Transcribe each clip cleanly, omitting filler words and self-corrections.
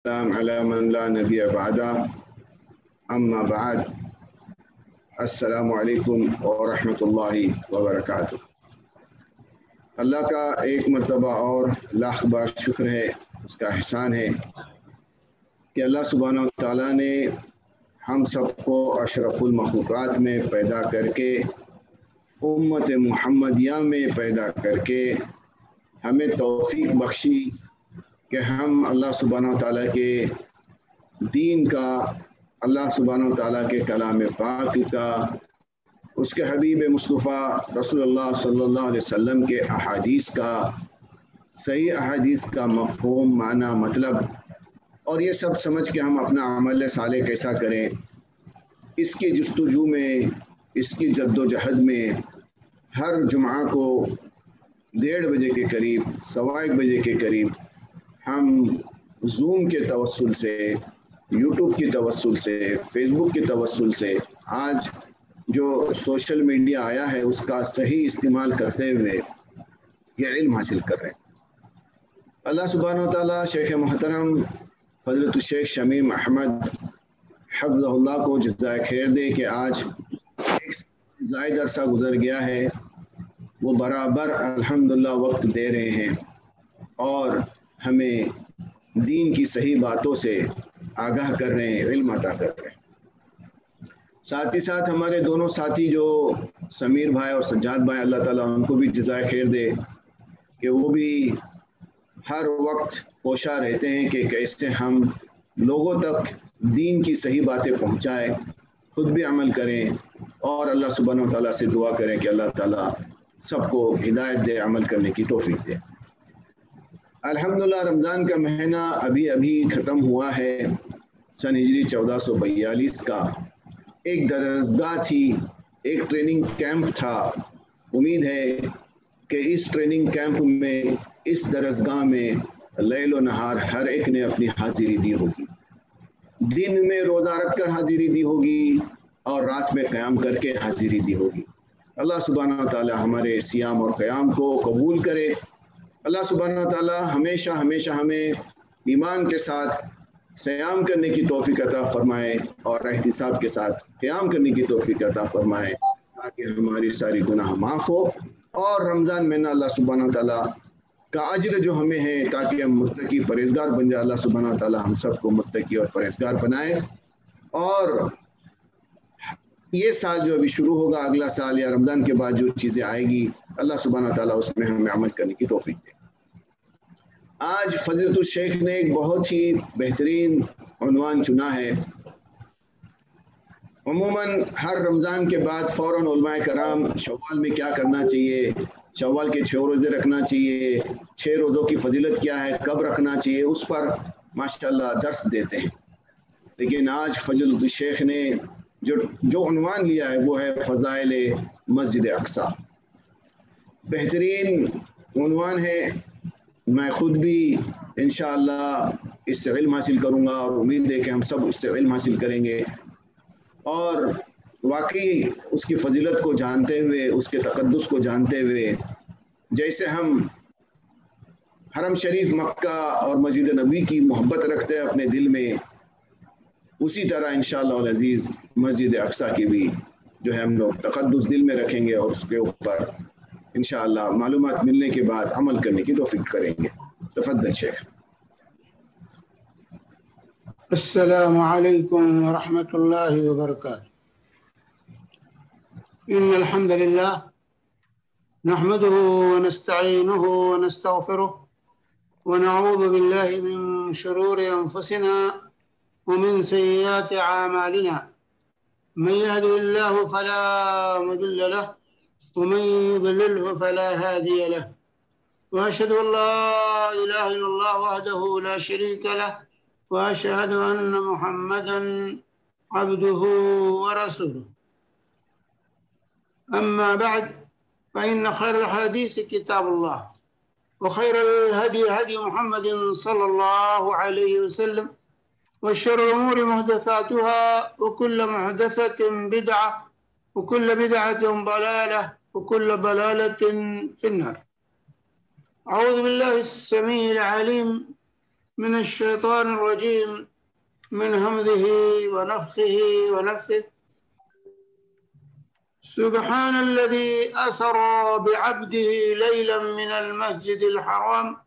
علی من لا نبی بعدہ اما بعد السلام علیکم ورحمۃ اللہ وبرکاتہ۔ اللہ کا ایک مرتبہ اور لاکھ بار شکر ہے، اس کا احسان ہے کہ اللہ سبحانہ و تعالیٰ نے ہم سب کو اشرف المخلوقات میں پیدا کر کے، امت محمدیہ میں پیدا کر کے ہمیں توفیق بخشی کہ ہم اللہ سبحانہ و تعالیٰ کے دین کا، اللہ سبحانہ و تعالیٰ کے کلام پاک کا، اس کے حبیب مصطفیٰ رسول اللہ صلی اللہ علیہ وسلم کے احادیث کا، صحیح احادیث کا مفہوم، معنی، مطلب اور یہ سب سمجھ کے ہم اپنا عمل صالح کیسا کریں، اس کی جستجو میں، اس کی جد و جہد میں ہر جمعہ کو 1:30 بجے کے قریب، 1:15 بجے کے قریب ہم زوم کے توسل سے، یوٹیوب کی توسل سے، فیس بک کی توسل سے، آج جو سوشل میڈیا آیا ہے اس کا صحیح استعمال کرتے ہوئے یہ علم حاصل کر رہے ہیں۔ اللہ سبحانہ و تعالیٰ شیخ محترم حضرت الشیخ شمیم احمد حفظہ اللہ کو جزائے خیر دے کہ آج ایک زائد عرصہ گزر گیا ہے، وہ برابر الحمدللہ وقت دے رہے ہیں اور ہمیں دین کی صحیح باتوں سے آگاہ کر رہے ہیں، علم عطا کر رہے ہیں۔ ساتھ ہی ساتھ ہمارے دونوں ساتھی جو سمیر بھائی اور سجاد بھائی، اللہ تعالیٰ ان کو بھی جزائے خیر دے کہ وہ بھی ہر وقت کوشاں رہتے ہیں کہ کیسے ہم لوگوں تک دین کی صحیح باتیں پہنچائیں، خود بھی عمل کریں اور اللہ سبحانہ و تعالیٰ سے دعا کریں کہ اللہ تعالیٰ سب کو ہدایت دے، عمل کرنے کی توفیق دے۔ الحمدللہ رمضان کا مہینہ ابھی ختم ہوا ہے، سن ہجری 1442 کا۔ ایک درسگاہ تھی، ایک ٹریننگ کیمپ تھا۔ امید ہے کہ اس ٹریننگ کیمپ میں، اس درسگاہ میں لیل و نہار ہر ایک نے اپنی حاضری دی ہوگی، دن میں روزہ رکھ کر حاضری دی ہوگی اور رات میں قیام کر کے حاضری دی ہوگی۔ اللہ سبحانہ و تعالی ہمارے صیام اور قیام کو قبول کرے۔ اللہ سبحانہ و تعالی ہمیشہ ہمیں ایمان کے ساتھ صیام کرنے کی توفیق عطا فرمائے اور احتساب کے ساتھ قیام کرنے کی توفیق عطا فرمائے تاکہ ہماری ساری گناہ معاف ہو، اور رمضان مہینہ اللہ سبحانہ و تعالی کا اجر جو ہمیں ہے تاکہ ہم متقی پرہیزگار بن جائے۔ اللہ سبحانہ و تعالی ہم سب کو متقی اور پرہیزگار بنائے، اور یہ سال جو ابھی شروع ہوگا، اگلا سال یا رمضان کے بعد جو چیزیں آئے گی، اللہ سبحانہ و تعالی اس میں ہمیں عمل کرنے کی توفیق دے۔ آج فضیلت الشیخ نے ایک بہت ہی بہترین عنوان چنا ہے۔ عموماً ہر رمضان کے بعد فوراً علماء کرام شوال میں کیا کرنا چاہیے، شوال کے 6 روزے رکھنا چاہیے، 6 روزوں کی فضیلت کیا ہے، کب رکھنا چاہیے، اس پر ماشاءاللہ درس دیتے ہیں۔ لیکن آج فضیلت الشیخ نے جو عنوان لیا ہے وہ ہے فضائل مسجد اقصی۔ بہترین عنوان ہے، میں خود بھی انشاءاللہ اس سے علم حاصل کروں گا اور امید ہے کہ ہم سب اس سے علم حاصل کریں گے، اور واقعی اس کی فضیلت کو جانتے ہوئے، اس کے تقدس کو جانتے ہوئے، جیسے ہم حرم شریف مکہ اور مسجد نبوی کی محبت رکھتے ہیں اپنے دل میں، اسی طرح انشاءاللہ العزیز مسجد اقصی کی بھی جو ہے ہم لوگ تقدس دل میں رکھیں گے اور اس کے اوپر انشاءاللہ معلومات ملنے کے بعد عمل کرنے کی توفیق کریں گے۔ تفضل شیخ۔ السلام علیکم ورحمۃ اللہ وبرکاتہ۔ ان الحمد للہ نحمده ونستعینه ونستغفره ونعوذ باللہ من شرور انفسنا ومن سیئات اعمالنا، من يهده الله فلا مضل له ومن يضلله فلا هادي له، واشهد ان لا اله الا الله وحده لا شريك له، واشهد ان محمدا عبده ورسوله، اما بعد فان خير الحديث كتاب الله، وخير الهدي هدي محمد صلى الله عليه وسلم، وشر الأمور محدثاتها، وكل محدثة بدعة، وكل بدعة ضلالة، وكل ضلالة في النار۔ أعوذ بالله السميع العليم من الشيطان الرجيم من همزه ونفخه ونفثه. سبحان الذي أسرى بعبده ليلا من المسجد الحرام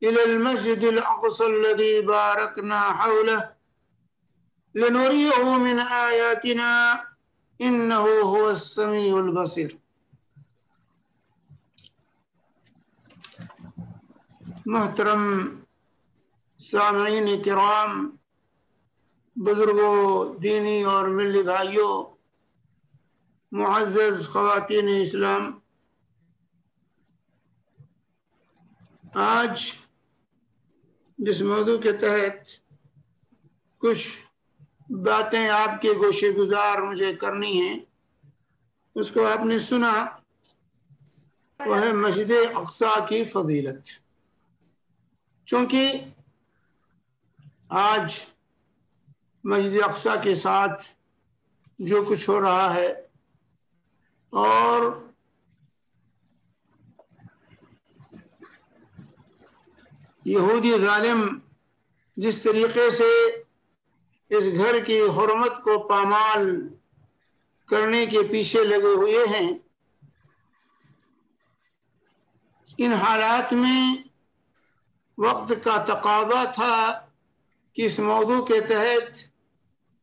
إلى المسجد الأقصى الذي باركنا حوله لنريه من آياتنا إنه هو السميع البصير. محترم سامعین کرام، بزرگوں، دینی اور ملی بھائیوں، معزز خواتین اسلام، آج جس موضوع کے تحت کچھ باتیں آپ کے گوشے گزار مجھے کرنی ہیں، اس کو آپ نے سنا، وہ ہے مسجد اقصیٰ کی فضیلت. چونکہ آج مسجد اقصیٰ کے ساتھ جو کچھ ہو رہا ہے اور یہودی ظالم جس طریقے سے اس گھر کی حرمت کو پامال کرنے کے پیچھے لگے ہوئے ہیں، ان حالات میں وقت کا تقاضا تھا کہ اس موضوع کے تحت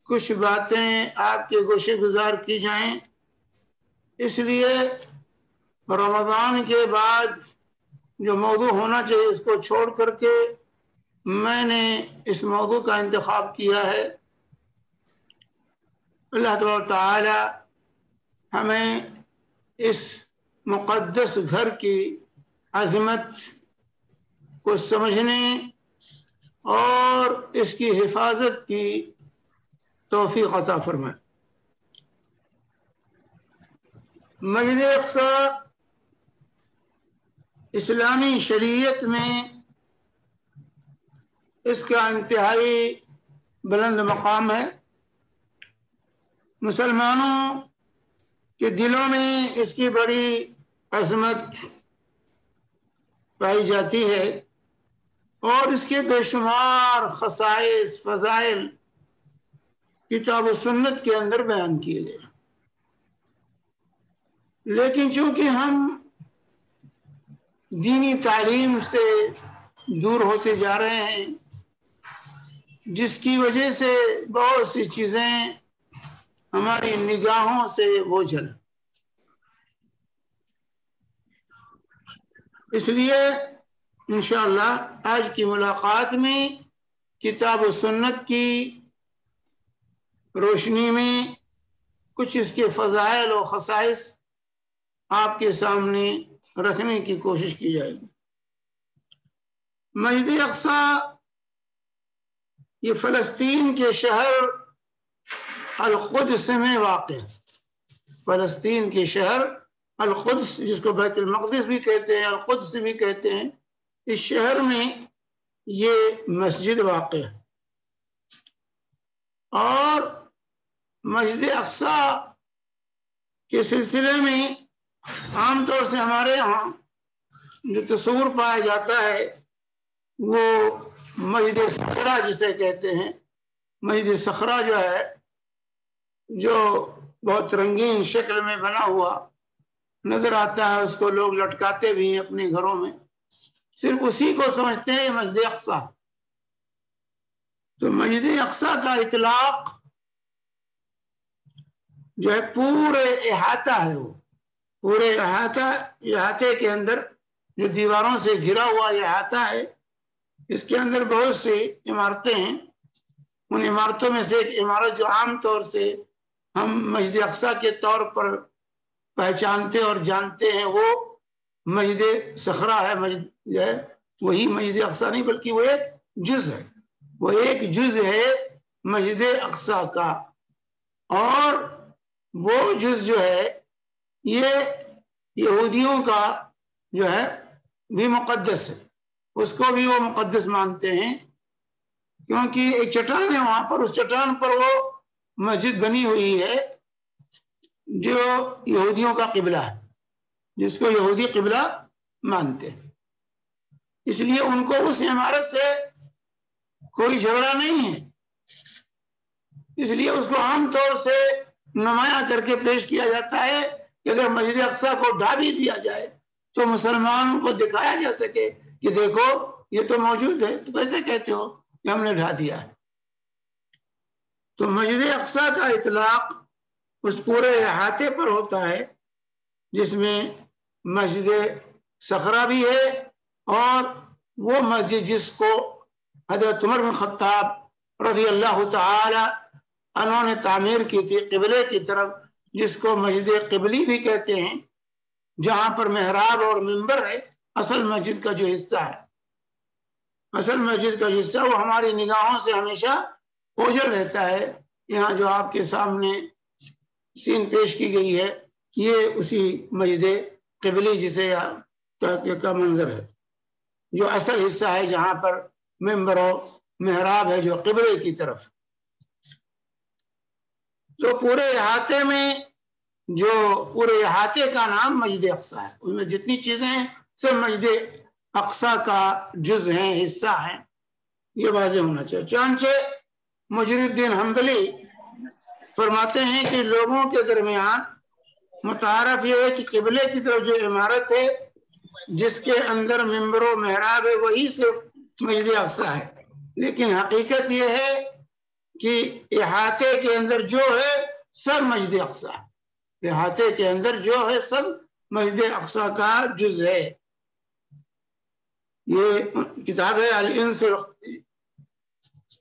کچھ باتیں آپ کے گوشے گزار کی جائیں. اس لیے رمضان کے بعد جو موضوع ہونا چاہیے اس کو چھوڑ کر کے میں نے اس موضوع کا انتخاب کیا ہے. اللہ تبارک و تعالی ہمیں اس مقدس گھر کی عظمت کو سمجھنے اور اس کی حفاظت کی توفیق عطا فرمائے. مسجد اقصیٰ اسلامی شریعت میں اس کا انتہائی بلند مقام ہے. مسلمانوں کے دلوں میں اس کی بڑی عظمت پائی جاتی ہے اور اس کے بے شمار خصائص، فضائل کتاب و سنت کے اندر بیان کیے گئے. لیکن چونکہ ہم دینی تعلیم سے دور ہوتے جا رہے ہیں، جس کی وجہ سے بہت سی چیزیں ہماری نگاہوں سے اوجھل، اس لیے انشاءاللہ آج کی ملاقات میں کتاب و سنت کی روشنی میں کچھ اس کے فضائل و خصائص آپ کے سامنے رکھنے کی کوشش کی جائے گی. مسجد اقصیٰ یہ فلسطین کے شہر القدس میں واقع ہے. فلسطین کے شہر القدس، جس کو بیت المقدس بھی کہتے ہیں، القدس بھی کہتے ہیں، اس شہر میں یہ مسجد واقع ہے. اور مسجد اقصیٰ کے سلسلے میں عام طور سے ہمارے ہاں جو تصور پایا جاتا ہے وہ مسجد صخرہ جسے کہتے ہیں. مسجد صخرہ جو ہے، جو بہت رنگین شکل میں بنا ہوا نظر آتا ہے، اس کو لوگ لٹکاتے بھی ہیں اپنے گھروں میں، صرف اسی کو سمجھتے ہیں مسجد اقصیٰ. تو مسجد اقصیٰ کا اطلاق جو ہے پورے احاطہ ہے، وہ پورے احاطے کے اندر جو دیواروں سے گھرا ہوا احاطہ ہے، اس کے اندر بہت سی عمارتیں ہیں. ان عمارتوں میں سے ایک عمارت جو عام طور سے ہم مسجد اقصیٰ کے طور پر پہچانتے اور جانتے ہیں وہ مسجد صخرہ ہے. مسجد جو ہے وہی مسجد اقصیٰ نہیں، بلکہ وہ ایک جز ہے، وہ ایک جز ہے مسجد اقصیٰ کا. اور وہ جز جو ہے یہ یہودیوں کا جو ہے بھی مقدس ہے، اس کو بھی وہ مقدس مانتے ہیں، کیونکہ ایک چٹان ہے وہاں پر، اس چٹان پر وہ مسجد بنی ہوئی ہے جو یہودیوں کا قبلہ ہے، جس کو یہودی قبلہ مانتے ہیں. اس لیے ان کو اس عمارت سے کوئی جھگڑا نہیں ہے، اس لیے اس کو عام طور سے نمایاں کر کے پیش کیا جاتا ہے کہ اگر مسجد اقصی کو ڈھا بھی دیا جائے تو مسلمانوں کو دکھایا جا سکے کہ دیکھو یہ تو موجود ہے، تو کیسے کہتے ہو کہ ہم نے ڈھا دیا ہے؟ تو مسجد اقصی کا اطلاق اس پورے احاطے پر ہوتا ہے جس میں مسجد صخرہ بھی ہے، اور وہ مسجد جس کو حضرت عمر بن خطاب رضی اللہ تعالی عنہ نے تعمیر کی تھی قبلے کی طرف، جس کو مسجد قبلی بھی کہتے ہیں، جہاں پر محراب اور منبر ہے، اصل مسجد کا جو حصہ ہے، اصل مسجد کا حصہ وہ ہماری نگاہوں سے ہمیشہ اوجھل رہتا ہے۔ یہاں جو آپ کے سامنے سین پیش کی گئی ہے یہ اسی مسجد قبلی جسے کا منظر ہے، جو اصل حصہ ہے جہاں پر منبر و محراب ہے جو قبلے کی طرف۔ تو پورے احاطے میں جو پورے احاطے کا نام مسجد اقصی ہے، اس میں جتنی چیزیں ہیں سب مسجد اقصی کا جز ہیں، حصہ ہیں، یہ واضح ہونا چاہیے۔ چنانچہ مجری الدین حنبلی فرماتے ہیں کہ لوگوں کے درمیان متعارف یہ ہے کہ قبلے کی طرف جو عمارت ہے جس کے اندر منبر و محراب ہے وہی صرف مسجد اقصی ہے، لیکن حقیقت یہ ہے کہ احاطے کے اندر جو ہے سب مسجد اقصی ہے، احاطے کے اندر جو ہے سب مسجد اقصی کا جز ہے۔ یہ کتاب ہے الانس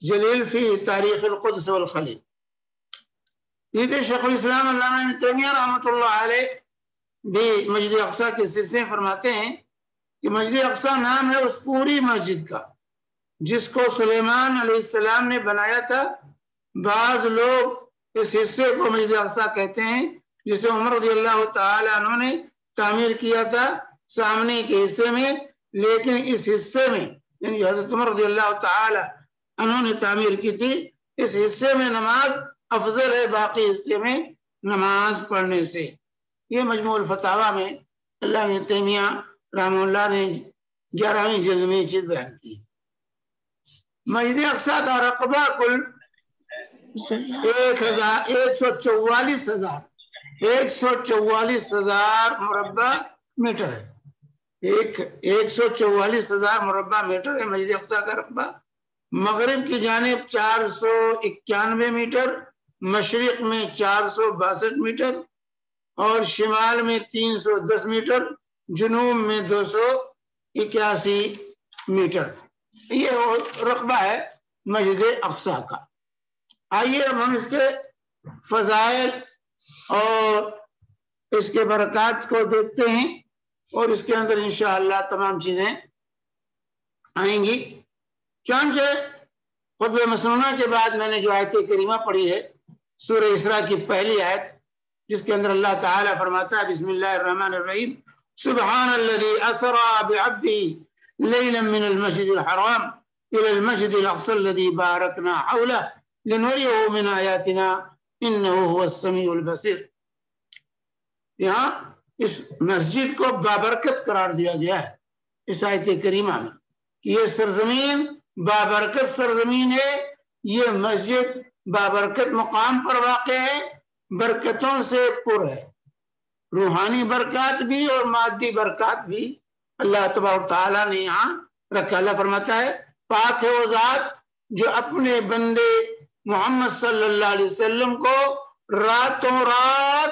جلیل فی تاریخ القدس والخلیل۔ یہ شیخ الاسلام علامہ ابن تیمیہ رحمۃ اللہ علیہ بھی مسجد اقصی کے سلسلے میں فرماتے ہیں کہ مسجد اقصی نام ہے اس پوری مسجد کا جس کو سلیمان علیہ السلام نے بنایا تھا۔ بعض لوگ اس حصے کو مسجد اقصی کہتے ہیں جسے عمر رضی اللہ تعالی عنہ نے تعمیر کیا تھا سامنے کے حصے میں، لیکن اس حصے میں یعنی حضرت عمر رضی اللہ تعالی عنہ نے تعمیر کی تھی، اس حصے میں نماز افضل ہے باقی حصے میں نماز پڑھنے سے۔ یہ مجموع الفتاوی میں علامہ ابن تیمیہ رحمہ اللہ نے 11ویں جلد میں یہ چیز بیان کی۔ مسجد اقصی کا رقبہ کل 144,000 مربع میٹر ہے، 144,000 مربع میٹر ہے مسجد اقصی کا رقبہ۔ مغرب کی جانب 491 میٹر، مشرق میں 462 میٹر اور شمال میں 310 میٹر، جنوب میں 281 میٹر، یہ رقبہ ہے مسجد اقصی کا۔ آئیے اب ہم اس کے فضائل اور اس کے برکات کو دیکھتے ہیں اور اس کے اندر انشاءاللہ تمام چیزیں آئیں گی۔ چنانچہ خطبہ مسنونہ کے بعد میں نے جو آیت کریمہ پڑھی ہے سورہ اسراء کی پہلی آیت، جس کے اندر اللہ تعالیٰ فرماتا ہے بسم اللہ الرحمن الرحیم سبحان الذی اسری بعبدہ لیلا من المسجد الحرام الى المسجد الاقصى الذي باركنا حوله لنريه من آیاتنا انه هو السمیع البصیر۔ یہاں اس مسجد کو بابرکت قرار دیا گیا ہے اس آیت کریمہ میں کہ یہ سرزمین بابرکت سرزمین ہے، یہ مسجد بابرکت مقام پر واقع ہے، برکتوں سے پر ہے، روحانی برکات بھی اور مادی برکات بھی اللہ تبارک تعالیٰ نے یہاں رکھا۔ اللہ فرماتا ہے پاک ہے وہ ذات جو اپنے بندے محمد صلی اللہ علیہ وسلم کو راتوں رات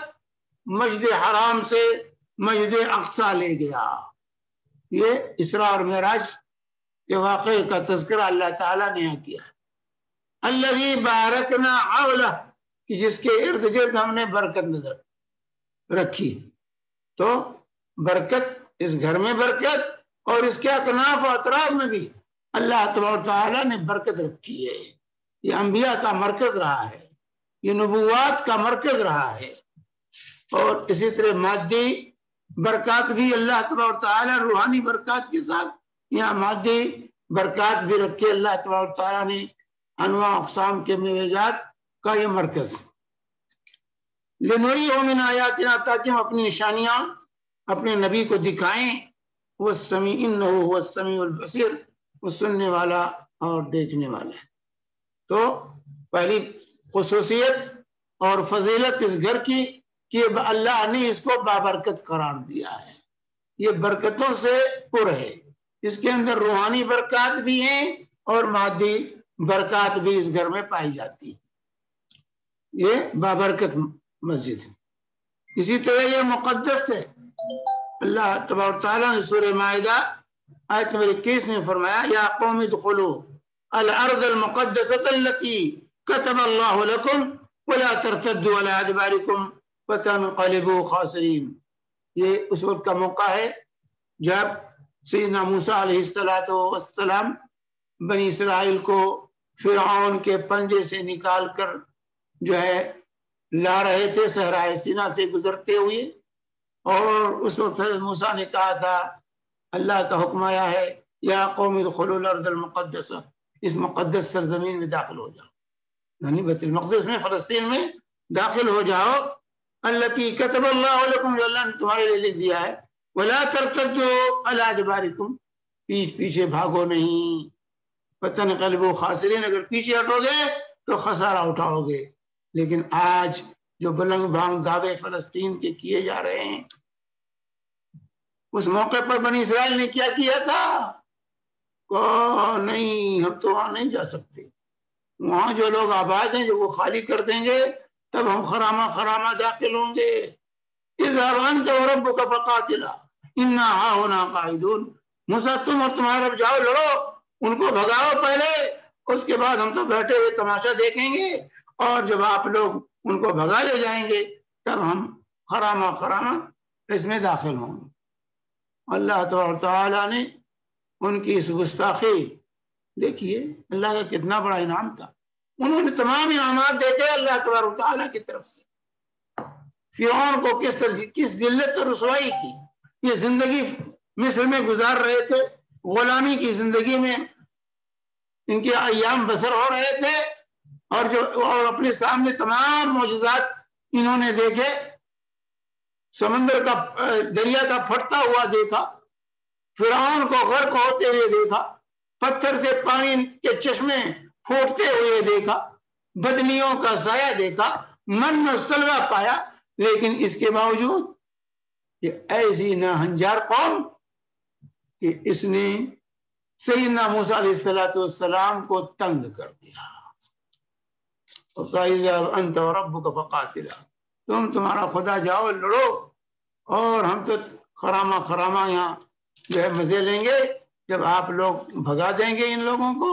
مسجد حرام سے مسجد اقصی لے گیا۔ یہ اسراء اور معراج کے واقعے کا تذکرہ اللہ تعالیٰ نے یہاں کیا ہے۔ الذی بارکنا حولہ، کہ جس کے ارد گرد ہم نے برکت نظر رکھی۔ تو برکت اس گھر میں برکت اور اس کے اکناف و اطراف میں بھی اللہ تبارک تعالیٰ نے برکت رکھی ہے۔ یہ انبیاء کا مرکز رہا ہے، یہ نبوات کا مرکز رہا ہے، اور اسی طرح مادی برکات بھی اللہ تبارک تعالیٰ روحانی برکات کے ساتھ یہاں مادی برکات بھی رکھے اللہ تبارک تعالیٰ نے انواع اقسام کے معجزات کا یہ مرکز۔ لنریہ من آیاتنا، تاکہ ہم اپنی نشانیاں اپنے نبی کو دکھائیں، وہ سمیع انہ هو السمیع البصیر، وہ سننے والا اور دیکھنے والا ہے۔ تو پہلی خصوصیت اور فضیلت اس گھر کی کہ اللہ نے اس کو بابرکت قرار دیا ہے، یہ برکتوں سے پر ہے، اس کے اندر روحانی برکات بھی ہیں اور مادی برکات بھی اس گھر میں پائی جاتی، یہ بابرکت مسجد ہے۔ اسی طرح یہ مقدس ہے، اللہ تبارک تعالیٰ نے سورہ مائدہ آیت نمبر 21 میں فرمایا یا قوم ادخلوا الارض المقدسة التي كتب الله لكم ولا ترتدوا على ادباركم فتنقلبوا خاسرين۔ یہ اس وقت کا موقع ہے جب سیدنا موسیٰ علیہ السلام بنی اسرائیل کو فرعون کے پنجے سے نکال کر جو ہے لا رہے تھے صحرائے سینا سے گزرتے ہوئے، اور اس وقت موسیٰ نے کہا تھا اللہ کا حکم آیا ہے یا قوم ادخلوا الارض المقدسہ، اس مقدس سرزمین میں داخل ہو جاؤ، یعنی بیت المقدس میں فلسطین میں داخل ہو جاؤ، التی کتب اللہ لکم، جو اللہ نے تمہارے لیے لکھ دیا ہے، ولا ترتدوا علی ادبارکم، پیچھے بھاگو نہیں، فتنقلبوا خاسرین، اگر پیچھے ہٹو گے تو خسارہ اٹھاؤ گے۔ لیکن آج جو بلند بھانگ دعوے فلسطین کے کیے جا رہے ہیں، اس موقع پر بنی اسرائیل نے کیا کیا تھا؟ نہیں، ہم تو وہاں نہیں جا سکتے، وہاں جو لوگ آباد ہیں جو وہ خالی کر دیں گے تب ہم خرامہ داخل ہوں گے۔ اذهب انت وربك فقاتلا انا هاهنا قاعدون، موسیٰ تم اور تمہارا رب جاؤ، لڑو، ان کو بھگاؤ پہلے، اس کے بعد ہم تو بیٹھے ہوئے تماشا دیکھیں گے، اور جب آپ لوگ ان کو بھگا لے جائیں گے تب ہم خرامہ اس میں داخل ہوں گے۔ اللہ تعالیٰ نے ان کی اس گستاخی دیکھیے، اللہ کا کتنا بڑا انعام تھا، انہوں نے تمام انعامات دیکھے اللہ تبارک تعالیٰ کی طرف سے۔ فرعون کو کس ذلت اور رسوائی کی، یہ زندگی مصر میں گزار رہے تھے، غلامی کی زندگی میں ان کے ایام بسر ہو رہے تھے، اور اپنے سامنے تمام معجزات انہوں نے دیکھے، سمندر کا دریا کا پھٹتا ہوا دیکھا، فرعون کو غرق ہوتے ہوئے دیکھا، پتھر سے پانی کے چشمے پھوٹتے ہوئے دیکھا، بدلیوں کا سایہ دیکھا، من و سلوہ پایا، لیکن اس کے باوجود یہ ایسی ناہنجار قوم کہ اس نے سیدنا موسیٰ علیہ السلام کو تنگ کر دیا۔ وَقَإِذَا أَنْتَ وَرَبُّكَ فَقَاتِلَا، تمہارا خدا جاؤ لڑو، اور ہم تو خرامہ یہاں جو ہے مزے لیں گے، جب آپ لوگ بھگا دیں گے ان لوگوں کو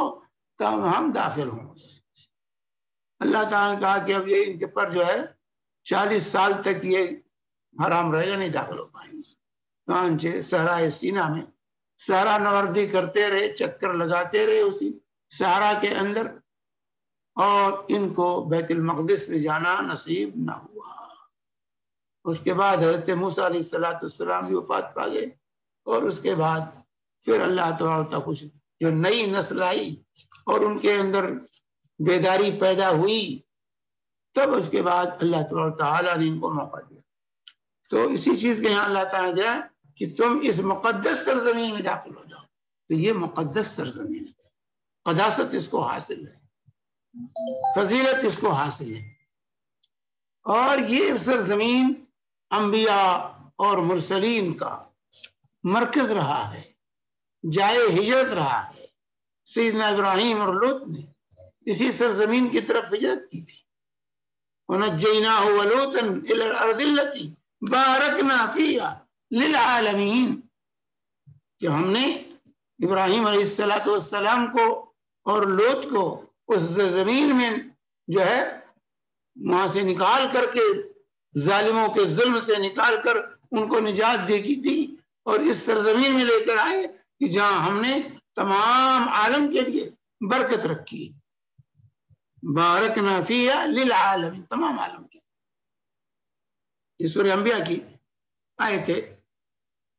تب ہم داخل ہوں گے۔ اللہ تعالیٰ نے کہا کہ اب یہ ان کے پر جو ہے 40 سال تک یہ حرام رہے گا، نہیں داخل ہو پائیں گے۔ چنانچہ صحرائے سینا میں صحرا نوردی کرتے رہے، چکر لگاتے رہے اسی صحرا کے اندر، اور ان کو بیت المقدس میں جانا نصیب نہ ہوا۔ اس کے بعد حضرت موسیٰ علیہ السلام بھی وفات پا گئے، اور اس کے بعد پھر اللہ تعالیٰ کچھ جو نئی نسل آئی اور ان کے اندر بیداری پیدا ہوئی، تب اس کے بعد اللہ تعالیٰ نے ان کو موقع دیا۔ تو اسی چیز کے یہاں اللہ تعالیٰ نے دیا کہ تم اس مقدس سرزمین میں داخل ہو جاؤ، تو یہ مقدس سرزمین ہے، قداست اس کو حاصل ہے، فضیلت اس کو حاصل ہے، اور یہ سرزمین انبیاء اور مرسلین کا مرکز رہا ہے، جائے ہجرت رہا ہے۔ سیدنا ابراہیم اور لوط نے اسی سرزمین کی طرف ہجرت کی تھی، وَنَجَّيْنَاهُ وَلُوطًا إِلَى الْأَرْضِ الَّتِي بَارَكْنَا فِيهَا لِلْعَالَمِينَ، کہ ہم نے ابراہیم علیہ السلام کو اور لوط کو اس زمین میں جو ہے وہاں سے نکال کر کے، ظالموں کے ظلم سے نکال کر ان کو نجات دے کی تھی، اور اس سرزمین میں لے کر آئے کہ جہاں ہم نے تمام عالم کے لیے برکت رکھی، بارکنا فیہا للعالمین، تمام عالم کے۔ یہ سورہ انبیاء کی آیت ہے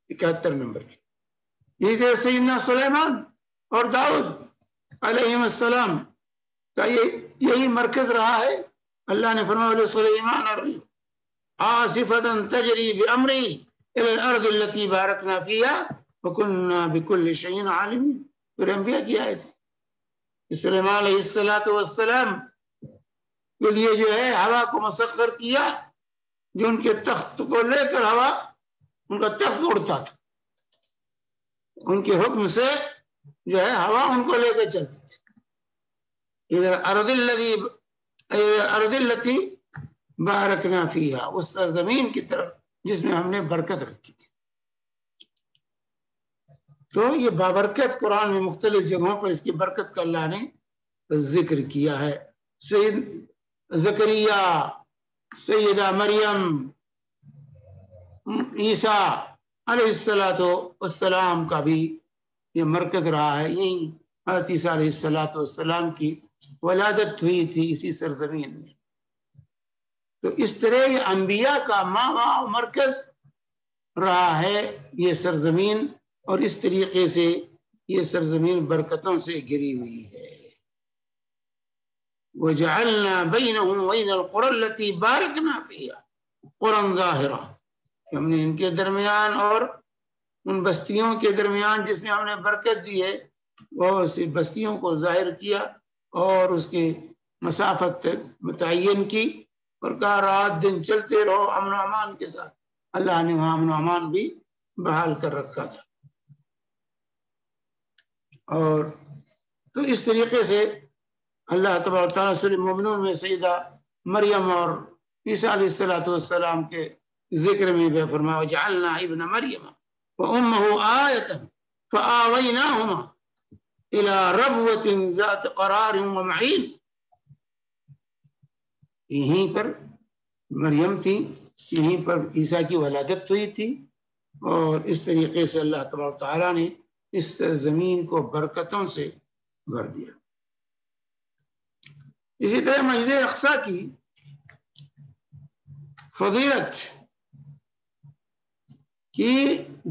71 نمبر کی۔ یہ تھے سیدنا سلیمان اور داؤد علیہ السلام کا یہی مرکز رہا ہے۔ اللہ نے فرمایا سلیمان الريح عاصفة تجری بأمری إلى الأرض التي باركنا فيها وكنا بكل شيء عالمين، سورہ انبیاء کی آیت ہے۔ سلیمان علیہ السلام کے لیے جو ہے ہوا کو مسخر کیا، جو ان کے تخت کو لے کر ہوا ان کا تخت اڑتا تھا، ان کے حکم سے جو ہے ہوا ان کو لے کر چلتی تھی. ارض التي بارکنا فیہا، اس سرزمین کی طرف جس میں ہم نے برکت رکھی تھی. تو یہ بابرکت قرآن میں مختلف جگہوں پر اس کی برکت کا اللہ نے ذکر کیا ہے. سید زکریا، سیدہ مریم، عیسیٰ علیہ السلام کا بھی یہ مرکز رہا ہے. یہی حضرت عیسیٰ علیہ السلام کی ولادت ہوئی تھی اسی سرزمین میں. تو اس طرح یہ انبیاء کا ماں و مرکز رہا ہے یہ سرزمین، اور اس طریقے سے یہ سرزمین برکتوں سے گھری ہوئی ہے. وَجَعَلْنَا بَيْنَهُمْ وَبَيْنَ الْقُرَى الَّتِي بَارَكْنَا فِيهَا قُرًى ظَاهِرًا، ہم نے ان کے درمیان اور ان بستیوں کے درمیان جس میں ہم نے برکت دی ہے وہ بستیوں کو ظاہر کیا اور اس کی مسافت متعین کی، اور کہا رات دن چلتے رہو امن و امان کے ساتھ. اللہ نے وہاں امن و امان بھی بحال کر رکھا تھا. اور تو اس طریقے سے اللہ تبارک و تعالیٰ سورہ مومنون میں سیدہ مریم اور عیسیٰ علیہ السلام کے ذکر میں بھی فرمایا وجعلنا ابن مریم وامه آیۃ فآویناہما الی ربوۃ ذات قرار ومعین. یہیں پر مریم تھی، یہیں پر عیسیٰ کی ولادت ہوئی تھی، اور اس طریقے سے اللہ تبارک و تعالیٰ نے اس زمین کو برکتوں سے بھر دیا. اسی طرح مسجد اقصی کی فضیلت کی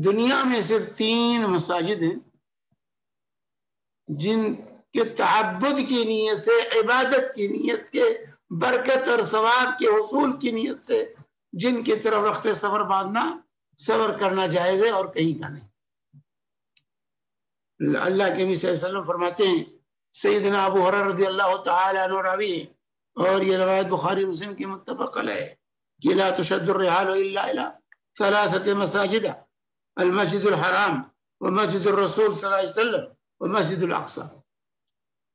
دنیا میں صرف 3 مساجد ہیں جن کے تعبد کی نیت سے، عبادت کی نیت کے، برکت اور ثواب کے حصول کی نیت سے جن کی طرف رخت سفر باندھنا، صبر کرنا جائز ہے، اور کہیں کا نہیں. اللہ کے نبی صلی اللہ علیہ وسلم فرماتے ہیں، سیدنا ابو ہریرہ رضی اللہ تعالی عنہ راوی ہے، اور یہ روایت بخاری مسلم کی متفق علیہ ہے کہ لا تشد الرحال الا الى 3 مساجد المسجد الحرام ومسجد الرسول صلی اللہ علیہ وسلم ومسجد الاقصی،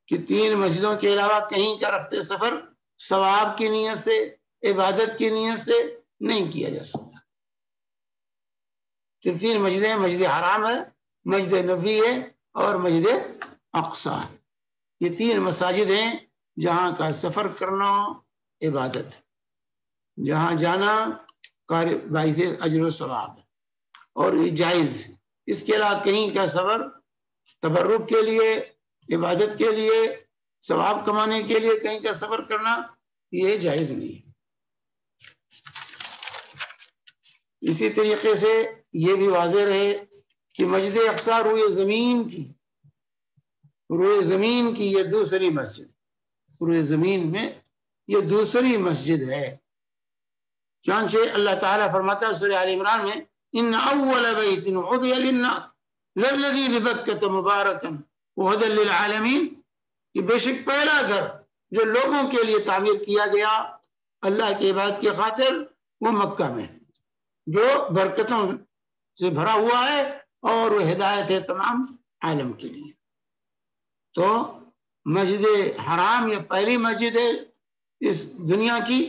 کہ 3 مسجدوں کے علاوہ کہیں کا رفت سفر ثواب کی نیت سے، عبادت کی نیت سے نہیں کیا جا سکتا. 3 مسجدیں، مسجد حرام ہے، مسجد نبوی ہے، اور مسجد اقصی ہے. یہ 3 مساجد ہیں جہاں کا سفر کرنا عبادت، جہاں جانا باعث اجر و ثواب ہے، اور یہ جائز. اس کے علاوہ کہیں کا سفر تبرک کے لیے، عبادت کے لیے، ثواب کمانے کے لیے کہیں کا سفر کرنا یہ جائز نہیں. اسی طریقے سے یہ بھی واضح رہے کہ مسجد اقصی روئے زمین کی یہ دوسری مسجد، روئے زمین میں یہ دوسری مسجد ہے. چنانچہ اللہ تعالیٰ فرماتا ہے سورہ آل عمران میں ان اول بیت وضع للناس للذی ببکۃ مبارکا وہدی للعالمین، کہ بے شک پہلا گھر جو لوگوں کے لیے تعمیر کیا گیا اللہ کی عبادت کی خاطر وہ مکہ میں، جو برکتوں سے بھرا ہوا ہے اور وہ ہدایت ہے تمام عالم کے لیے. تو مسجد حرام یہ پہلی مسجد ہے اس دنیا کی،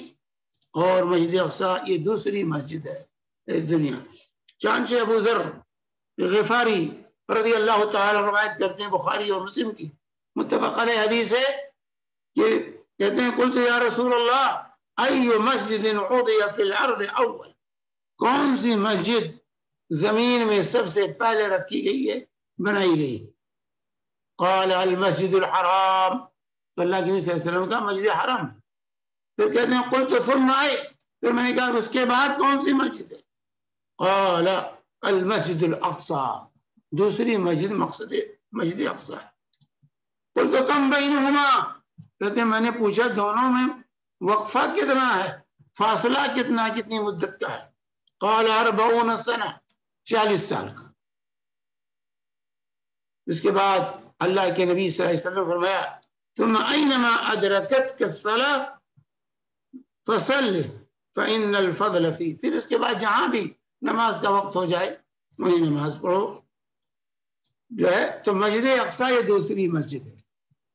اور مسجد اقصی یہ دوسری مسجد ہے اس دنیا کی. چنانچہ ابو ذر غفاری رضی اللہ تعالی روایت کرتے ہیں بخاری اور مسلم کی متفق علیہ حدیث ہے کہ کہتے ہیں قلت یا رسول اللہ ای مسجد وضع فی الارض اول، کون سی مسجد زمین میں سب سے پہلے رکھی گئی ہے، بنائی گئی؟ قال المسجد الحرام، تو اللہ کے نبی صلی اللہ علیہ وسلم کا مسجد حرام ہے. پھر کہتے ہیں قلت ثم ای، پھر میں نے کہا اس کے بعد کون سی مسجد ہے؟ قال المسجد الاقصی، دوسری مسجد مسجد اقصی ہے. قلت کم بینہما، کہتے ہیں میں نے پوچھا دونوں میں وقفہ کتنا ہے، فاصلہ کتنا، کتنی مدت کا ہے؟ قال 40 سنہ، 40 سال کا. اس کے بعد اللہ کے نبی صلی اللہ علیہ وسلم فرمایا ثم أينما أدركتك الصلاة فصل فإن الفضل فيه. پھر اس کے بعد جہاں بھی نماز کا وقت ہو جائے وہی نماز پڑھو جو ہے. تو مسجد اقصی یہ دوسری مسجد ہے.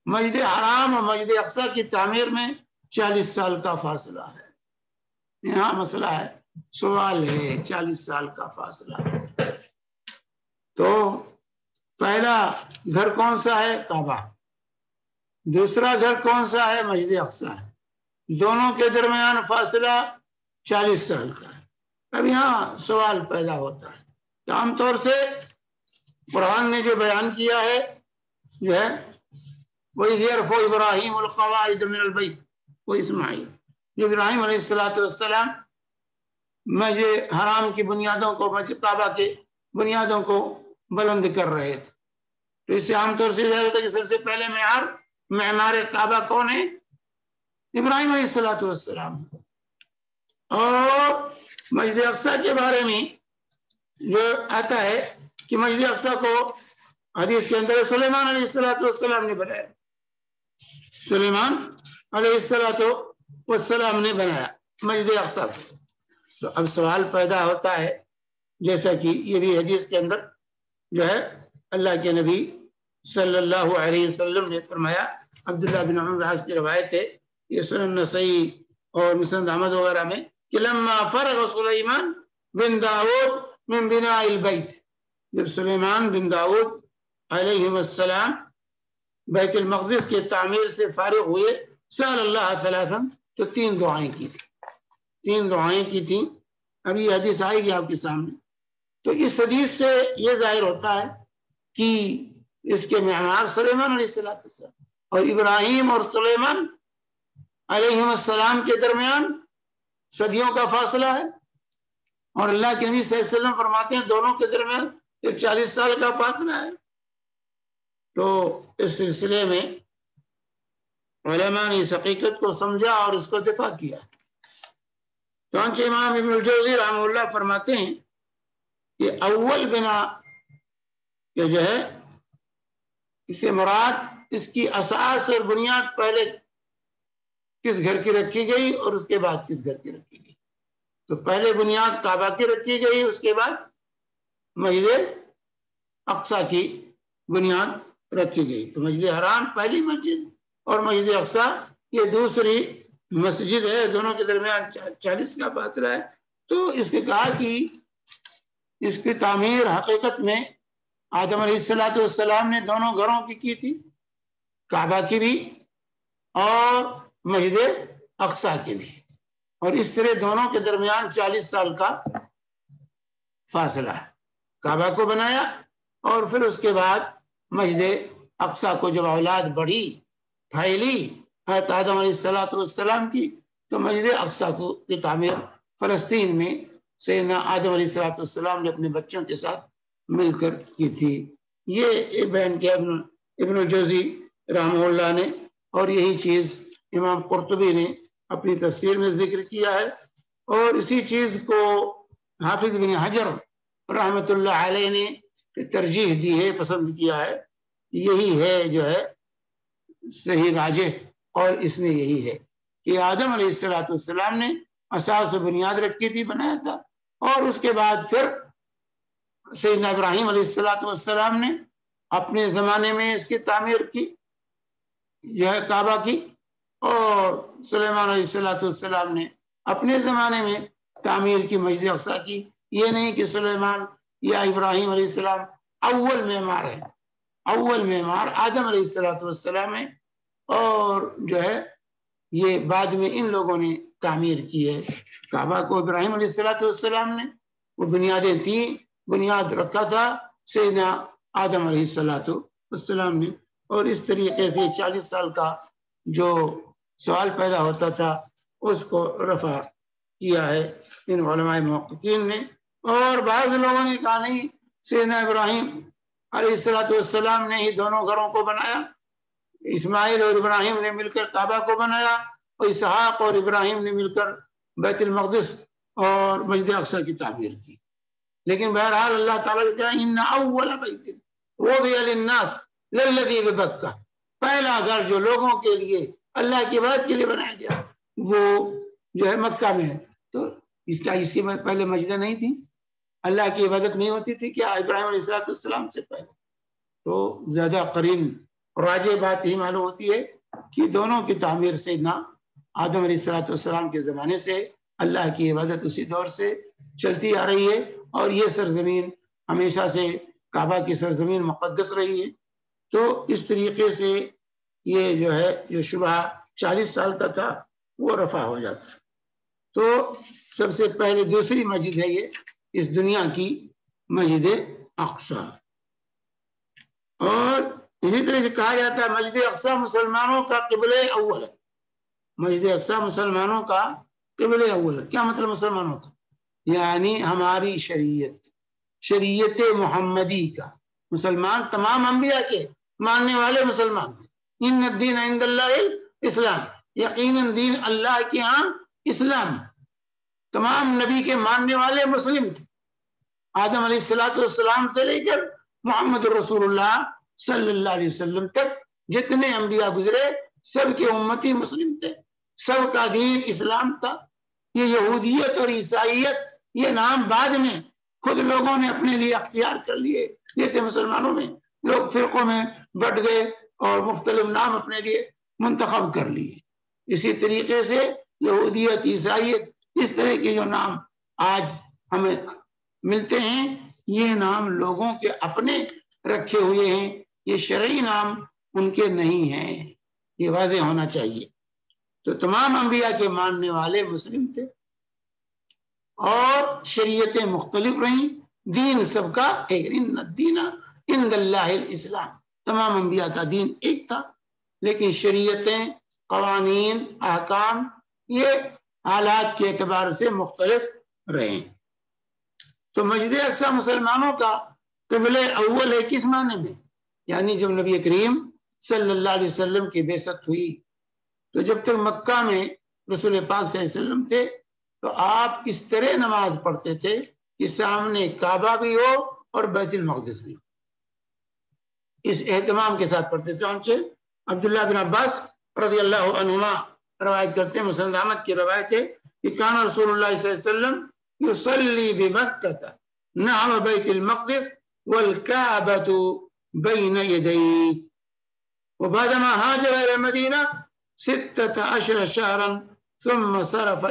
مسجد حرام اور مسجد اقصی کی تعمیر میں 40 سال کا فاصلہ ہے. یہاں مسئلہ ہے، سوال ہے، 40 سال کا فاصلہ ہے. تو پہلا گھر کون سا ہے؟ کعبہ. دوسرا گھر کون سا ہے؟ مسجد اقصی ہے. دونوں کے درمیان فاصلہ 40 سال کا ہے. اب یہاں سوال پیدا ہوتا ہے کہ عام طور سے قرآن نے جو بیان کیا ہے جو ہے وَإِذْ يَرْفَعُ إِبْرَاهِيمُ الْقَوَاعِدَ مِنَ الْبَيْتِ وَإِسْمَاعِيلُ، جو ابراہیم علیہ السلام مسجد حرام کی بنیادوں کو، مسجد کعبہ کے بنیادوں کو بلند کر رہے تھے. تو اس سے عام طور سے ظاہر ہوتا ہے کہ سب سے پہلے معمار کعبہ کون ہے؟ ابراہیم علیہ السلام. اور مسجد اقصی کے بارے میں جو آتا ہے کہ مسجد اقصی کو حدیث کے اندر سلیمان علیہ السلام نے بنایا. سلیمان علیہ السلام نے بنایا مسجد اقصی کو. تو اب سوال پیدا ہوتا ہے، جیسا کہ یہ بھی حدیث کے اندر جو ہے اللہ کے نبی صلی اللہ علیہ وسلم نے فرمایا، عبداللہ بن عمر العاص کی روایت ہے، یہ سنن نسائی اور مسند احمد وغیرہ میں، کہ لما فرغ سلیمان بن داؤد من بناء البیت، جب سلیمان بن داؤد علیہ السلام بیت المقدس کی تعمیر سے فارغ ہوئے، سأل اللہ ثلاثا، تو 3 دعائیں کی تھی. 3 دعائیں کی تھیں. ابھی یہ حدیث آئے گی آپ کے سامنے. تو اس حدیث سے یہ ظاہر ہوتا ہے کہ اس کے معمار سلیمان علیہ السلام اور ابراہیم اور سلیمان علیہ السلام کے درمیان صدیوں کا فاصلہ ہے. اور اللہ کے نبی صلی اللہ علیہ وسلم فرماتے ہیں دونوں کے درمیان 40 سال کا فاصلہ ہے. تو اس سلسلے میں علماء نے اس حقیقت کو سمجھا اور اس کو دفاع کیا. چنانچہ امام ابن الجوزی رحمہ اللہ فرماتے ہیں کہ اول بنا کہ جو ہے اس سے مراد اس کی اساس اور بنیاد پہلے کس گھر کی رکھی گئی اور اس کے بعد کس گھر کی رکھی گئی. تو پہلے بنیاد کعبہ کی رکھی گئی، اس کے بعد مسجد اقصی کی بنیاد رکھی گئی. تو مسجد حرام پہلی مسجد اور مسجد اقصی یہ دوسری مسجد ہے. دونوں کے درمیان 40 کا فاصلہ ہے. تو اس کے کہا کہ اس کی تعمیر حقیقت میں آدم علیہ السلام نے دونوں گھروں کی تھی، کعبہ کی بھی اور مسجد اقصی کی بھی. اور اس طرح دونوں کے درمیان 40 سال کا فاصلہ ہے. کعبہ کو بنایا اور پھر اس کے بعد مسجد اقصی کو جب اولاد بڑھی پھیلی حضرت آدم علیہ السلام کی، تو مسجد اقصی کو کی تعمیر فلسطین میں سیدنا آدم علیہ السلام نے اپنے بچوں کے ساتھ مل کر کی تھی. یہ بیان کیا ابن الجوزی رحمہ اللہ نے، اور یہی چیز امام قرطبی نے اپنی تفسیر میں ذکر کیا ہے. اور اسی چیز کو حافظ بن حجر رحمۃ اللہ علیہ نے ترجیح دی ہے، پسند کیا ہے. یہی ہے جو ہے صحیح راجح، اور اس میں یہی ہے کہ آدم علیہ السلام نے اساس و بنیاد رکھی تھی، بنایا تھا. اور اس کے بعد پھر سیدنا ابراہیم علیہ السلام نے اپنے زمانے میں اس کی تعمیر کی جو ہے کعبہ کی، اور سلیمان علیہ السلام نے اپنے زمانے میں تعمیر کی مسجد اقصی کی. یہ نہیں کہ سلیمان یا ابراہیم علیہ السلام اول معمار ہے. اول معمار آدم علیہ السلام ہے، اور جو ہے یہ بعد میں ان لوگوں نے تعمیر کی ہے. کعبہ کو ابراہیم علیہ السلام نے وہ بنیادیں تھیں، بنیاد رکھا تھا سیدنا آدم علیہ السلام نے. اور اس طریقے سے 40 سال کا جو سوال پیدا ہوتا تھا اس کو رفع کیا ہے ان علماء محققین نے. اور بعض لوگوں نے کہا نہیں، سیدنا ابراہیم علیہ السلام نے ہی دونوں گھروں کو بنایا، اسماعیل اور ابراہیم نے مل کر کعبہ کو بنایا، اور اسحاق اور ابراہیم نے مل کر بیت المقدس اور مسجد اقصی کی تعمیر کی. لیکن بہرحال اللہ تعالیٰ نے کہا ان اول بیت وضع للناس للذی ببکہ، پہلا گھر جو لوگوں کے لیے اللہ کی عبادت کے لیے بنایا گیا وہ جو ہے مکہ میں ہے. تو اس کی پہلے مسجدیں نہیں تھیں؟ اللہ کی عبادت نہیں ہوتی تھی کیا ابراہیم علیہ السلام سے پہلے؟ تو زیادہ قرین راجع بات ہی معلوم ہوتی ہے کہ دونوں کی تعمیر سیدنا آدم علیہ السلام کے زمانے سے اللہ کی عبادت اسی دور سے چلتی آ رہی ہے، اور یہ سرزمین ہمیشہ سے کعبہ کی سرزمین مقدس رہی ہے. تو اس طریقے سے یہ جو ہے جو شبہ 40 سال کا تھا وہ رفع ہو جاتا. تو سب سے پہلے دوسری مسجد ہے یہ اس دنیا کی مسجد اقصی. اور اسی طرح سے کہا جاتا ہے مسجد اقصی مسلمانوں کا قبلہ اول ہے. مسجد اقصی مسلمانوں کا قبلہ اول ہے. کیا مطلب مسلمانوں کا؟ یعنی ہماری شریعت محمدی کا. مسلمان تمام انبیاء کے ماننے والے مسلمان تھے. ان الدین عند اللہ اسلام، یقیناً دین اللہ کے ہاں اسلام. تمام نبی کے ماننے والے مسلم تھے. آدم علیہ السلام سے لے کر محمد رسول اللہ صلی اللہ علیہ وسلم تک جتنے انبیاء گزرے سب کے امتی مسلم تھے. سب کا دین اسلام تھا. یہ یہودیت اور عیسائیت یہ نام بعد میں خود لوگوں نے اپنے لیے اختیار کر لیے. جیسے مسلمانوں میں لوگ فرقوں میں بٹ گئے اور مختلف نام اپنے لیے منتخب کر لیے، اسی طریقے سے یہودیت عیسائیت اس طرح کے جو نام آج ہمیں ملتے ہیں یہ نام لوگوں کے اپنے رکھے ہوئے ہیں. یہ شرعی نام ان کے نہیں ہیں، یہ واضح ہونا چاہیے. تو تمام انبیاء کے ماننے والے مسلم تھے اور شریعتیں مختلف رہیں. دین سب کا ایک، ان الدین عند اللہ الاسلام. تمام انبیاء کا دین ایک تھا، لیکن شریعتیں، قوانین، احکام یہ حالات کے اعتبار سے مختلف رہے. تو مسجد اقصی مسلمانوں کا قبلہ اول ہے. کس معنی میں؟ یعنی جب نبی کریم صلی اللہ علیہ وسلم کی بعثت ہوئی تو جب تک مکہ میں رسول پاک صلی اللہ علیہ وسلم تھے تو آپ اس طرح نماز پڑھتے تھے کہ سامنے کعبہ بھی ہو اور بیت المقدس بھی ہو. اس اہتمام کے ساتھ پڑھتے تھے. چنانچہ عبداللہ بن عباس رضی اللہ عنہما روایت کرتے ہیں، مسند احمد کی روایت ہے کہ کان رسول اللہ صلی اللہ علیہ وسلم یصلی بمکہ نحو بیت المقدس والکعبۃ بین یدیہ وبعدما هاجر الى المدینہ 16 شهرا ثم صرف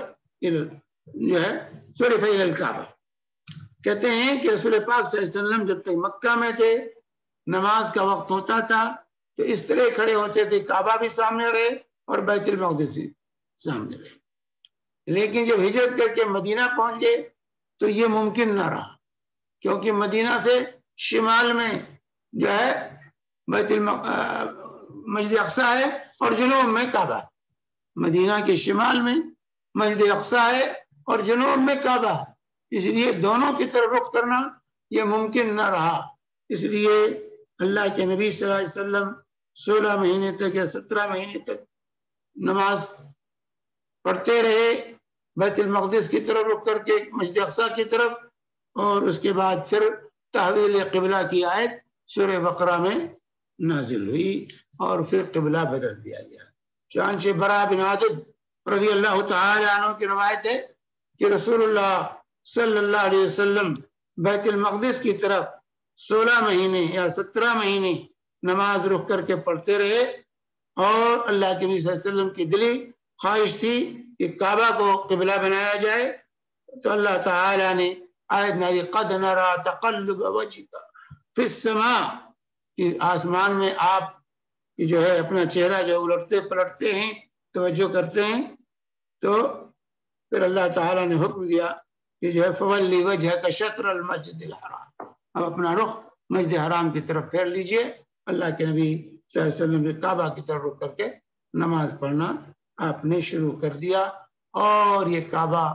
الى الکعبہ. کہتے ہیں کہ رسول پاک صلی اللہ علیہ وسلم جب تک مکہ میں تھے نماز کا وقت ہوتا تھا تو اس طرح کھڑے ہوتے تھے کعبہ بھی سامنے رہے اور بیت المقدس بھی سامنے رہے. لیکن جب ہجرت کر کے مدینہ پہنچ گئے تو یہ ممکن نہ رہا، کیونکہ مدینہ سے شمال میں جو ہے مسجد اقصی ہے اور جنوب میں کعبہ. مدینہ کے شمال میں مسجد اقصی ہے اور جنوب میں کعبہ، اس لیے دونوں کی طرف رخ کرنا یہ ممکن نہ رہا. اس لیے اللہ کے نبی صلی اللہ علیہ وسلم 16 مہینے تک یا 17 مہینے تک نماز پڑھتے رہے بیت المقدس کی طرف رخ کر کے مسجد اقصی کی طرف، اور اس کے بعد پھر تحویل قبلہ کی آیت سورہ بقرہ میں نازل ہوئی اور پھر قبلہ بدل دیا گیا. چنانچہ براء بن عازب رضی اللہ تعالی عنہ کی روایت ہے کہ رسول اللہ صلی اللہ علیہ وسلم بیت المقدس کی طرف 16 مہینے یا 17 مہینے نماز رخ کر کے پڑھتے رہے، اور اللہ کے نبی صلی اللہ علیہ وسلم کی دلی خواہش تھی کہ کعبہ کو قبلہ بنایا جائے. تو اللہ تعالی نے آیت نازل قد نرى تقلب وجهك في السماء، کہ آسمان میں آپ جو ہے اپنا چہرہ جو الٹتے پلٹتے ہیں توجہ کرتے ہیں. تو پھر اللہ تعالیٰ نے حکم دیا کہ جو ہے فولی وجهك شطر المسجد الحرام، اب اپنا رخ مسجد حرام کی طرف پھیر لیجئے. اللہ کے نبی صلی اللہ علیہ وسلم نے کعبہ کی طرف رخ کر کے نماز پڑھنا آپ نے شروع کر دیا. اور یہ کعبہ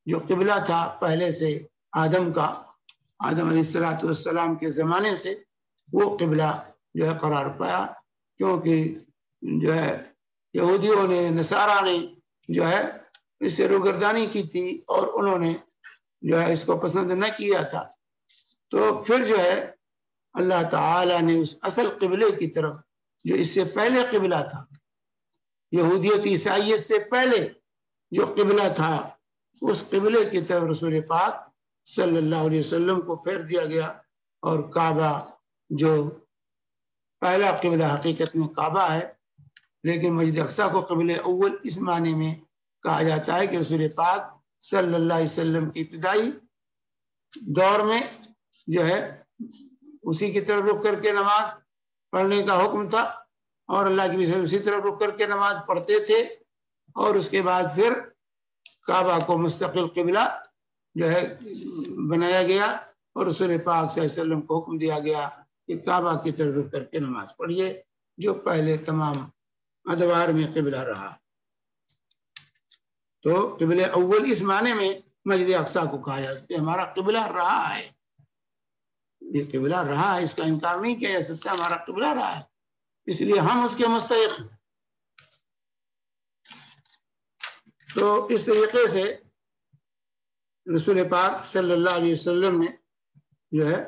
جو قبلہ تھا پہلے سے آدم علیہ السلام کے زمانے سے وہ قبلہ جو ہے قرار پایا، کیونکہ جو ہے یہودیوں نے نصارہ نے جو ہے اس سے روگردانی کی تھی اور انہوں نے جو ہے اس کو پسند نہ کیا تھا. تو پھر جو ہے اللہ تعالی نے اس اصل قبلے کی طرف جو اس سے پہلے قبلہ تھا، یہودیت عیسائیت سے پہلے جو قبلہ تھا، اس قبلے کی طرف رسول پاک صلی اللہ علیہ وسلم کو پھیر دیا گیا، اور کعبہ جو پہلا قبلہ حقیقت میں کعبہ ہے، لیکن مسجد اقصیٰ کو قبلہ اول اس معنی میں کہا جاتا ہے کہ رسول پاک صلی اللہ علیہ وسلم کی ابتدائی دور میں جو ہے اسی کی طرف رک کر کے نماز پڑھنے کا حکم تھا، اور اللہ کی بھی اسی طرف رک کر کے نماز پڑھتے تھے، اور اس کے بعد پھر کعبہ کو مستقل قبلہ جو ہے بنایا گیا، اور رسول پاک صلی اللہ علیہ وسلم کو حکم دیا گیا کہ کعبہ کی طرف رک کر کے نماز پڑھیے، جو پہلے تمام ادوار میں قبلہ رہا۔ تو قبلہ اول اس معنی میں مسجد اقصیٰ کو کہا جاتا ہے، ہمارا قبلہ رہا ہے، یہ قبلہ رہا ہے، اس کا انکار نہیں کیا جا سکتا، ہمارا قبلہ رہا ہے، اس لیے ہم اس کے مستحق ہیں۔ تو اس طریقے سے رسول پاک صلی اللہ علیہ وسلم نے جو ہے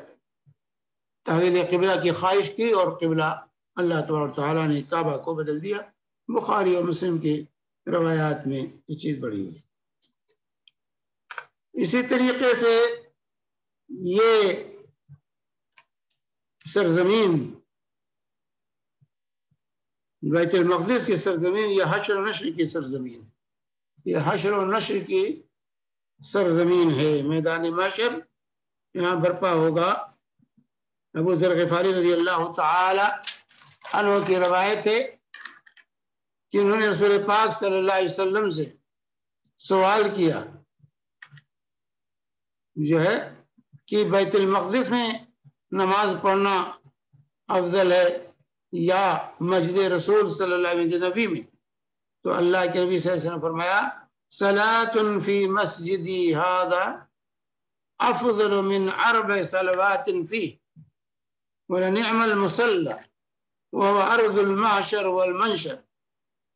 تحویل قبلہ کی خواہش کی، اور قبلہ اللہ تبارک و تعالیٰ نے کعبہ کو بدل دیا۔ بخاری اور مسلم کی روایات میں یہ چیز بڑھی ہوئی۔ اسی طریقے سے یہ سرزمین بیت المقدس کی سرزمین، یہ حشر و نشر کی سرزمین، یہ حشر و نشر کی سرزمین ہے۔ میدان محشر یہاں برپا ہوگا۔ ابو ذر غفاری رضی اللہ تعالی عنہ کی روایت ہے کہ انہوں نے رسول پاک صلی اللہ علیہ وسلم سے سوال کیا جو ہے کہ بیت المقدس میں نماز پڑھنا افضل ہے یا مسجد رسول صلی اللہ علیہ وسلم میں؟ تو اللہ کے نبی صلی اللہ علیہ وسلم نے فرمایا صلاۃ فی مسجدی ھذا افضل من 4 صلوات فیہ ولنعم المصلی وهو ارض المحشر والمنشر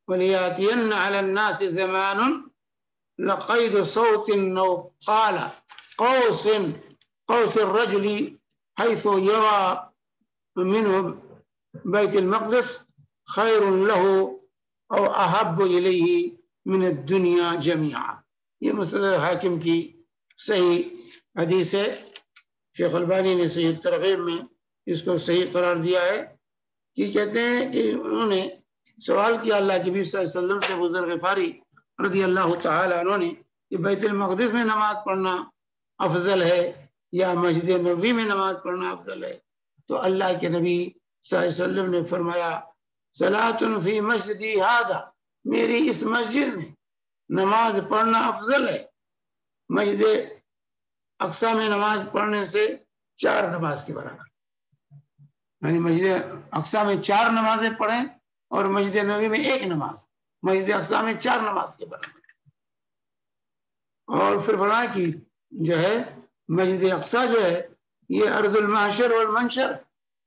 ولياتين على الناس زمان لقيد صوت أو قال قوس الرجل حيث يرى منه بيت المقدس خير له أو أحب إليه من الدنيا جميعا۔ یہ مستدرک حاکم کی صحیح حدیث ہے۔ شیخ البانی نے صحیح ترغیب میں اس کو صحیح قرار دیا ہے، کہ کہتے ہیں کہ انہوں نے سوال کیا اللہ کے نبی صلی اللہ علیہ وسلم سے، ابو ذر غفاری رضی اللہ تعالی عنہ نے، کہ بیت المقدس میں نماز پڑھنا افضل ہے یا مسجد نبوی میں نماز پڑھنا افضل ہے؟ تو اللہ کے نبی صلی اللہ علیہ وسلم نے فرمایا صلاۃ فی مسجدی ھذا، میری اس مسجد میں نماز پڑھنا افضل ہے مسجد اقصیٰ میں نماز پڑھنے سے 4 نماز کے برابر۔ یعنی مسجد اقصیٰ میں 4 نمازیں پڑھیں اور مسجد نبوی میں 1 نماز، مسجد اقصیٰ میں 4 نماز کے برابر۔ اور پھر فرمایا کہ جو ہے مسجد اقصیٰ جو ہے یہ ارض المحشر والمنشر،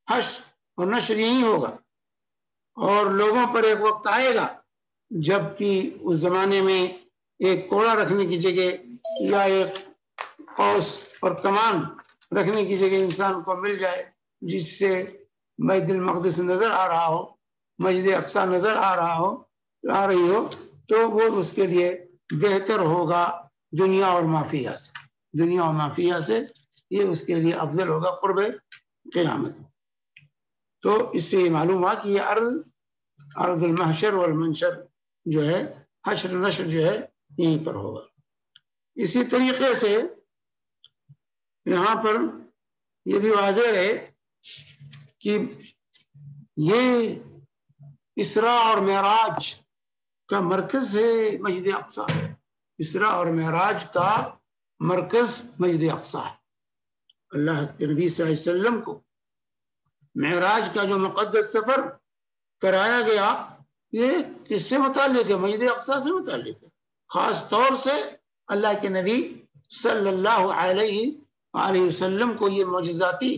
حشر اور نشر یہی ہوگا، اور لوگوں پر ایک وقت آئے گا جب کہ اس زمانے میں ایک کوڑا رکھنے کی جگہ یا ایک قوس اور کمان رکھنے کی جگہ انسان کو مل جائے، جس سے بیت المقدس نظر آ رہا ہو، مسجد اقصیٰ نظر آ رہی ہو، تو وہ اس کے لیے بہتر ہوگا دنیا اور مافیہ سے، دنیا اور مافیہ سے یہ اس کے لیے افضل ہوگا قرب قیامت۔ تو اس سے یہ معلوم ہوا کہ یہ ارض المحشر والمنشر جو ہے، حشر نشر جو ہے یہیں پر ہوگا۔ اسی طریقے سے یہاں پر یہ بھی واضح ہے کہ یہ اسراء اور معراج کا مرکز ہے مسجد اقصیٰ، اسراء اور معراج کا مرکز مسجد اقصیٰ ہے۔ اللہ کے نبی صلی اللہ علیہ وسلم کو معراج کا جو مقدس سفر کرایا گیا، یہ کس سے متعلق ہے؟ مسجد اقصیٰ سے متعلق ہے۔ خاص طور سے اللہ کے نبی صلی اللہ علیہ وآلہ وسلم کو یہ معجزاتی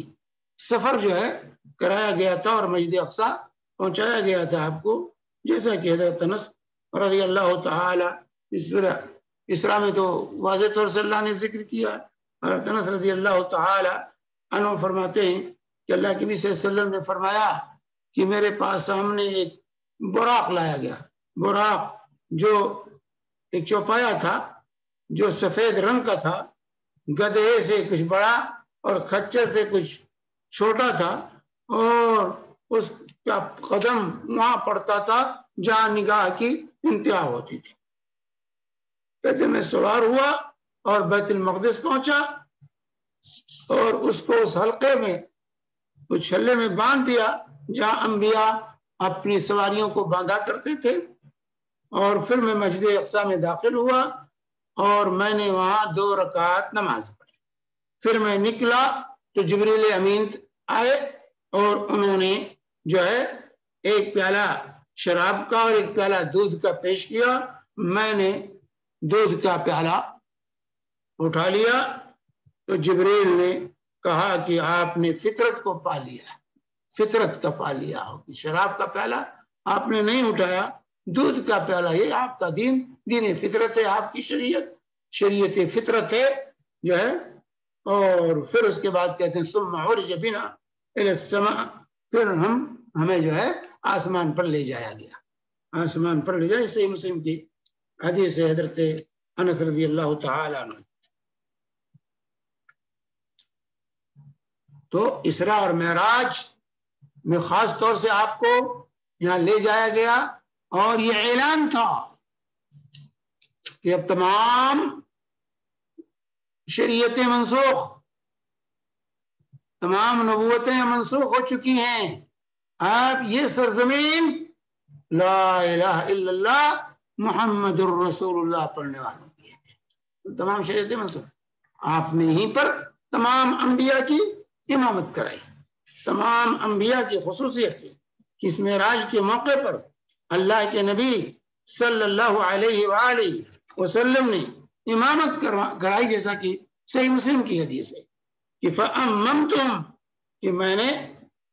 سفر جو ہے کرایا گیا تھا، اور مسجد اقصیٰ پہنچایا گیا تھا آپ کو، جیسا کہ حضرت انس رضی اللہ تعالی اسراء میں تو واضح طور سے اللہ نے ذکر کیا۔ حضرت انس رضی اللہ تعالی عنہ فرماتے ہیں کہ اللہ کے نبی صلی اللہ علیہ وسلم نے فرمایا کہ میرے پاس سامنے ایک براق لایا گیا. براق جو ایک چوپایا تھا جو سفید رنگ کا تھا, گدھے سے کچھ بڑا اور خچر سے کچھ چھوٹا تھا, اور اس کا قدم وہاں پڑتا تھا جہاں نگاہ کی انتہا ہوتی تھی. کہتے میں سوار ہوا اور بیت المقدس پہنچا اور اس کو اس حلقے میں اس چھلے میں باندھ دیا جہاں انبیاء اپنی سواریوں کو باندھا کرتے تھے, اور پھر میں مسجد اقصی میں داخل ہوا اور میں نے وہاں 2 رکعت نماز پڑھی. پھر میں نکلا تو جبریل امین آئے اور انہوں نے جو ہے ایک پیالہ شراب کا اور ایک پیالہ دودھ کا پیش کیا. میں نے دودھ کا پیالہ اٹھا لیا تو جبریل نے کہا کہ آپ نے فطرت کو پا لیا, فطرت کا پا لیا ہو. شراب کا پیالہ آپ نے نہیں اٹھایا, دودھ کا پیالہ یہ آپ کا دین, دین فطرت ہے, آپ کی شریعت فطرت ہے جو ہے. اور پھر اس کے بعد کہتے ہیں ثم عرج بنا الى السماء, پھر ہمیں جو ہے آسمان پر لے جایا گیا, آسمان پر لے جایا. صحیح مسلم کی حدیث ہے حضرت انس رضی اللہ تعالی عنہ. تو اسراء اور معراج میں خاص طور سے آپ کو یہاں لے جایا گیا اور یہ اعلان تھا کہ اب تمام شریعتیں منسوخ, تمام نبوتیں منسوخ ہو چکی ہیں. اب یہ سرزمین لا الہ الا اللہ محمد الرسول اللہ پڑھنے والوں کی ہے. تمام شریعتیں منسوخ. آپ نے ہی پر تمام انبیاء کی امامت کرائی. تمام انبیاء کی خصوصیت کہ اس معراج کے موقع پر اللہ کے نبی صلی اللہ علیہ وآلہ وسلم نے امامت کرائی, جیسا کہ صحیح مسلم کی حدیث ہے کہ فَأَمَّمْتُمْ, کہ میں نے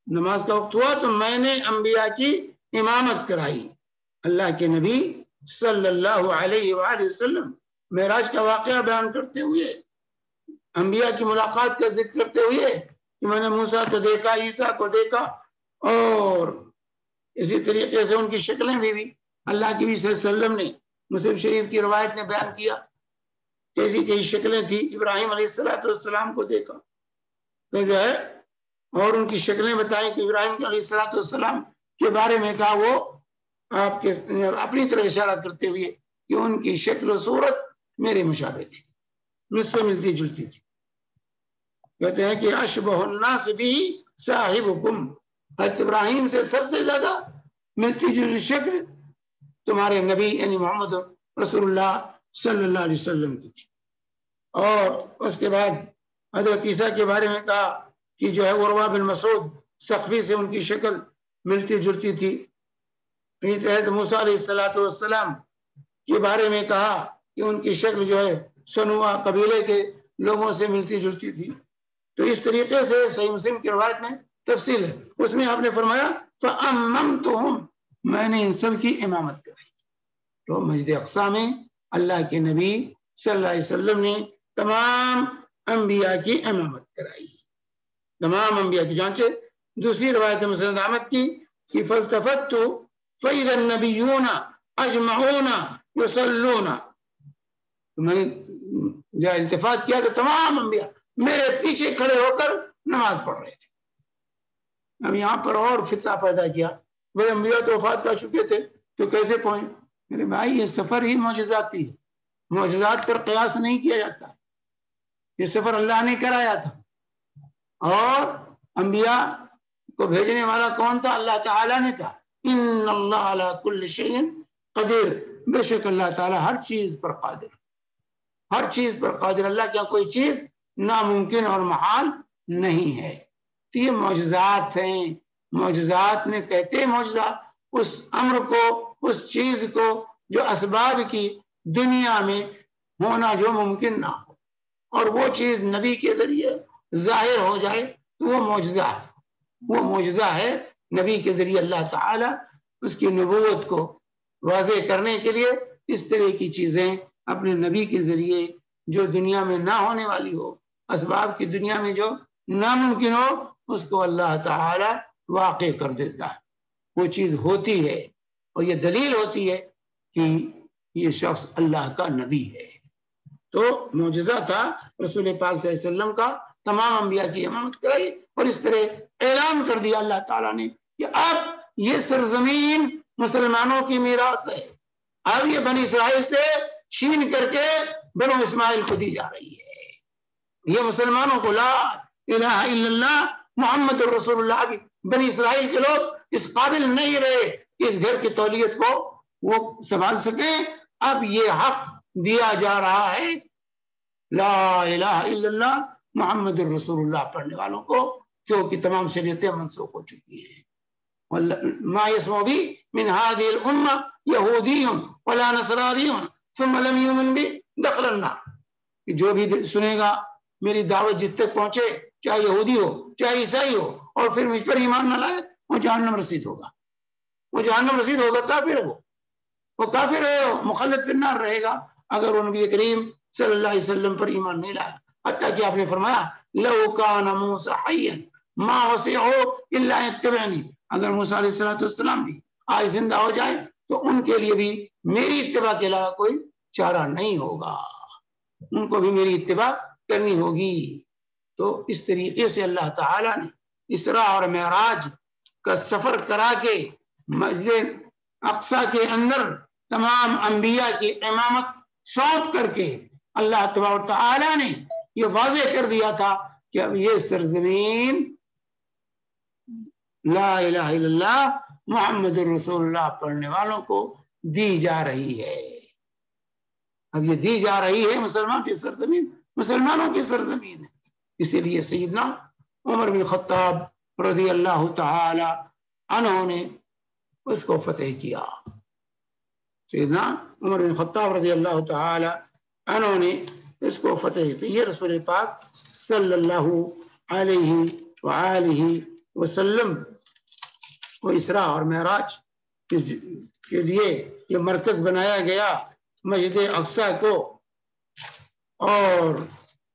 نماز کا وقت ہوا تو میں نے انبیاء کی امامت کرائی. اللہ کے نبی صلی اللہ علیہ وآلہ وسلم معراج کا واقعہ بیان کرتے ہوئے, انبیاء کی ملاقات کا ذکر کرتے ہوئے کہ میں نے موسیٰ کو دیکھا, عیسیٰ کو دیکھا, اور اسی طریقے سے ان کی شکلیں بھی اللہ کے نبی صلی اللہ علیہ وسلم نے مسلم شریف کی روایت نے بیان کیا کیسی کئی شکلیں تھی. ابراہیم علیہ السلام کو دیکھا تو جو ہے, اور ان کی شکلیں بتائیں کہ ابراہیم علیہ السلام کے بارے میں کہا وہ آپ کے اپنی طرف اشارہ کرتے ہوئے کہ ان کی شکل و صورت میرے مشابہ تھی, مجھ سے ملتی جلتی تھی. کہتے ہیں کہ اشبہ الناس بھی صاحبکم, حضرت ابراہیم سے سب سے زیادہ ملتی جلتی شکل تمہارے نبی یعنی محمد رسول اللہ صلی اللہ علیہ وسلم کی تھی. اور اس کے بعد حضرت عیسیٰ کے بارے میں کہا کہ جو ہے عروہ بن مسعود سقفی سے ان کی شکل ملتی جلتی تھی. حضرت موسیٰ علیہ السلام کے بارے میں کہا کہ ان کی شکل جو ہے سنوا قبیلے کے لوگوں سے ملتی جلتی تھی. تو اس طریقے سے صحیح مسلم کی روایت میں تفصیل ہے. اس میں آپ نے فرمایا فَأَمَّمْتُهُمْ, میں نے ان سب کی امامت کرائی. تو مسجد اقصی میں اللہ کے نبی صلی اللہ علیہ وسلم نے تمام انبیاء کی امامت کرائی, تمام انبیاء کی. جانچے دوسری روایت مسند احمد کی کہ فَالْتَفَتُّ فَإِذَا النَّبِيُّونَ أَجْمَعُونَ يُصَلُّونَ, میں نے جب التفات کیا تو تمام انبیاء میرے پیچھے کھڑے ہو کر نماز پڑھ رہے تھے. اب یہاں پر اور فتنہ پیدا کیا, وہ انبیاء تو وفات کر چکے تھے تو کیسے پہنچے؟ میرے بھائی یہ سفر ہی معجزاتی ہے, معجزات پر قیاس نہیں کیا جاتا. یہ سفر اللہ نے کرایا تھا, اور انبیاء کو بھیجنے والا کون تھا؟ اللہ تعالیٰ نے تھا. ان اللہ علی کل شیء قدیر, بے شک اللہ تعالیٰ ہر چیز پر قادر, ہر چیز پر قادر. اللہ کیا کوئی چیز ناممکن اور محال نہیں ہے. تو یہ معجزات ہیں. معجزات میں کہتے ہیں معجزات اس امر کو, اس چیز کو جو اسباب کی دنیا میں ہونا جو ممکن نہ ہو, اور وہ چیز نبی کے ذریعے ظاہر ہو جائے تو وہ معجزہ ہے. وہ معجزہ ہے نبی کے ذریعے اللہ تعالیٰ اس کی نبوت کو واضح کرنے کے لیے اس طرح کی چیزیں اپنے نبی کے ذریعے جو دنیا میں نہ ہونے والی ہو, اسباب کی دنیا میں جو ناممکن ہو, اس کو اللہ تعالیٰ واقع کر دیتا ہے. وہ چیز ہوتی ہے اور یہ دلیل ہوتی ہے کہ یہ شخص اللہ کا نبی ہے۔ تو معجزہ تھا رسول پاک صلی اللہ علیہ وسلم کا، تمام انبیاء کی امامت کرائی اور اس طرح اعلان کر دیا اللہ تعالیٰ نے کہ اب یہ سرزمین مسلمانوں کی میراث ہے، اب یہ بنی اسرائیل سے چھین کر کے بنو اسماعیل کو دی جا رہی ہے۔ یہ مسلمانوں کو لا الہ الا اللہ محمد رسول اللہ، ابھی بنی اسرائیل کے لوگ اس قابل نہیں رہے کہ اس گھر کی تولیت کو وہ سنبھال سکیں، اب یہ حق دیا جا رہا ہے لا الہ الا اللہ محمد الرسول اللہ پڑھنے والوں کو، کیونکہ تمام شریعتیں منسوخ ہو چکی ہیں۔ ما يسمع بي من هذه الامه يهودي ولا نصراني ثم لم يؤمن بي دخل النار، جو بھی سنے گا میری دعوت جس تک پہنچے، چاہے یہودی ہو چاہے عیسائی ہو، اور پھر مجھ پر ایمان نہ لائے، وہ جہنم رسید ہوگا، وہ جہنم رسید ہوگا، کافر ہے، وہ کافر ہے، مخلد فی النار رہے گا اگر وہ نبی کریم صلی اللہ علیہ وسلم پر ایمان نہیں لایا۔ حتیٰ کہ آپ نے فرمایا لو کان موسیٰ حیا ما وسعہ الا یتبعنی، اگر موسیٰ علیہ السلام بھی آج زندہ ہو جائے تو ان کے لیے بھی میری اتباع کے علاوہ کوئی چارہ نہیں ہوگا، ان کو بھی میری اتباع کرنی ہوگی۔ تو اس طریقے سے اللہ تعالیٰ نے اسراء اور معراج کا سفر کرا کے مسجد اقصیٰ کے اندر تمام انبیاء کی امامت سونپ کر کے اللہ تبارک و تعالیٰ نے یہ واضح کر دیا تھا کہ اب یہ سرزمین لا الہ الا اللہ محمد الرسول اللہ پڑھنے والوں کو دی جا رہی ہے۔ اب یہ دی جا رہی ہے مسلمان کی سرزمین، مسلمانوں کی سرزمین ہے، اسی لیے سیدنا عمر بن خطاب رضی اللہ تعالی عنہ نے اس کو فتح کیا۔ سیدنا عمر بن خطاب رضی اللہ تعالی عنہ نے اس کو فتح کی۔ یہ رسول پاک صلی اللہ علیہ وآلہ وسلم کو اسراء اور معراج کے لیے یہ مرکز بنایا گیا مسجد اقصیٰ کو، اور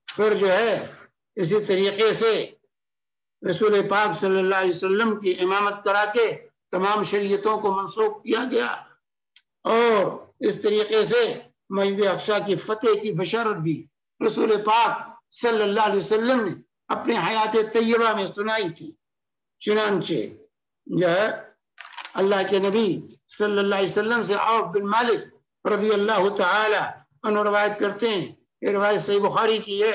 پھر جو ہے اسی طریقے سے رسول پاک صلی اللہ علیہ وسلم کی امامت کرا کے تمام شریعتوں کو منسوخ کیا گیا، اور اس طریقے سے مسجد اقصیٰ کی فتح کی بشارت بھی رسول پاک صلی اللہ علیہ وسلم نے اپنے حیات طیبہ میں سنائی تھی۔ چنانچہ جو ہے اللہ کے نبی صلی اللہ علیہ وسلم سے عوف بن مالک رضی اللہ تعالی عنہ روایت کرتے ہیں، یہ روایت صحیح بخاری کی ہے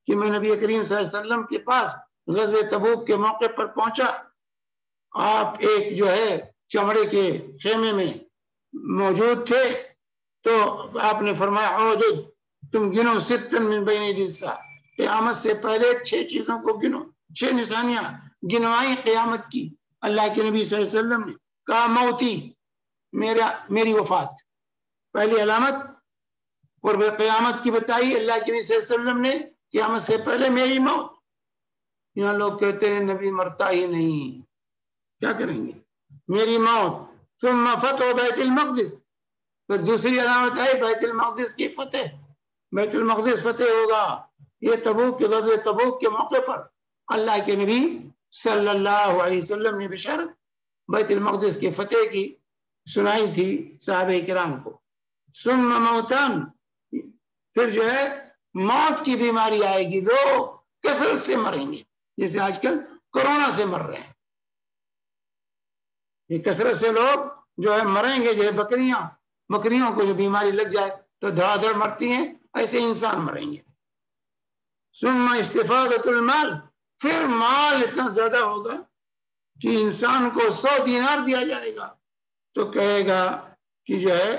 کہ میں نبی کریم صلی اللہ علیہ وسلم کے پاس غزوہ تبوک کے موقع پر پہنچا، آپ ایک جو ہے چمڑے کے خیمے میں موجود تھے، تو آپ نے فرمایا عودد، تم گنو ستن من بین یدی الساعہ، قیامت سے پہلے 6 چیزوں کو گنو، 6 نشانیاں گنوائی قیامت کی۔ اللہ کے نبی صلی اللہ علیہ وسلم نے کہا موتی، میری وفات پہلی علامت، قرب قیامت کی بتائی اللہ کے نبی صلی اللہ علیہ وسلم نے، قیامت سے پہلے میری موت۔ یہاں لوگ کہتے ہیں نبی مرتا ہی نہیں، کیا کریں گے، میری موت۔ ثم فتح بیت المقدس، پھر دوسری علامت ہے بیت المقدس کی فتح، بیت المقدس فتح ہوگا۔ یہ تبوک کے غزوہ تبوک کے موقع پر اللہ کے نبی صلی اللہ علیہ وسلم نے بشارت بیت المقدس کی فتح کی سنائی تھی صحابہ کرام کو۔ ثم موتان، پھر جو ہے موت کی بیماری آئے گی، لوگ کثرت سے مریں گے، جیسے آج کل کورونا سے مر رہے ہیں، یہ کثرت سے لوگ جو ہے مریں گے، جیسے بکریوں کو جو بیماری لگ جائے تو دھڑا دھڑ مرتی ہیں، ایسے انسان مریں گے۔ ثم استفاضۃ المال، پھر مال اتنا زیادہ ہوگا کہ انسان کو 100 دینار دیا جائے گا تو کہے گا کہ جو ہے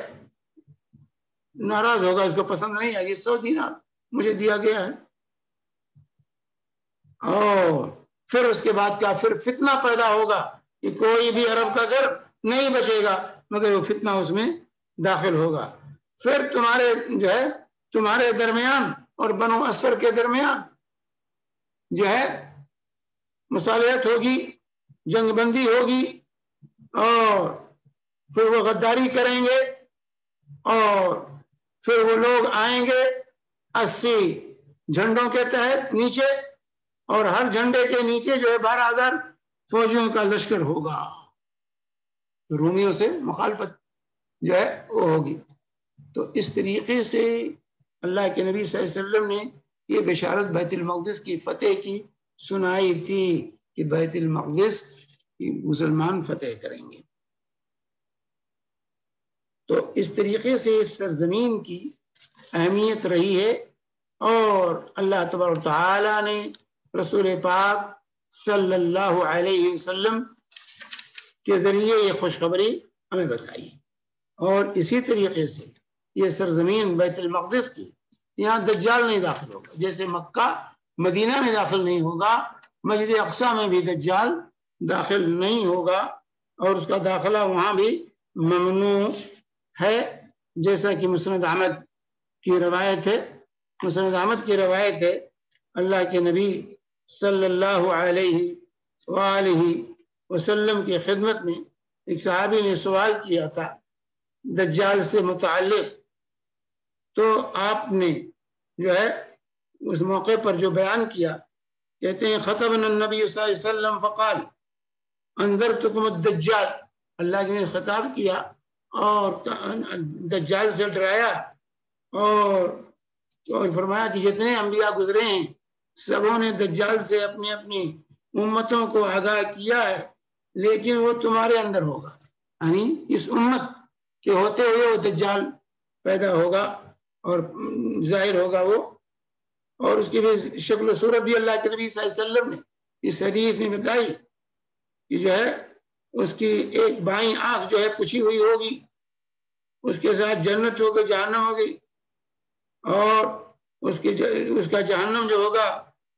ناراض ہوگا، اس کو پسند نہیں آئے گی، 100 دینار مجھے دیا گیا ہے۔ اور پھر اس کے بعد کیا، پھر فتنہ پیدا ہوگا کہ کوئی بھی عرب کا گھر نہیں بچے گا مگر وہ فتنہ اس میں داخل ہوگا۔ پھر تمہارے درمیان اور بنو اسفر کے درمیان جو ہے مصالحت ہوگی، جنگ بندی ہوگی، اور پھر وہ غداری کریں گے، اور پھر وہ لوگ آئیں گے 80 جھنڈوں کے تحت نیچے، اور ہر جھنڈے کے نیچے جو ہے 12,000 فوجیوں کا لشکر ہوگا۔ رومیوں سے مخالفت جو ہے وہ ہوگی۔ تو اس طریقے سے اللہ کے نبی صلی اللہ علیہ وسلم نے یہ بشارت بیت المقدس کی فتح کی سنائی تھی کہ بیت المقدس مسلمان فتح کریں گے۔ تو اس طریقے سے اس سرزمین کی اہمیت رہی ہے، اور اللہ تبارک و تعالی نے رسول پاک صلی اللہ علیہ وسلم کے ذریعے یہ خوشخبری ہمیں بتائی۔ اور اسی طریقے سے یہ سرزمین بیت المقدس کی، یہاں دجال نہیں داخل ہوگا، جیسے مکہ مدینہ میں داخل نہیں ہوگا، مسجد اقصی میں بھی دجال داخل نہیں ہوگا، اور اس کا داخلہ وہاں بھی ممنوع ہے، جیسا کہ مسند احمد کی روایت ہے۔ مسند احمد کی روایت ہے، اللہ کے نبی صلی اللہ علیہ وآلہ وسلم کی خدمت میں ایک صحابی نے سوال کیا تھا دجال سے متعلق، تو آپ نے جو ہے اس موقع پر جو بیان کیا، کہتے ہیں خطبنا النبی صلی اللہ علیہ وسلم فقال انذرتکم الدجال، اللہ کے نے خطاب کیا اور دجال سے ڈرایا، اور فرمایا کہ جتنے انبیاء گزرے ہیں سبوں نے دجال سے اپنی اپنی امتوں کو آگاہ کیا ہے، لیکن وہ تمہارے اندر ہوگا، یعنی اس امت کے ہوتے ہوئے وہ دجال پیدا ہوگا اور ظاہر ہوگا وہ، اور اس کی بھی شکل و صورت بھی اللہ کے نبی صلی اللہ علیہ وسلم نے اس حدیث میں بتائی کہ جو ہے اس کی ایک بائیں آنکھ جو ہے پچھی ہوئی ہوگی، اس کے ساتھ جنت ہوگی جہنم ہوگی، اور اس کا جہنم جو ہوگا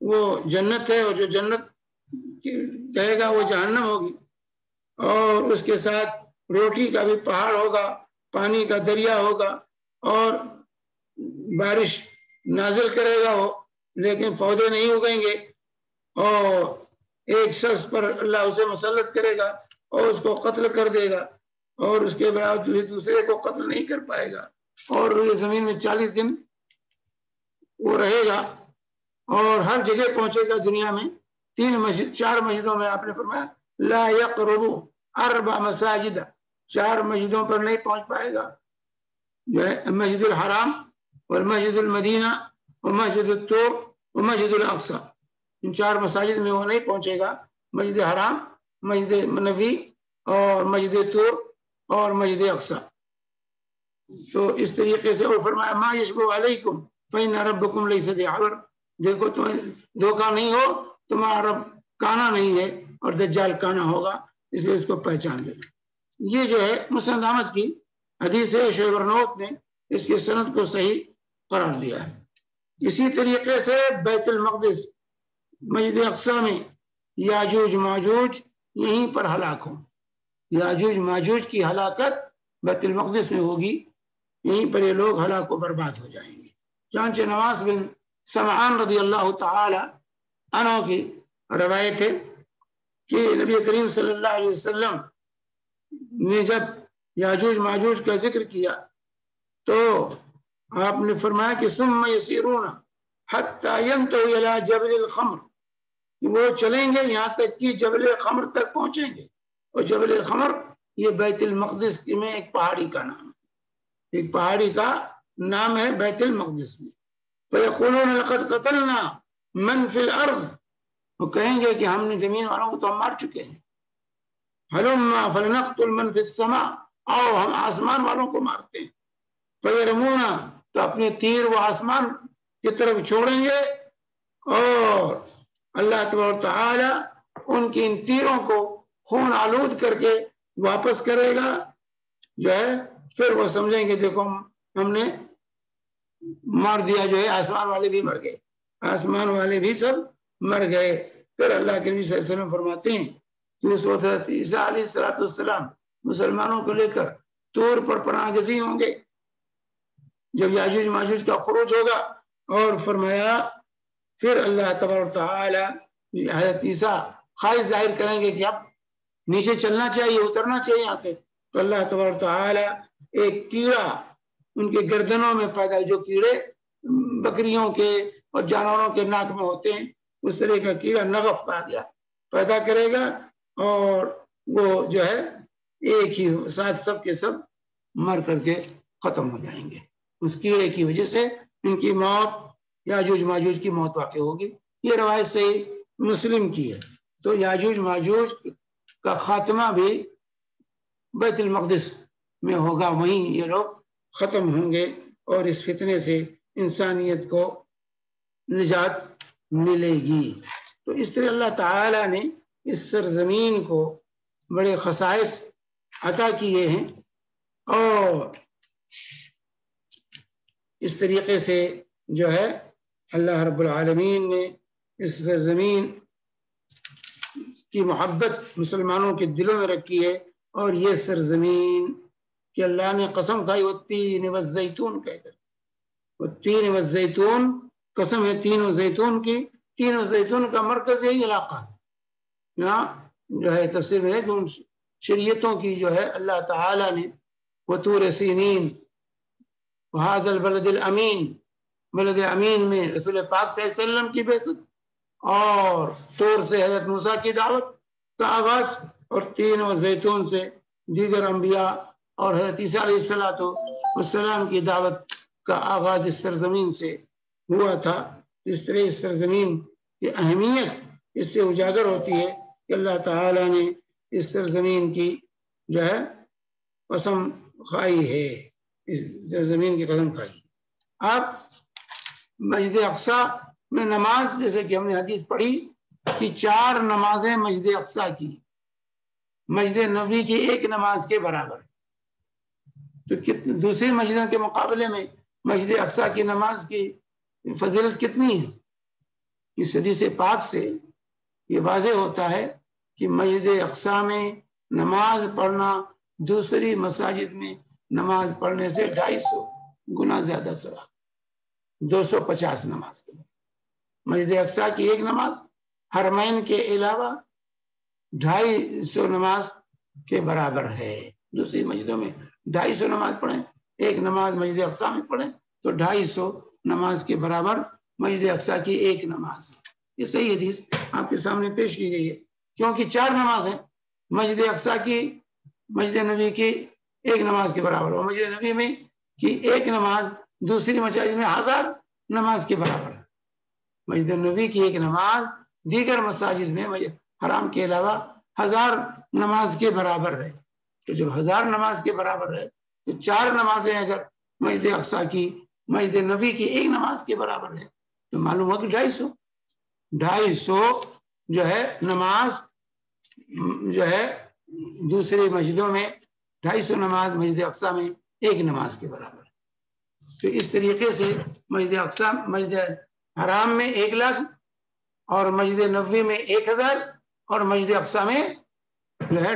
وہ جنت ہے، اور جو جنت کہے گا وہ جہنم ہوگی، اور اس کے ساتھ روٹی کا بھی پہاڑ ہوگا، پانی کا دریا ہوگا، اور بارش نازل کرے گا وہ، لیکن پودے نہیں اگیں گے، اور ایک شخص پر اللہ اسے مسلط کرے گا اور اس کو قتل کر دے گا، اور اس کے بعد دوسرے کو قتل نہیں کر پائے گا، اور یہ زمین میں 40 دن وہ رہے گا، اور ہر جگہ پہنچے گا دنیا میں۔ 4 مسجدوں میں آپ نے فرمایا لا یقربو 4 مساجد، 4 مسجدوں پر نہیں پہنچ پائے گا، جو ہے مسجد الحرام والمسجد المدینہ ومسجد الطور ومسجد الاقصی، ان 4 مساجد میں وہ نہیں پہنچے گا، مسجد حرام، مسجد نبوی اور مسجد طور اور مسجد اقصی۔ تو اس طریقے سے وہ فرمایا ما یشبہ علیکم فإن ربکم لیس بأعور، دیکھو تمہیں دھوکہ نہیں ہو، تمہارا رب کانا نہیں ہے، اور دجال کانا ہوگا، اس لیے اس کو پہچان لے۔ یہ جو ہے مسند احمد کی حدیث ہے، شعیب برنوت نے اس کی سند کو صحیح قرار دیا ہے۔ اسی طریقے سے بیت المقدس مسجد اقصی میں یاجوج ماجوج یہیں پر ہلاک ہوں، یاجوج ماجوج کی ہلاکت بیت المقدس میں ہوگی، یہیں پر یہ لوگ ہلاک و برباد ہو جائیں گے۔ چنانچہ نواس بن سمعان رضی اللہ تعالی عنہ کی روایت ہے کہ نبی کریم صلی اللہ علیہ وسلم نے جب یاجوج ماجوج کا ذکر کیا تو آپ نے فرمایا کہ ثم یسیرون حتی ینتہوا الی جبل الخمر، وہ چلیں گے یہاں تک کہ جبل خمر تک پہنچیں گے، اور جبل خمر یہ بیت المقدس میں ایک پہاڑی کا نام ہے، ایک پہاڑی کا نام ہے بیت المقدس میں۔ فیقولون لقد قتلنا من فی الارض، وہ کہیں گے کہ ہم نے زمین والوں کو تو ہم مار چکے ہیں، ہلما فلنقتل من فی السماء، آؤ ہم آسمان والوں کو مارتے ہیں، فیرمونا، تو اپنے تیر وہ آسمان کی طرف چھوڑیں گے، اور اللہ تبارک تعالی ان کی ان تیروں کو خون آلود کر کے واپس کرے گا، جو ہے پھر وہ سمجھیں گے دیکھو ہم نے مار دیا، جو ہے آسمان والے بھی مر گئے، آسمان والے بھی سب مر گئے۔ پھر اللہ کے نبی صلی اللہ علیہ وسلم فرماتے ہیں کہ اس وقت عیسیٰ علیہ السلام مسلمانوں کو لے کر طور پر پناہ گزین ہوں گے جب یاجوج ماجوج کا خروج ہوگا، اور فرمایا پھر اللہ تبارک تعالی حضرت عیسیٰ خواہش ظاہر کریں گے کہ اب نیچے چلنا چاہیے، اترنا چاہیے یہاں سے، تو اللہ تبارک تعالی ایک کیڑا ان کے گردنوں میں پیدا ہے، جو کیڑے بکریوں کے اور جانوروں کے ناک میں ہوتے ہیں، اس طرح کا کیڑا نغف کہا گیا پیدا کرے گا، اور وہ جو ہے ایک ہی ساتھ سب کے سب مر کر کے ختم ہو جائیں گے. اس کیڑے کی وجہ سے ان کی موت یاجوج ماجوج کی موت واقع ہوگی. یہ روایت صحیح مسلم کی ہے. تو یاجوج ماجوج کا خاتمہ بھی بیت المقدس میں ہوگا، وہیں یہ لوگ ختم ہوں گے اور اس فتنے سے انسانیت کو نجات ملے گی. تو اس طرح اللہ تعالی نے اس سرزمین کو بڑے خصائص عطا کیے ہیں اور اس طریقے سے جو ہے اللہ رب العالمین نے اس سرزمین کی محبت مسلمانوں کے دلوں میں رکھی ہے. اور یہ سرزمین کہ اللہ نے قسم کھائی والتین والزیتون کہہ کر، والتین والزیتون قسم ہے تینوں زیتون کی. تینوں زیتون کا مرکز یہی علاقہ ہے. یہاں جو ہے تفسیر میں ہے کہ ان شریعتوں کی جو ہے اللہ تعالی نے وطور سینین وہذا البلد الامین، بلد امین میں رسول پاک صلی اللہ علیہ وسلم کی بعثت اور طور سے حضرت موسیٰ کی دعوت کا آغاز اور تین اور زیتون سے دیگر انبیاء اور حضرت عیسیٰ علیہ السلام کی دعوت کا آغاز اس سرزمین سے ہوا تھا. اس طرح اس سرزمین کی اہمیت اس سے اجاگر ہوتی ہے کہ اللہ تعالی نے اس سرزمین کی جو ہے قسم کھائی ہے، اس سرزمین کی قسم کھائی. آپ مسجد اقصی میں نماز، جیسے کہ ہم نے حدیث پڑھی کہ 4 نمازیں مسجد اقصی کی مسجد نبوی کی 1 نماز کے برابر. تو دوسری مسجدوں کے مقابلے میں مسجد اقصی کی نماز کی فضیلت کتنی ہے؟ اس حدیث پاک سے یہ واضح ہوتا ہے کہ مسجد اقصی میں نماز پڑھنا دوسری مساجد میں نماز پڑھنے سے 250 گنا زیادہ ثواب، 250 نماز کے بعد مسجد اقصی کی 1 نماز حرمین کے علاوہ 250 نماز کے برابر ہے. دوسری مسجدوں میں 250 نماز پڑھیں، 1 نماز مسجد اقصی میں پڑھیں تو 250 نماز کے برابر مسجد اقصی کی 1 نماز. یہ صحیح حدیث آپ کے سامنے پیش کی گئی ہے، کیونکہ 4 نمازیں مسجد اقصی کی مسجد نبی کی 1 نماز کے برابر، اور مسجد نبی میں کی 1 نماز دوسری مساجد میں 1000 نماز کے برابر. مسجد نبی کی 1 نماز دیگر مساجد میں حرام کے علاوہ 1000 نماز کے برابر ہے. تو جب 1000 نماز کے برابر ہے تو 4 نمازیں اگر مسجد اقصی کی مسجد نبی کی 1 نماز کے برابر ہے تو معلوم ہوا کہ 250 جو ہے نماز جو ہے دوسری مسجدوں میں 250 نماز مسجد اقصی میں 1 نماز کے برابر ہے. تو اس طریقے سے مسجد اقصی مسجد حرام میں 1 لاکھ اور مسجد نبوی میں 1000 اور مسجد اقصی میں جو ہے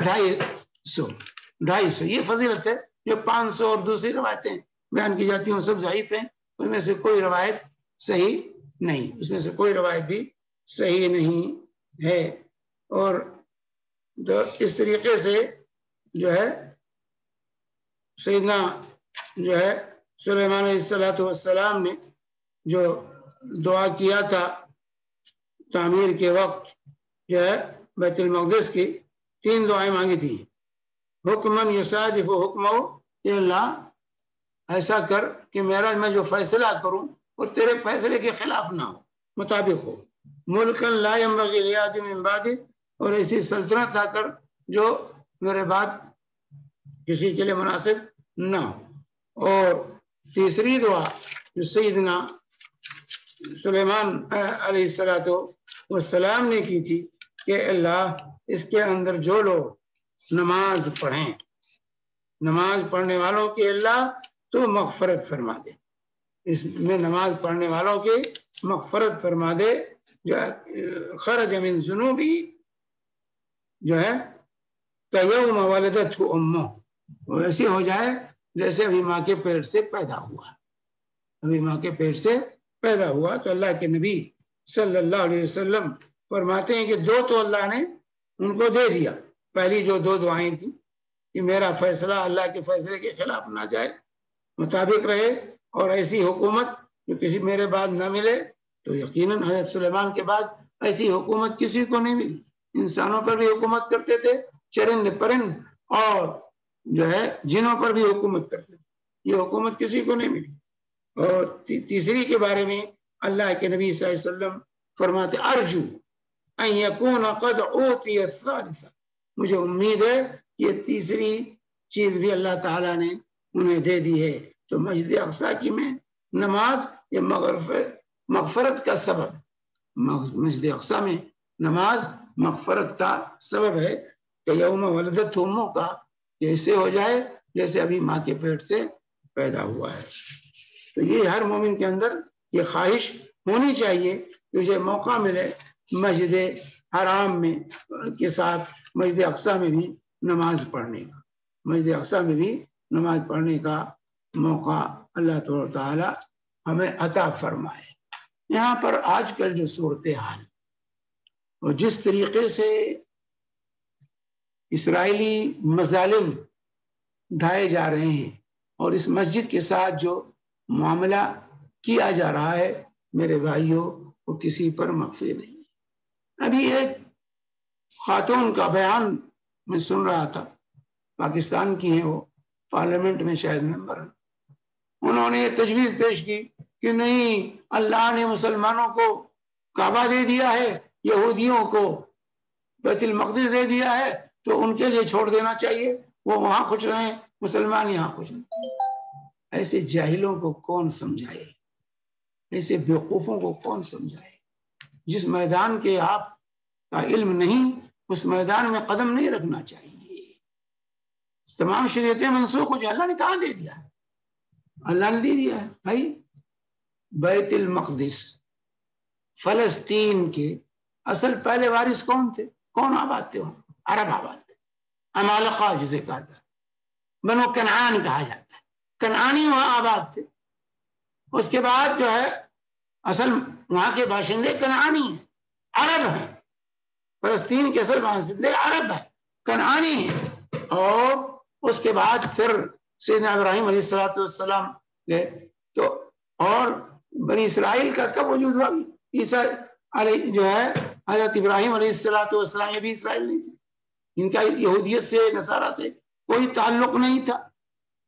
250 یہ فضیلت ہے. جو 500 اور دوسری روایتیں بیان کی جاتی ہیں سب ضعیف ہیں، اس میں سے کوئی روایت صحیح نہیں، اس میں سے کوئی روایت بھی صحیح نہیں ہے. اور اس طریقے سے جو ہے سیدنا جو ہے سلیمان علیہ السلام نے جو دعا کیا تھا تعمیر کے وقت جو ہے بیت المقدس کی 3 دعائیں مانگی تھی. حکمن یصادف حکمہ، کہ اللہ ایسا کر کہ میں جو فیصلہ کروں وہ تیرے فیصلے کے خلاف نہ ہو، مطابق ہو. ملکن لا ينبغي لأحد من بعدی، اور ایسی سلطنت آ کر جو میرے بعد کسی کے لیے مناسب نہ ہو. اور تیسری دعا جو سیدنا سلیمان علیہ السلام نے کی تھی کہ اللہ اس کے اندر جو لوگ نماز پڑھیں، نماز پڑھنے والوں کی اللہ تو مغفرت فرما دے، اس میں نماز پڑھنے والوں کی مغفرت فرما دے. جو خرج من ذنوبی جو ہے کیوم ولدتہ امہ، وہ ایسی ہو جائے جیسے ابھی ماں کے پیٹ سے پیدا ہوا، ابھی ماں کے پیٹ سے پیدا ہوا. تو اللہ کے نبی صلی اللہ علیہ وسلم فرماتے ہیں کہ 2 تو اللہ نے ان کو دے دیا. پہلی جو 2 دعائیں تھیں کہ میرا فیصلہ اللہ کے فیصلے کے خلاف نہ جائے، مطابق رہے، اور ایسی حکومت جو کسی میرے بعد نہ ملے. تو یقیناً حضرت سلیمان کے بعد ایسی حکومت کسی کو نہیں ملی. انسانوں پر بھی حکومت کرتے تھے، چرند پرند اور جو ہے جنوں پر بھی حکومت کرتے تھے. یہ حکومت کسی کو نہیں ملی. اور تیسری کے بارے میں اللہ کے نبی صلی اللہ علیہ وسلم فرماتے ارجو ان یکون قد اوتی الثالثہ، مجھے امید ہے کہ تیسری چیز بھی اللہ تعالیٰ نے انہیں دے دی ہے. تو مسجد اقصی کی میں نماز یہ مغفرت کا سبب، مسجد اقصی میں نماز مغفرت کا سبب ہے کہ یوم ولدت امہ کا ایسے ہو جائے جیسے ابھی ماں کے پیٹ سے پیدا ہوا ہے. تو یہ ہر مومن کے اندر یہ خواہش ہونی چاہیے کہ مجھے موقع ملے مسجد حرام میں کے ساتھ مسجد اقصی میں بھی نماز پڑھنے کا، مسجد اقصی میں بھی نماز پڑھنے کا موقع اللہ تعالی ہمیں عطا فرمائے. یہاں پر آج کل جو صورتحال اور جس طریقے سے اسرائیلی مظالم ڈھائے جا رہے ہیں اور اس مسجد کے ساتھ جو معاملہ کیا جا رہا ہے میرے بھائیوں وہ کسی پر مخفی نہیں. ابھی ایک خاتون کا بیان میں سن رہا تھا، پاکستان کی ہیں، وہ پارلیمنٹ میں شاید ممبر ہیں. انہوں نے یہ تجویز پیش کی کہ نہیں، اللہ نے مسلمانوں کو کعبہ دے دیا ہے، یہودیوں کو بیت المقدس دے دیا ہے، تو ان کے لیے چھوڑ دینا چاہیے، وہ وہاں خوش رہیں، مسلمان یہاں خوش رہیں. ایسے جاہلوں کو کون سمجھائے، ایسے بیوقوفوں کو کون سمجھائے؟ جس میدان کے آپ کا علم نہیں اس میدان میں قدم نہیں رکھنا چاہیے. تمام شریعتیں منسوخ ہو جائے، اللہ نے کہاں دے دیا؟ اللہ نے دے دیا ہے. بھائی بیت المقدس فلسطین کے اصل پہلے وارث کون تھے؟ کون آباد تھے؟ وہاں عرب آباد تھے، عمالقہ جسے کہا جاتا ہے، بنو کنعان کہا جاتا ہے، کنعانی وہاں آباد تھے. اس کے بعد جو ہے اصل وہاں کے باشندے کنعانی ہیں، عرب ہیں. فلسطین کے اصل باشندے عرب ہیں، کنعانی ہیں. اور اس کے بعد پھر سیدنا ابراہیم علیہ السلام گئے. تو اور بنی اسرائیل کا کب وجود ہوا؟ عیسیٰ علیہ جو ہے حضرت ابراہیم علیہ السلام، یہ بھی اسرائیل نہیں تھے، ان کا یہودیت سے نصارہ سے کوئی تعلق نہیں تھا.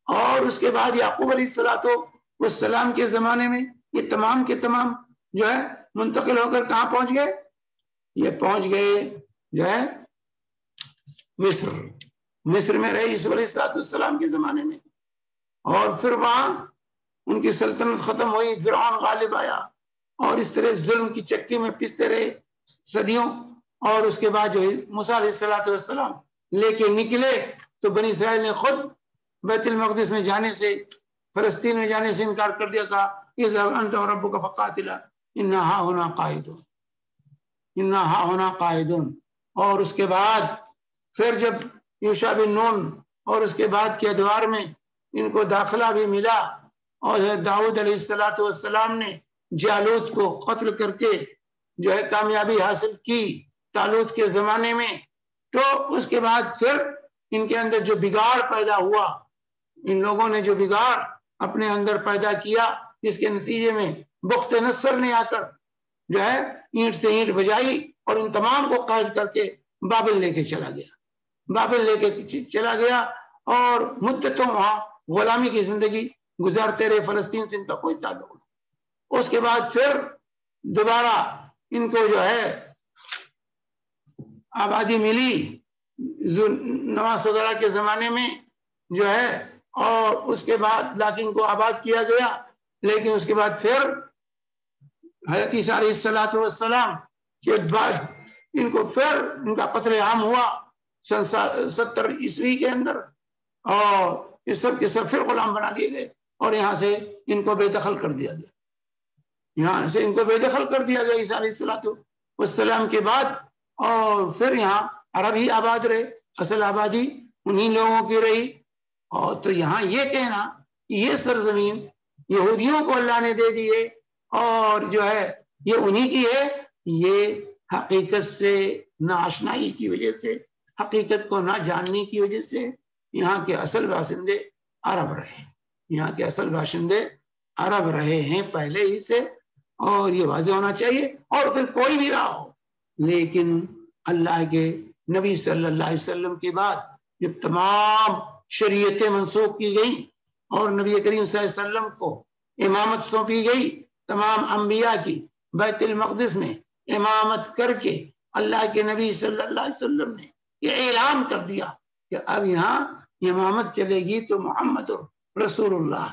اور اس کے بعد یعقوب علیہ السلام کے زمانے میں یہ تمام کے تمام جو ہے منتقل ہو کر کہاں پہنچ گئے؟ یہ پہنچ گئے جو ہے مصر میں رہے یوسف علیہ السلام کے زمانے میں. اور پھر وہاں ان کی سلطنت ختم ہوئی، فرعون غالب آیا اور اس طرح ظلم کی چکی میں پستے رہے صدیوں. اور اس کے بعد جو موسیٰ علیہ السلام لے کے نکلے تو بنی اسرائیل نے خود بیت المقدس میں جانے سے، فلسطین میں جانے سے انکار کر دیا. کہا اذهب انت وربك فقاتلا انا هاهنا قاعدون، انا هاهنا قاعدون. اور اس کے بعد پھر جب یوشع بن نون اور اس کے بعد کے ادوار میں ان کو داخلہ بھی ملا اور داؤد علیہ السلام نے جالوت کو قتل کر کے جو ہے کامیابی حاصل کی طالوت کے زمانے میں، تو اس کے بعد پھر ان کے اندر جو بگاڑ پیدا ہوا، ان لوگوں نے جو بگاڑ اپنے اندر پیدا کیا، جس کے نتیجے میں بخت نصر نے آ کر جو ہے اینٹ سے اینٹ بجائی اور ان تمام کو قید کر کے بابل لے کے چلا گیا. بابل لے کے چلا گیا اور مدتوں وہاں غلامی کی زندگی گزارتے رہے. فلسطین سے ان کا کوئی تعلق نہیں. اس کے بعد پھر دوبارہ ان کو جو ہے آبادی ملی نواز وغیرہ کے زمانے میں جو ہے، اور اس کے بعد لاکن کو آباد کیا گیا. لیکن اس کے بعد پھر حضرت عیسیٰ علیہ السلام کے بعد ان کو پھر ان کا قتل عام ہوا 70 عیسوی کے اندر، اور اس سب کے سب پھر غلام بنا دیے گئے اور یہاں سے ان کو بے دخل کر دیا گیا. یہاں سے ان کو بے دخل کر دیا گیا عیسیٰ علیہ السلام کے بعد. اور پھر یہاں عرب ہی آباد رہے، اصل آبادی انہی لوگوں کی رہی. اور تو یہاں یہ کہنا یہ سرزمین یہودیوں کو اللہ نے دے دی ہے اور جو ہے یہ انہی کی ہے، یہ حقیقت سے ناآشنائی کی وجہ سے، حقیقت کو نہ جاننے کی وجہ سے یہاں کے اصل باشندے عرب رہے، یہاں کے اصل باشندے عرب رہے ہیں پہلے ہی سے. اور یہ واضح ہونا چاہیے. اور پھر کوئی بھی رہا ہو، لیکن اللہ کے نبی صلی اللہ علیہ وسلم کے بعد جب تمام شریعتیں منسوخ کی گئی اور نبی کریم صلی اللہ علیہ وسلم کو امامت سونپی گئی تمام انبیاء کی، بیت المقدس میں امامت کر کے اللہ کے نبی صلی اللہ علیہ وسلم نے یہ اعلان کر دیا کہ اب یہاں امامت چلے گی تو محمد رسول اللہ،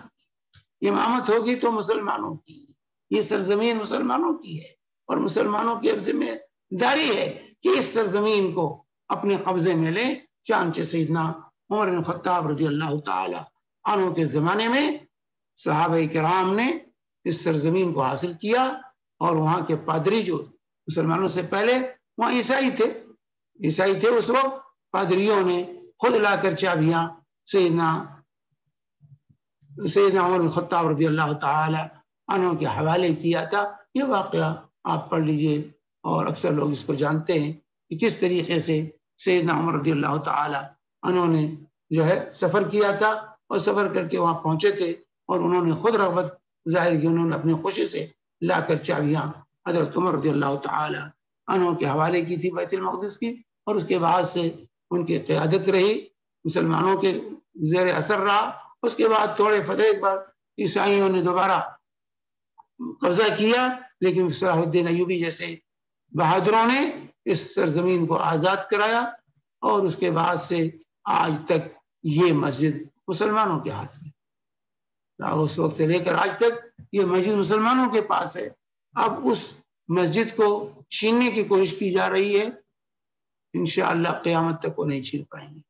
امامت ہوگی تو مسلمانوں کی، یہ سرزمین مسلمانوں کی ہے اور مسلمانوں کی اب ذمہ داری ہے کہ اس سرزمین کو اپنے قبضے میں لیں۔ چانچہ سیدنا عمر بن خطاب رضی اللہ تعالی عنہ کے زمانے میں صحابہ کرام نے اس سرزمین کو حاصل کیا، اور وہاں کے پادری جو مسلمانوں سے پہلے وہاں عیسائی تھے اس وقت، پادریوں نے خود لا کر چابیاں سیدنا عمر بن خطاب رضی اللہ تعالی عنہ کے حوالے کیا تھا۔ یہ واقعہ آپ پڑھ لیجئے، اور اکثر لوگ اس کو جانتے ہیں کہ کس طریقے سے سیدنا عمر رضی اللہ تعالی عنہ نے جو ہے سفر کیا تھا، اور سفر کر کے وہاں پہنچے تھے، اور انہوں نے خود رغبت ظاہر کی، انہوں نے اپنی خوشی سے لا کر چابیاں حضرت عمر رضی اللہ تعالی عنہ کے حوالے کی تھی بیت المقدس کی، اور اس کے بعد سے ان کی قیادت رہی، مسلمانوں کے زیر اثر رہا۔ اس کے بعد تھوڑے فترے بعد عیسائیوں نے دوبارہ قبضہ کیا، لیکن صلاح الدین ایوبی جیسے بہادروں نے اس سرزمین کو آزاد کرایا، اور اس کے بعد سے آج تک یہ مسجد مسلمانوں کے ہاتھ میں، اس وقت سے لے کر آج تک یہ مسجد مسلمانوں کے پاس ہے۔ اب اس مسجد کو چھیننے کی کوشش کی جا رہی ہے، انشاءاللہ قیامت تک وہ نہیں چھین پائیں گے۔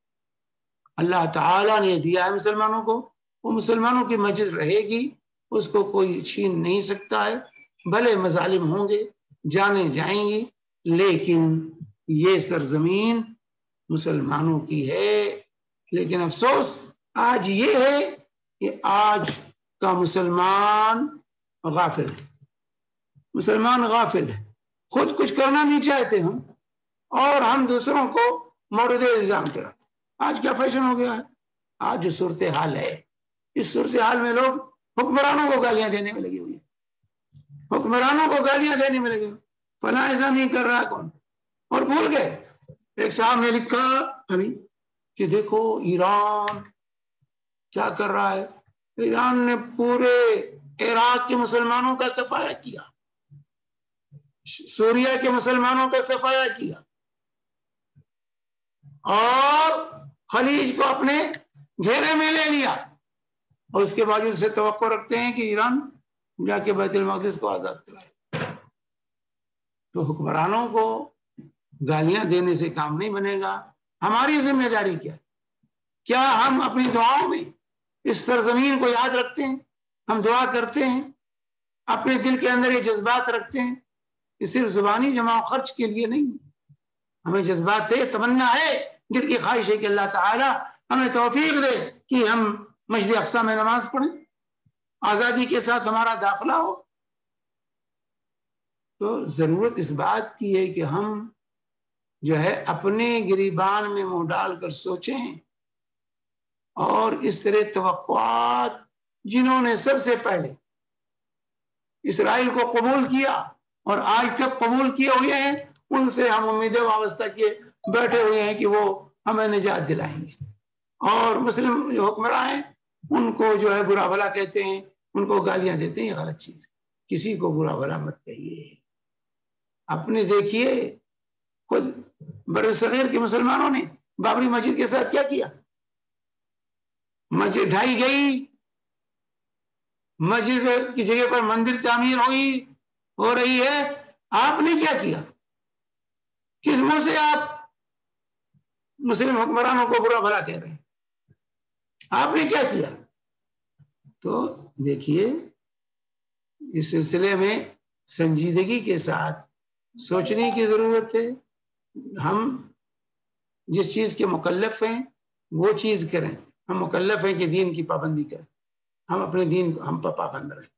اللہ تعالیٰ نے دیا ہے مسلمانوں کو، وہ مسلمانوں کی مسجد رہے گی، اس کو کوئی چھین نہیں سکتا ہے، بھلے مظالم ہوں گے، جانے جائیں گی، لیکن یہ سرزمین مسلمانوں کی ہے۔ لیکن افسوس آج یہ ہے کہ آج کا مسلمان غافل ہے، مسلمان غافل ہے، خود کچھ کرنا نہیں چاہتے ہم، اور ہم دوسروں کو مورد الزام کراتے۔ آج کیا فیشن ہو گیا ہے، آج جو صورتحال ہے، اس صورتحال میں لوگ حکمرانوں کو گالیاں دینے میں لگے ہوئے ہیں، حکمرانوں کو گالیاں دینے میں لگے ہوئے، فلاں ایسا نہیں کر رہا کون، اور بھول گئے۔ ایک صاحب نے لکھا ابھی کہ دیکھو ایران کیا کر رہا ہے، ایران نے پورے عراق کے مسلمانوں کا صفایا کیا، سوریہ کے مسلمانوں کا صفایا کیا، اور خلیج کو اپنے گھیرے میں لے لیا، اور اس کے باوجود سے توقع رکھتے ہیں کہ ایران جا کے بیت المقدس کو آزاد کرائے۔ تو حکمرانوں کو گالیاں دینے سے کام نہیں بنے گا۔ ہماری ذمہ داری کیا ہے؟ کیا ہم اپنی دعاؤں میں اس سرزمین کو یاد رکھتے ہیں؟ ہم دعا کرتے ہیں، اپنے دل کے اندر یہ جذبات رکھتے ہیں کہ صرف زبانی جمع و خرچ کے لیے نہیں، ہمیں جذبات ہے، تمنا ہے، دل کی خواہش ہے کہ اللہ تعالی ہمیں توفیق دے کہ ہم مسجد اقصی میں نماز پڑھیں، آزادی کے ساتھ ہمارا داخلہ ہو۔ تو ضرورت اس بات کی ہے کہ ہم جو ہے اپنے گریبان میں منہ ڈال کر سوچیں، اور اس طرح توقعات جنہوں نے سب سے پہلے اسرائیل کو قبول کیا اور آج تک قبول کیے ہوئے ہیں، ان سے ہم امیدیں وابستہ کیے بیٹھے ہوئے ہیں کہ وہ ہمیں نجات دلائیں گے۔ اور مسلم جو حکمراں ہیں ان کو جو ہے برا بھلا کہتے ہیں، ان کو گالیاں دیتے ہیں، یہ غلط چیز ہے، کسی کو برا بھلا مت کہیے۔ اپنے دیکھیے خود بر صغیر کے مسلمانوں نے بابری مسجد کے ساتھ کیا کیا، مسجد ڈھائی گئی، مسجد کی جگہ پر مندر تعمیر ہو رہی ہے، آپ نے کیا کیا؟ کس منہ سے آپ مسلم حکمرانوں کو برا بھلا کہہ رہے ہیں؟ آپ نے کیا کیا؟ تو دیکھیے اس سلسلے میں سنجیدگی کے ساتھ سوچنے کی ضرورت ہے۔ ہم جس چیز کے مکلف ہیں وہ چیز کریں، ہم مکلف ہیں کہ دین کی پابندی کریں، ہم اپنے دین ہم پر پابند رہیں،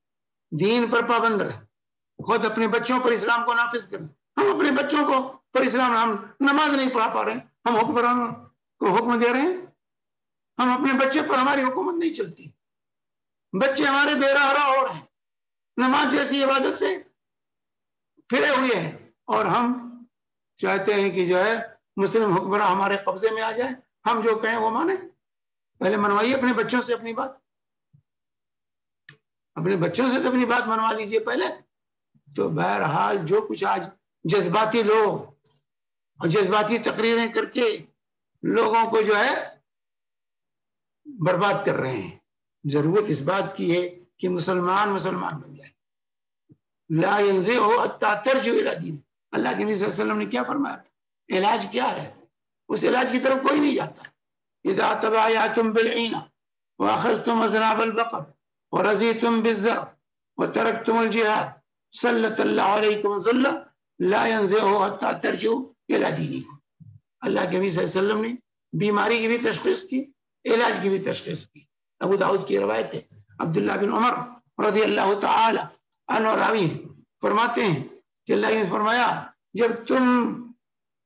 دین پر پابند رہیں، خود اپنے بچوں پر اسلام کو نافذ کریں۔ ہم اپنے بچوں کو پر اسلام، ہم نماز نہیں پڑھا پا رہے ہیں، ہم حکمرانوں کو حکم دے رہے ہیں، ہم اپنے بچے پر ہماری حکومت نہیں چلتی، بچے ہمارے بے راہ ہو رہے ہیں، نماز جیسی عبادت سے پھرے ہوئے ہیں، اور ہم چاہتے ہیں کہ جو ہے مسلم حکمراں ہمارے قبضے میں آ جائے، ہم جو کہیں وہ مانیں؟ پہلے منوائیے اپنے بچوں سے اپنی بات، اپنے بچوں سے تو اپنی بات منوا لیجئے پہلے. تو بہرحال جو کچھ آج جذباتی لوگ اور جذباتی تقریریں کر کے لوگوں کو جو ہے برباد کر رہے ہیں، ضرورت اس بات کی ہے کہ مسلمان بن جائے. لا ينزعه حتى ترجعوا الى دين. اللہ کے نبی صلی اللہ علیہ وسلم نے کیا فرمایا تھا؟ علاج کیا ہے؟ اس علاج کی طرف کوئی نہیں جاتا. اذا تبايعتم بالعينة واخذتم اذناب البقر ورضيتم بالزرع وتركتم الجهاد سلط اللہ علیکم ذلہ لا ينزعه حتى ترجعوا الى دینکم. اللہ کے نبی صلی اللہ علیہ وسلم نے بیماری کی بھی تشخیص کی، علاج کی بھی تشخیص کی. ابو داؤد کی روایت ہے، عبداللہ بن عمر رضی اللہ تعالی عنہ راوی فرماتے ہیں کہ اللہ نے فرمایا جب تم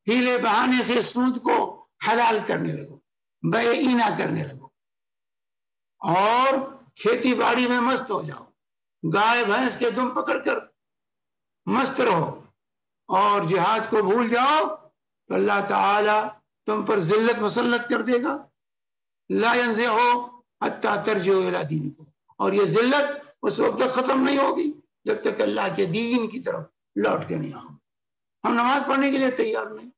ہیلے بہانے سے سود کو حلال کرنے لگو، بیعینہ کرنے لگو، اور کھیتی باڑی میں مست ہو جاؤ، گائے بھینس کے دم پکڑ کر مست رہو اور جہاد کو بھول جاؤ، تو اللہ تعالی تم پر ذلت مسلط کر دے گا. لا ينزعه حتى ترجعوا الى دینکم. اور یہ ذلت اس وقت تک ختم نہیں ہوگی جب تک اللہ کے دین کی طرف لوٹ کے نہیں آؤ. ہم نماز پڑھنے کے لیے تیار نہیں،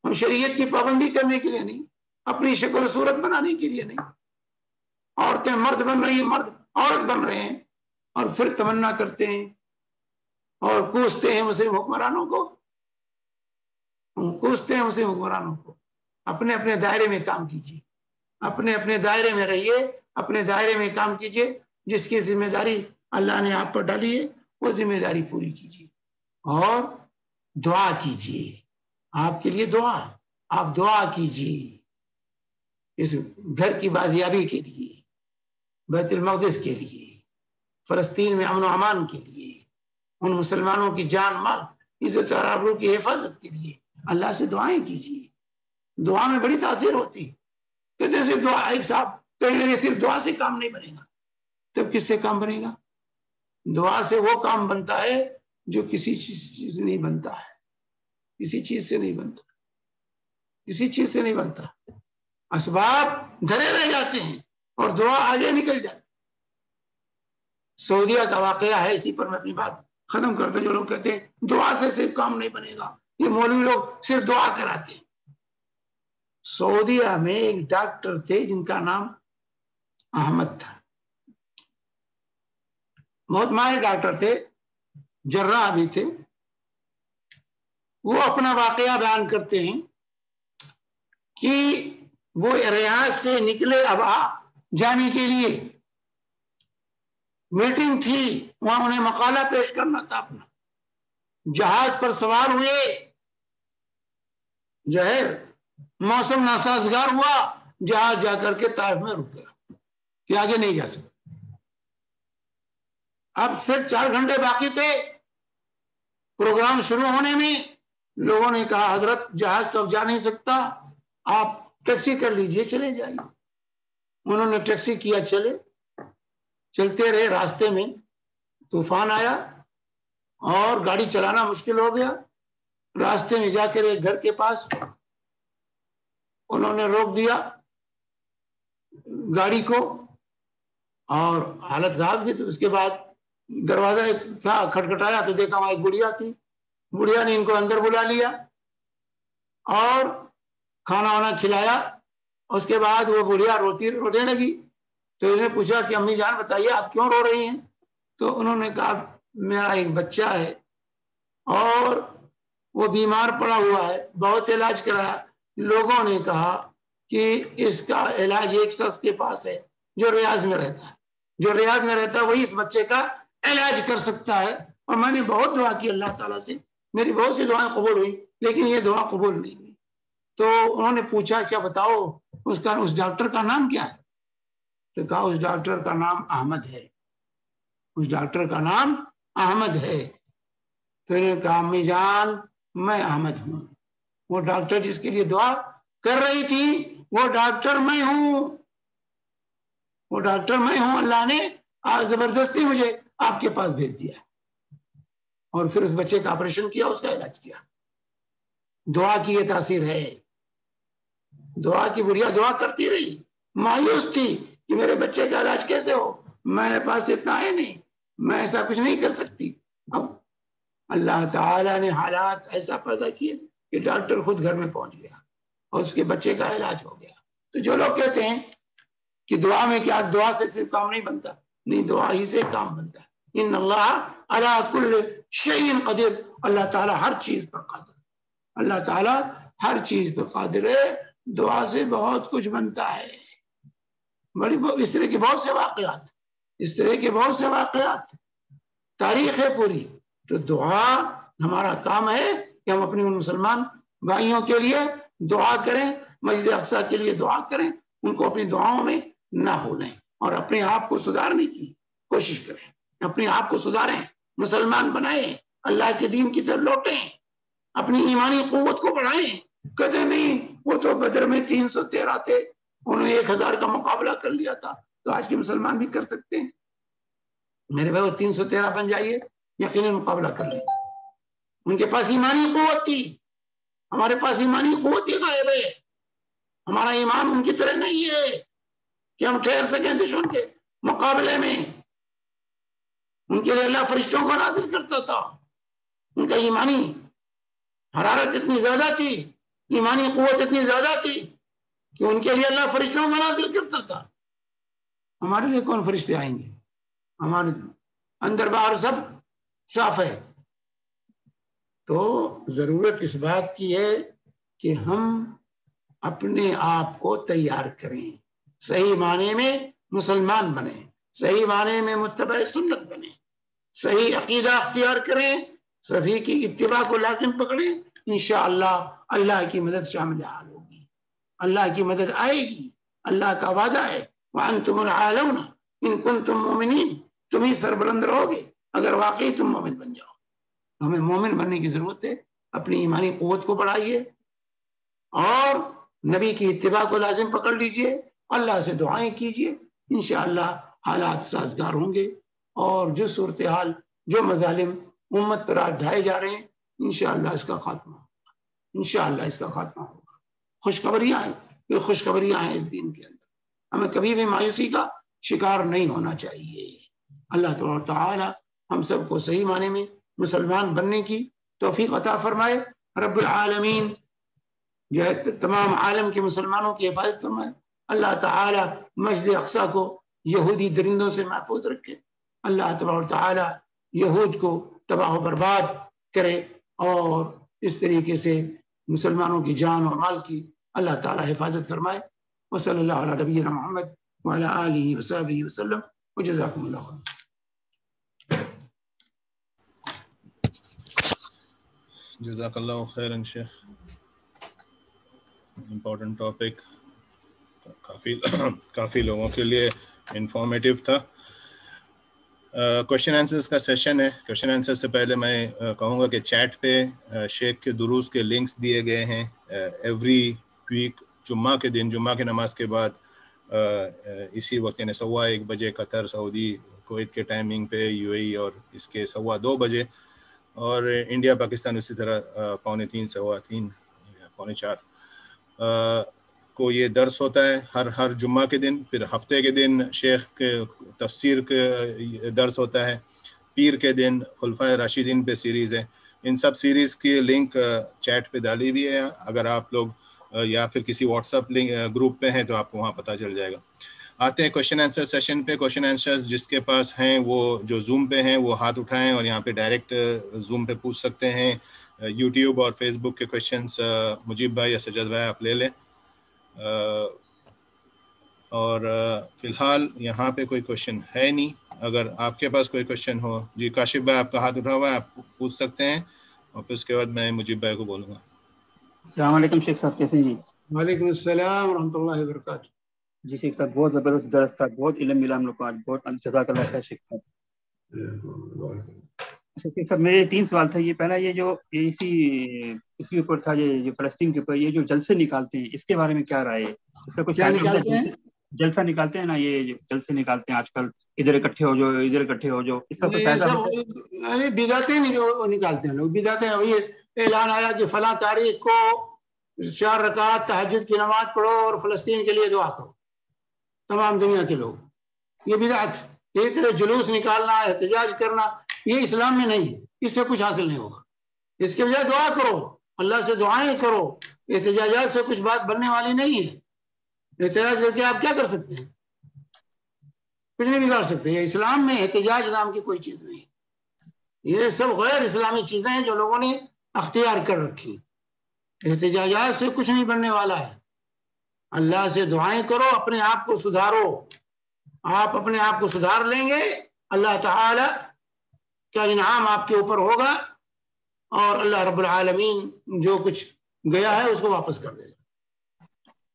ہم شریعت کی پابندی کرنے کے لیے نہیں، اپنی شکل و صورت بنانے کے لیے نہیں. عورتیں مرد بن رہی ہیں، مرد عورت بن رہے ہیں، اور پھر تمنا کرتے ہیں اور کوستے ہیں مسلم حکمرانوں کو. ہم کوستے ہیں مسلم حکمرانوں کو. اپنے اپنے دائرے میں کام کیجیے، اپنے اپنے دائرے میں رہیے، اپنے دائرے میں کام کیجیے. جس کی ذمہ داری اللہ نے آپ پر ڈالی ہے وہ ذمہ داری پوری کیجیے اور دعا کیجیے. آپ کے لیے دعا، آپ دعا کیجیے اس گھر کی بازیابی کے لیے، بیت المقدس کے لیے، فلسطین میں امن و امان کے لیے، ان مسلمانوں کی جان مال عزت اور آبرو کی حفاظت کے لیے اللہ سے دعائیں کیجیے. دعا میں بڑی تاثیر ہوتی ہے. کہتے صرف دعا، ایک صاحب کہیں لگے صرف دعا سے کام نہیں بنے گا. تب کس سے کام بنے گا؟ دعا سے وہ کام بنتا ہے جو کسی چیز سے نہیں بنتا ہے، کسی چیز سے نہیں بنتا، کسی چیز سے نہیں بنتا. اسباب دھرے رہ جاتے ہیں اور دعا آگے نکل جاتی. سعودیہ کا واقعہ ہے، اسی پر میں اپنی بات ختم کرتا. جو لوگ کہتے ہیں دعا سے صرف کام نہیں بنے گا، یہ مولوی لوگ صرف دعا کراتے ہیں. سعودیہ میں ایک ڈاکٹر تھے جن کا نام احمد تھا، بہت ماہر ڈاکٹر تھے، جراح بھی تھے. وہ اپنا واقعہ بیان کرتے ہیں کہ وہ ریاض سے نکلے ابہا جانے کے لیے، میٹنگ تھی وہاں، انہیں مقالہ پیش کرنا تھا اپنا. جہاز پر سوار ہوئے، جو ہے موسم ناسازگار ہوا، جہاز جا کر کے طائف میں رک گیا کہ آگے نہیں جا سکتا. اب صرف 4 گھنٹے باقی تھے پروگرام شروع ہونے میں. لوگوں نے کہا حضرت جہاز تو اب جا نہیں سکتا، آپ ٹیکسی کر لیجئے، چلے جائیے. انہوں نے ٹیکسی کیا، چلتے رہے. راستے میں طوفان آیا اور گاڑی چلانا مشکل ہو گیا. راستے میں جا کر ایک گھر کے پاس انہوں نے روک دیا گاڑی کو اور حالت خراب کی. تو اس کے بعد دروازہ تھا، کھٹکھٹایا تو دیکھا وہاں ایک بڑھیا تھی. بڑھیا نے ان کو اندر بلا لیا اور کھانا وانا کھلایا. اس کے بعد وہ بڑھیا رونے لگی. تو انہوں نے پوچھا کہ امی جان بتائیے آپ کیوں رو رہی ہیں؟ تو انہوں نے کہا میرا ایک بچہ ہے اور وہ بیمار پڑا ہوا ہے، بہت علاج کرایا. لوگوں نے کہا کہ اس کا علاج ایک شخص کے پاس ہے جو ریاض میں رہتا ہے، جو ریاض میں رہتا ہے وہی اس بچے کا علاج کر سکتا ہے. اور میں نے بہت دعا کی اللہ تعالیٰ سے، میری بہت سی دعائیں قبول ہوئی لیکن یہ دعا قبول نہیں ہوئی. تو انہوں نے پوچھا کیا بتاؤ اس ڈاکٹر کا نام کیا ہے؟ تو کہا اس ڈاکٹر کا نام احمد ہے، اس ڈاکٹر کا نام احمد ہے. تو انہوں نے کہا امی جان میں احمد ہوں، وہ ڈاکٹر جس کے لیے دعا کر رہی تھی وہ ڈاکٹر میں ہوں، وہ ڈاکٹر میں ہوں. اللہ نے زبردستی مجھے آپ کے پاس بھیج دیا اور پھر اس بچے کا آپریشن کیا، اس کا علاج کیا. دعا کی یہ تاثیر ہے. دعا کی بڑھیا دعا کرتی رہی، مایوس تھی کہ میرے بچے کا علاج کیسے ہو، میرے پاس تو اتنا ہے نہیں، میں ایسا کچھ نہیں کر سکتی. اب اللہ تعالیٰ نے حالات ایسا پیدا کیے کہ ڈاکٹر خود گھر میں پہنچ گیا اور اس کے بچے کا علاج ہو گیا. تو جو لوگ کہتے ہیں کہ دعا میں کیا، دعا سے صرف کام نہیں بنتا، نہیں، دعا ہی سے کام بنتا ہے. ان اللہ علی کل شیء قدیر، اللہ تعالیٰ ہر چیز پر قادر ہے، اللہ تعالیٰ ہر چیز پر قادر ہے. دعا سے بہت کچھ بنتا ہے. بڑی اس طرح کے بہت سے واقعات، اس طرح کے بہت سے واقعات، تاریخ ہے پوری. تو دعا ہمارا کام ہے کہ ہم اپنے ان مسلمان بھائیوں کے لیے دعا کریں، مسجد اقصیٰ کے لیے دعا کریں، ان کو اپنی دعاؤں میں نہ بھولیں اور اپنے آپ کو سدھارنے کی کوشش کریں. اپنے آپ کو سدھاریں، مسلمان بنائیں، اللہ کے دین کی طرف لوٹیں، اپنی ایمانی قوت کو بڑھائیں. کہتے نہیں وہ تو بدر میں 313 تھے، انہوں نے 1000 کا مقابلہ کر لیا تھا، تو آج کے مسلمان بھی کر سکتے ہیں. میرے بھائی وہ 313 بن جائیے، یقیناً مقابلہ کر لیں گے. ان کے پاس ایمانی قوت تھی، ہمارے پاس ایمانی قوت ہی غائب ہے. ہمارا ایمان ان کی طرح نہیں ہے کہ ہم ٹھہر سکیں دشمن کے مقابلے میں. ان کے لیے اللہ فرشتوں کو نازل کرتا تھا. ان کا ایمانی حرارت اتنی زیادہ تھی، ایمانی قوت اتنی زیادہ تھی کہ ان کے لیے اللہ فرشتوں کو نازل کرتا تھا. ہمارے لیے کون فرشتے آئیں گے؟ ہمارے اندر باہر سب صاف ہے. تو ضرورت اس بات کی ہے کہ ہم اپنے آپ کو تیار کریں، صحیح معنی میں مسلمان بنیں، صحیح معنی میں متبع سنت بنیں، صحیح عقیدہ اختیار کریں، صحیح کی اتباع کو لازم پکڑیں. انشاءاللہ اللہ کی مدد شامل حال ہوگی، اللہ کی مدد آئے گی. اللہ کا وعدہ ہے وَأَنْتُمُ الْعَالَوْنَ إِن كُنْتُم مُؤْمِنِينَ، تم ہی سربلند رہو گے اگر واقعی تم مومن بن جاؤ. ہمیں مومن بننے کی ضرورت ہے. اپنی ایمانی قوت کو بڑھائیے اور نبی کی اتباع کو لازم پکڑ لیجئے، اللہ سے دعائیں کیجئے. انشاءاللہ حالات سازگار ہوں گے اور جو صورتحال، جو مظالم امت پر آج ڈھائے جا رہے ہیں، انشاءاللہ اس کا خاتمہ ہوگا، انشاءاللہ اس کا خاتمہ ہوگا. خوشخبریاں ہیں، یہ خوشخبریاں ہیں اس دین کے اندر. ہمیں کبھی بھی مایوسی کا شکار نہیں ہونا چاہیے. اللہ تعالی ہم سب کو صحیح معنی میں مسلمان بننے کی توفیق عطا فرمائے. رب العالمین جو ہے تمام عالم کے مسلمانوں کی حفاظت فرمائے. اللہ تعالی مسجد اقصیٰ کو یہودی درندوں سے محفوظ رکھے. اللہ تبارک تعالی یہود کو تباہ و برباد کرے اور اس طریقے سے مسلمانوں کی جان اور مال کی اللہ تعالی حفاظت فرمائے. وصلی اللہ علی نبینا محمد وعلی آلہ وصحبہ وسلم وجزاکم اللہ خیر. جزاک اللہ خیرن شیخ. امپورٹنٹ ٹاپک، کافی لوگوں کے لیے انفارمیٹیو تھا. کوشچن آنسرز کا سیشن ہے. کوشچن آنسر سے پہلے میں کہوں گا کہ چیٹ پہ شیخ کے دروس کے لنکس دیے گئے ہیں. ایوری ویک جمعہ کے دن، جمعہ کی نماز کے بعد اسی وقت یعنی 1:15 بجے قطر، سعودی، کویت کے ٹائمنگ پہ، یو اے ای اور اس کے 2:15 بجے، اور انڈیا پاکستان اسی طرح 3:45 3:15 4 کو یہ درس ہوتا ہے ہر جمعہ کے دن. پھر ہفتے کے دن شیخ کے تفسیر کے درس ہوتا ہے. پیر کے دن خلفائے راشدین پہ سیریز ہے. ان سب سیریز کی لنک چیٹ پہ ڈالی ہوئی ہے. اگر آپ لوگ یا پھر کسی واٹس ایپ گروپ پہ ہیں تو آپ کو وہاں پتہ چل جائے گا. آتے ہیں کوشچن آنسر سیشن پہ. کوشچن آنسرز جس کے پاس ہیں وہ جو زوم پہ ہیں وہ ہاتھ اٹھائیں اور یہاں پہ ڈائریکٹ زوم پہ پوچھ سکتے ہیں. یوٹیوب اور فیس بک کے کویشچنس مجیب بھائی یا سجاد بھائی آپ لے لیں. اور فی الحال یہاں پہ کوئی کویشچن ہے نہیں. اگر آپ کے پاس کوئی کویشچن ہو، جی کاشف بھائی آپ کا ہاتھ اٹھا ہوا ہے، آپ پوچھ سکتے ہیں اور پھر اس کے بعد میں مجیب بھائی کو بولوں گا. السلام علیکم شیخ صاحب، کیسے ہیں جی؟ وعلیکم السلام ورحمۃ اللہ وبرکاتہ. جی شیخ صاحب بہت زبردست درس تھا، بہت علم ملا ہم لوگ کو آج، بہت جزاک اللہ خیر شیخ صاحب. اچھا شیخ صاحب میرے 3 سوال تھا. یہ پہلا، یہ جو اس کے اوپر تھا، یہ جو فلسطین کے اوپر یہ جو جلسے نکالتے ہیں اس کے بارے میں کیا رائے ہے؟ اس کا کچھ کیا نکالتے ہیں؟ جلسہ نکالتے ہیں نا، یہ جو جلسے نکالتے ہیں آج کل، ادھر اکٹھے ہو جو، ادھر اکٹھے ہو جو، اس کا کوئی فائدہ ہوتا ہے؟ بدعتیں نہیں جو نکالتے ہیں لوگ، بدعتیں. ابھی اعلان آیا کہ فلاں تاریخ کو 4 رکعت تہجد کی نماز پڑھو اور فلسطین کے لیے دعا کرو، تمام دنیا کے لوگ. یہ بدعت، ایک طرح جلوس نکالنا، احتجاج کرنا، یہ اسلام میں نہیں ہے، اس سے کچھ حاصل نہیں ہوگا. اس کے بجائے دعا کرو، اللہ سے دعائیں کرو. احتجاجات سے کچھ بات بننے والی نہیں ہے. احتجاج کر کے آپ کیا کر سکتے ہیں؟ کچھ نہیں بگاڑ سکتے. یہ اسلام میں احتجاج نام کی کوئی چیز نہیں. یہ سب غیر اسلامی چیزیں ہیں جو لوگوں نے اختیار کر رکھی. احتجاجات سے کچھ نہیں بننے والا ہے. اللہ سے دعائیں کرو، اپنے آپ کو سدھارو. آپ اپنے آپ کو سدھار لیں گے، اللہ تعالی کا انعام آپ کے اوپر ہوگا، اور اللہ رب العالمین جو کچھ گیا ہے اس کو واپس کر دے گا.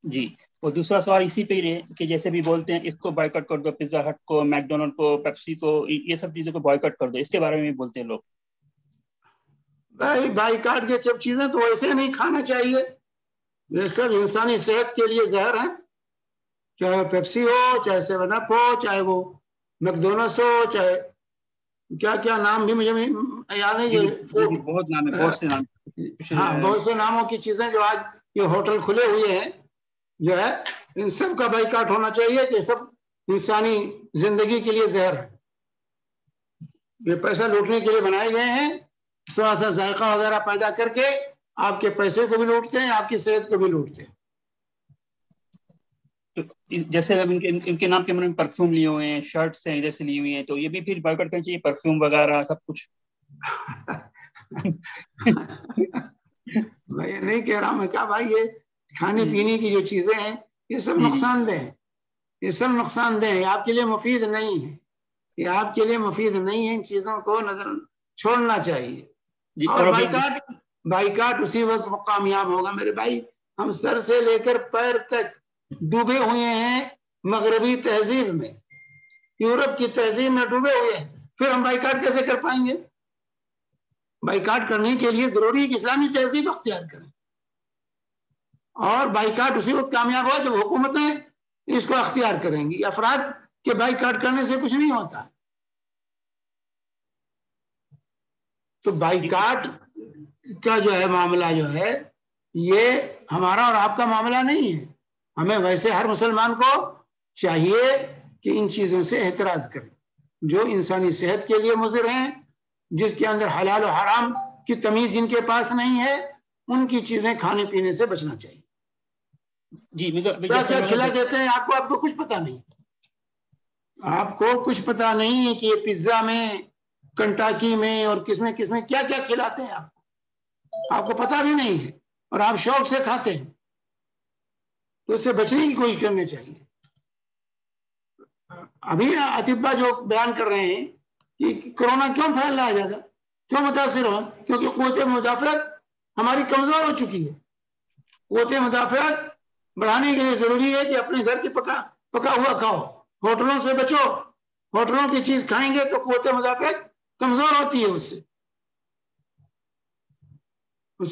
جی. اور دوسرا سوال اسی پہ ہے کہ جیسے بھی بولتے ہیں اس کو بائیکاٹ کر دو، پیزا ہٹ کو، میک ڈونلڈ کو، پیپسی کو، یہ سب چیزوں کو بائیکاٹ کر دو، اس کے بارے میں بھی بولتے ہیں لوگ. بھائی بائیکاٹ کے سب چیزیں تو ایسے نہیں کھانا چاہیے. یہ سب انسانی صحت کے لیے زہر ہیں. چاہے پیپسی ہو، چاہے 7 اپ ہو، چاہے وہ میک ڈونلڈس ہو، چاہے کیا کیا نام بھی مجھے یاد نہیں. جی بہت نام ہے، بہت سے نام. ہاں، بہت سے ناموں کی چیزیں جو آج یہ ہوٹل کھلے ہوئے ہیں جو ہے، ان سب کا بائیکاٹ ہونا چاہیے کہ سب انسانی زندگی کے لیے زہر ہے. یہ پیسہ لوٹنے کے لیے بنائے گئے ہیں. تھوڑا سا ذائقہ وغیرہ پیدا کر کے آپ کے پیسے کو بھی لوٹتے ہیں، آپ کی صحت کو بھی لوٹتے ہیں. جیسے اب ان کے نام کے میں پرفیوم لیے ہوئے ہیں، شرٹس ہیں ادھر سے لی ہوئی ہیں، تو یہ بھی پھر بائیکاٹ کرنا چاہیے، پرفیوم وغیرہ سب کچھ. میں یہ نہیں کہہ رہا ہوں، میں کہا بھائی یہ کھانے پینے کی جو چیزیں ہیں یہ سب نقصان دہ ہیں. یہ سب نقصان دہ ہیں، یہ آپ کے لیے مفید نہیں ہے. یہ آپ کے لیے مفید نہیں ہے. ان چیزوں کو نظر چھوڑنا چاہیے. اور بائیکاٹ اسی وقت کامیاب ہوگا میرے بھائی. ہم سر سے لے کر پیر تک ڈوبے ہوئے ہیں مغربی تہذیب میں، یورپ کی تہذیب میں ڈوبے ہوئے ہیں. پھر ہم بائیکاٹ کیسے کر پائیں گے؟ بائیکاٹ کرنے کے لیے ضروری ہے کہ اسلامی تہذیب اختیار کریں. اور بائیکاٹ اسی وقت کامیاب ہوا جب حکومتیں اس کو اختیار کریں گی. افراد کے بائیکاٹ کرنے سے کچھ نہیں ہوتا. تو بائیکاٹ کا جو ہے معاملہ جو ہے یہ ہمارا اور آپ کا معاملہ نہیں ہے. ہمیں ویسے ہر مسلمان کو چاہیے کہ ان چیزوں سے احتراز کریں جو انسانی صحت کے لیے مضر ہیں، جس کے اندر حلال و حرام کی تمیز جن کے پاس نہیں ہے، ان کی چیزیں کھانے پینے سے بچنا چاہیے. جی کیا کیا کھلا دیتے ہیں آپ کو کچھ پتا نہیں. آپ کو کچھ پتا نہیں ہے کہ یہ پیزا میں، کنٹاکی میں اور کس میں کیا کیا کھلاتے ہیں. آپ کو پتا بھی نہیں ہے اور آپ شوق سے کھاتے ہیں. تو اس سے بچنے کی کوشش کرنی چاہیے. ابھی اطباء جو بیان کر رہے ہیں کہ کورونا کیوں پھیل رہا ہے زیادہ، کیوں متاثر ہو، کیونکہ قوت مدافعت ہماری کمزور ہو چکی ہے. قوت مدافعت بڑھانے کے لیے ضروری ہے کہ اپنے گھر کے پکا ہوا کھاؤ. ہوٹلوں سے بچو. ہوٹلوں کی چیز کھائیں گے تو قوت مدافعت کمزور ہوتی ہے. اس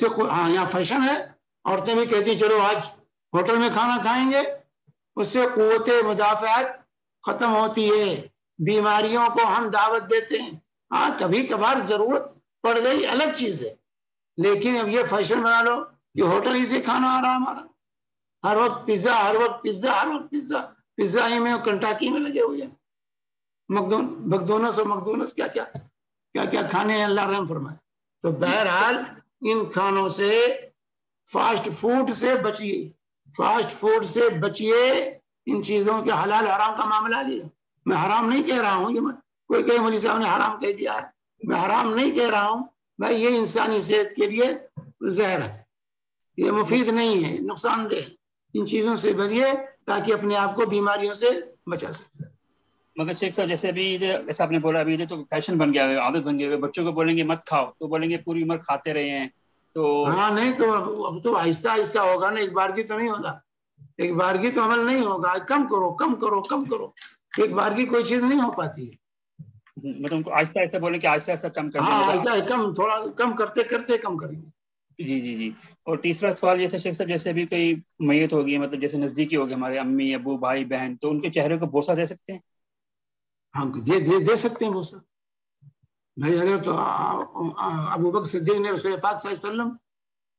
سے ہاں یہاں فیشن ہے، عورتیں بھی کہتی چلو آج ہوٹل میں کھانا کھائیں گے. اس سے قوت مدافعت ختم ہوتی ہے. بیماریوں کو ہم دعوت دیتے ہیں. ہاں کبھی کبھار ضرورت پڑ گئی الگ چیز ہے، لیکن اب یہ فیشن بنا لو کہ ہوٹل ہی سے کھانا آ رہا ہمارا. ہر وقت پیزا، ہر وقت پیزا، ہر وقت پیزا. پیزا ہی میں اور کنٹاکی میں لگے ہوئے ہیں. مکدونلڈس کیا کھانے ہیں، اللہ رحم فرمائے. تو بہرحال ان کھانوں سے، فاسٹ فوڈ سے بچیے. فاسٹ فوڈ سے بچیے. ان چیزوں کے حلال حرام کا معاملہ نہیں. میں حرام نہیں کہہ رہا ہوں، یہ کوئی کہے مولوی صاحب نے حرام کہہ دیا ہے. میں حرام نہیں کہہ رہا ہوں بھائی، یہ انسانی صحت کے لیے زہر ہے، یہ مفید نہیں ہے، نقصان دہ ہے. ان چیزوں سے بچیے تاکہ اپنے آپ کو بیماریوں سے بچا سکتے. مگر شیخ صاحب جیسے ابھی جیسا آپ نے بولا ابھی تو فیشن بن گیا ہے، عادت بن گئی ہے. بچوں کو بولیں گے مت کھاؤ تو بولیں گے پوری عمر کھاتے رہے ہیں. تو ہاں نہیں تو اب تو آہستہ آہستہ ہوگا نا. ایک بار کی تو نہیں ہوگا. ایک بار کی تو عمل نہیں ہوگا. کم کرو کم کرو کم کرو. ایک بار کی کوئی چیز نہیں ہو پاتی ہے. مطلب ان کو آہستہ آہستہ بولیں کہ آہستہ آہستہ کم کر دیں. ہاں آہستہ کم، تھوڑا کم کرتے کرتے کم کریں گے. جی. اور تیسرا سوال جیسے شیخ صاحب جیسے ابھی کوئی میت ہوگی، مطلب جیسے نزدیکی ہوگی ہمارے امی ابو بھائی بہن، تو ان کے چہرے کو بوسہ دے سکتے ہیں؟ ہاں دے سکتے ہیں بوسہ. بھائی حضرت ابو بکر صدیق نے رسول پاک صلی اللہ علیہ وسلم